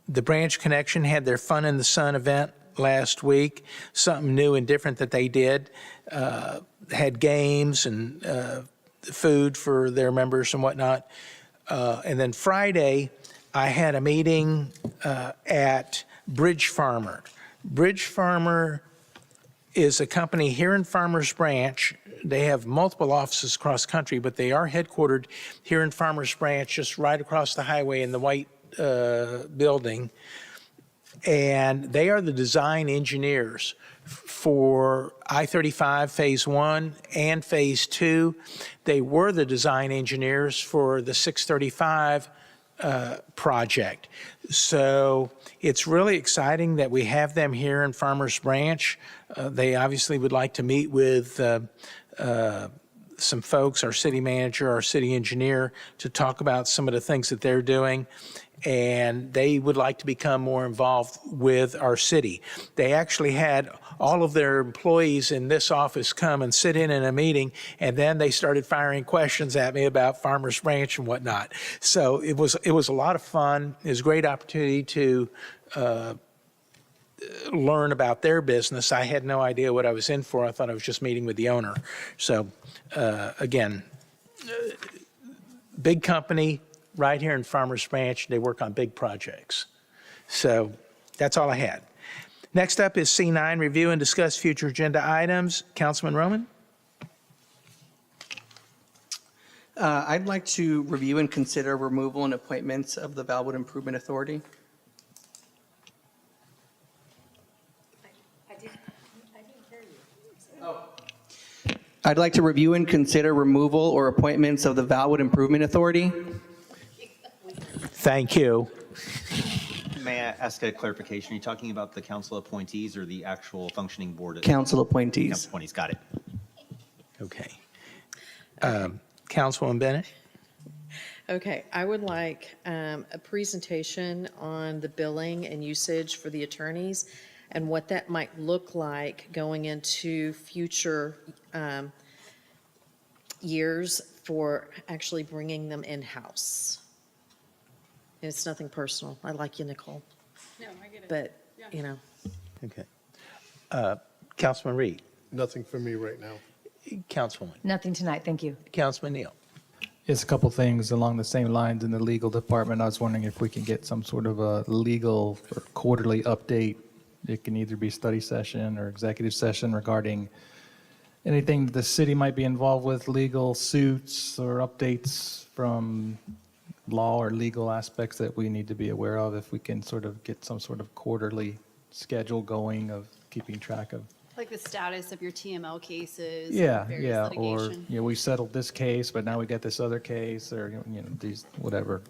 the Branch Connection had their Fun in the Sun event last week, something new and different that they did. Had games and food for their members and whatnot. And then Friday, I had a meeting at Bridge Farmer. Bridge Farmer is a company here in Farmers Branch. They have multiple offices across the country, but they are headquartered here in Farmers Branch, just right across the highway in the white building. And they are the design engineers for I-35 Phase 1 and Phase 2. They were the design engineers for the 635 project. So it's really exciting that we have them here in Farmers Branch. They obviously would like to meet with some folks, our city manager, our city engineer, to talk about some of the things that they're doing. And they would like to become more involved with our city. They actually had all of their employees in this office come and sit in a meeting, and then they started firing questions at me about Farmers Branch and whatnot. So it was a lot of fun. It was a great opportunity to learn about their business. I had no idea what I was in for. I thought I was just meeting with the owner. So again, big company right here in Farmers Branch. They work on big projects. So that's all I had. Next up is C9, review and discuss future agenda items. Councilman Roman?
I'd like to review and consider removal and appointments of the Valwood Improvement Authority. I'd like to review and consider removal or appointments of the Valwood Improvement Authority.
Thank you.
May I ask a clarification? Are you talking about the council appointees or the actual functioning board?
Council appointees.
Council appointees, got it.
Okay. Councilwoman Bennett?
Okay, I would like a presentation on the billing and usage for the attorneys and what that might look like going into future years for actually bringing them in-house. And it's nothing personal. I like you, Nicole.
No, I get it.
But, you know.
Okay. Councilman Reed?
Nothing for me right now.
Councilwoman?
Nothing tonight, thank you.
Councilman Neal?
It's a couple things along the same lines in the legal department. I was wondering if we can get some sort of a legal or quarterly update. It can either be study session or executive session regarding anything the city might be involved with, legal suits or updates from law or legal aspects that we need to be aware of. If we can sort of get some sort of quarterly schedule going of keeping track of.
Like the status of your TML cases.
Yeah,
various
yeah,
litigation.
or, we settled this case, but now we got this other case, or, these, whatever.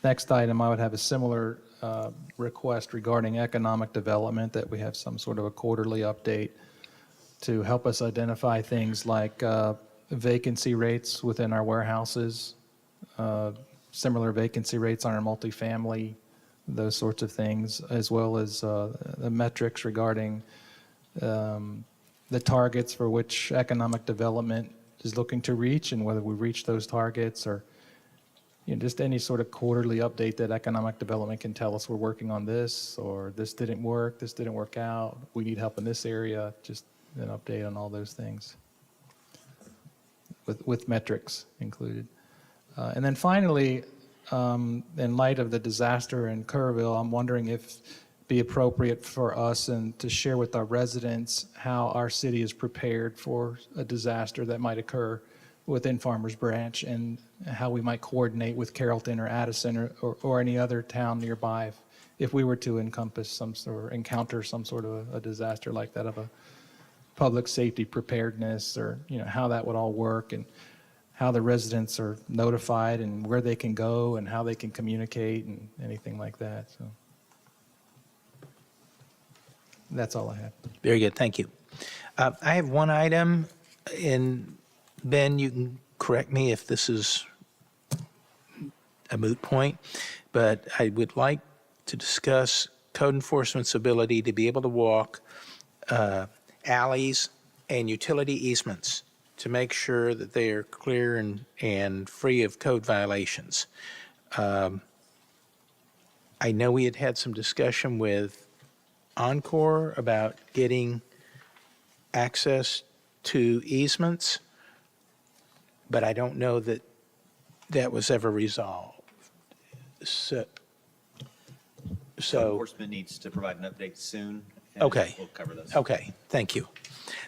Next item, I would have a similar request regarding economic development, that we have some sort of a quarterly update to help us identify things like vacancy rates within our warehouses, similar vacancy rates on our multifamily, those sorts of things, as well as the metrics regarding the targets for which economic development is looking to reach, and whether we reach those targets, or just any sort of quarterly update that economic development can tell us we're working on this, or this didn't work out, we need help in this area, just an update on all those things with metrics included. And then finally, in light of the disaster in Kerrville, I'm wondering if it'd be appropriate for us and to share with our residents how our city is prepared for a disaster that might occur within Farmers Branch, and how we might coordinate with Carrollton or Addison or any other town nearby if we were to encompass encounter some sort of a disaster like that, of a public safety preparedness, or how that would all work, and how the residents are notified, and where they can go, and how they can communicate, and anything like that. So that's all I have.
Very good, thank you. I have one item, and Ben, you can correct me if this is a moot point, but I would like to discuss code enforcement's ability to be able to walk alleys and utility easements to make sure that they are clear and free of code violations. I know we had had some discussion with Encore about getting access to easements, but I don't know that that was ever resolved.
Code
So
enforcement needs to provide an update soon. and
Okay.
we'll cover those.
Okay, thank you.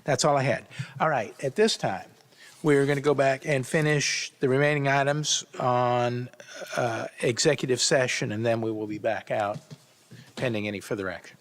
That's all I had. All right, at this time, we're going to go back and finish the remaining items on executive session, and then we will be back out pending any further action.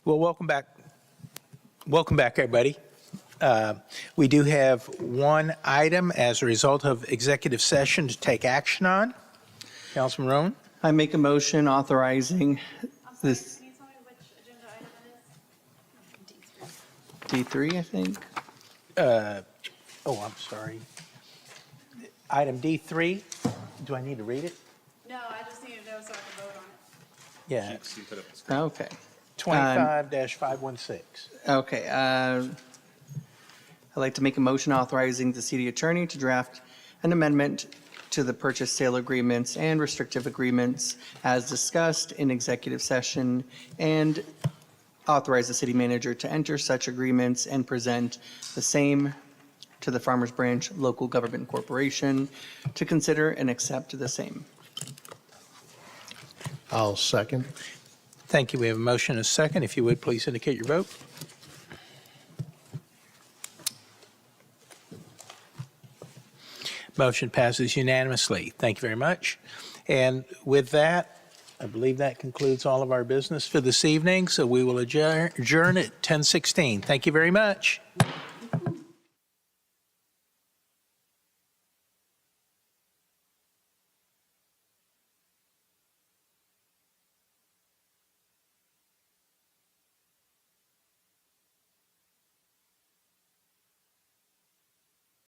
Well, welcome back. Welcome back, everybody. We do have one item as a result of executive session to take action on. Councilman Rowan?
I make a motion authorizing this. D3, I think.
I'm sorry. Item D3, do I need to read it?
No, I just need to know so I can vote on it.
Yeah,
Okay.
25-516.
Okay. I'd like to make a motion authorizing the city attorney to draft an amendment to the purchase sale agreements and restrictive agreements as discussed in executive session, and authorize the city manager to enter such agreements and present the same to the Farmers Branch Local Government Corporation to consider and accept the same.
I'll second.
Thank you. We have a motion and a second. If you would, please indicate your vote. Motion passes unanimously. Thank you very much. And with that, I believe that concludes all of our business for this evening, so we will adjourn at 10:16. Thank you very much.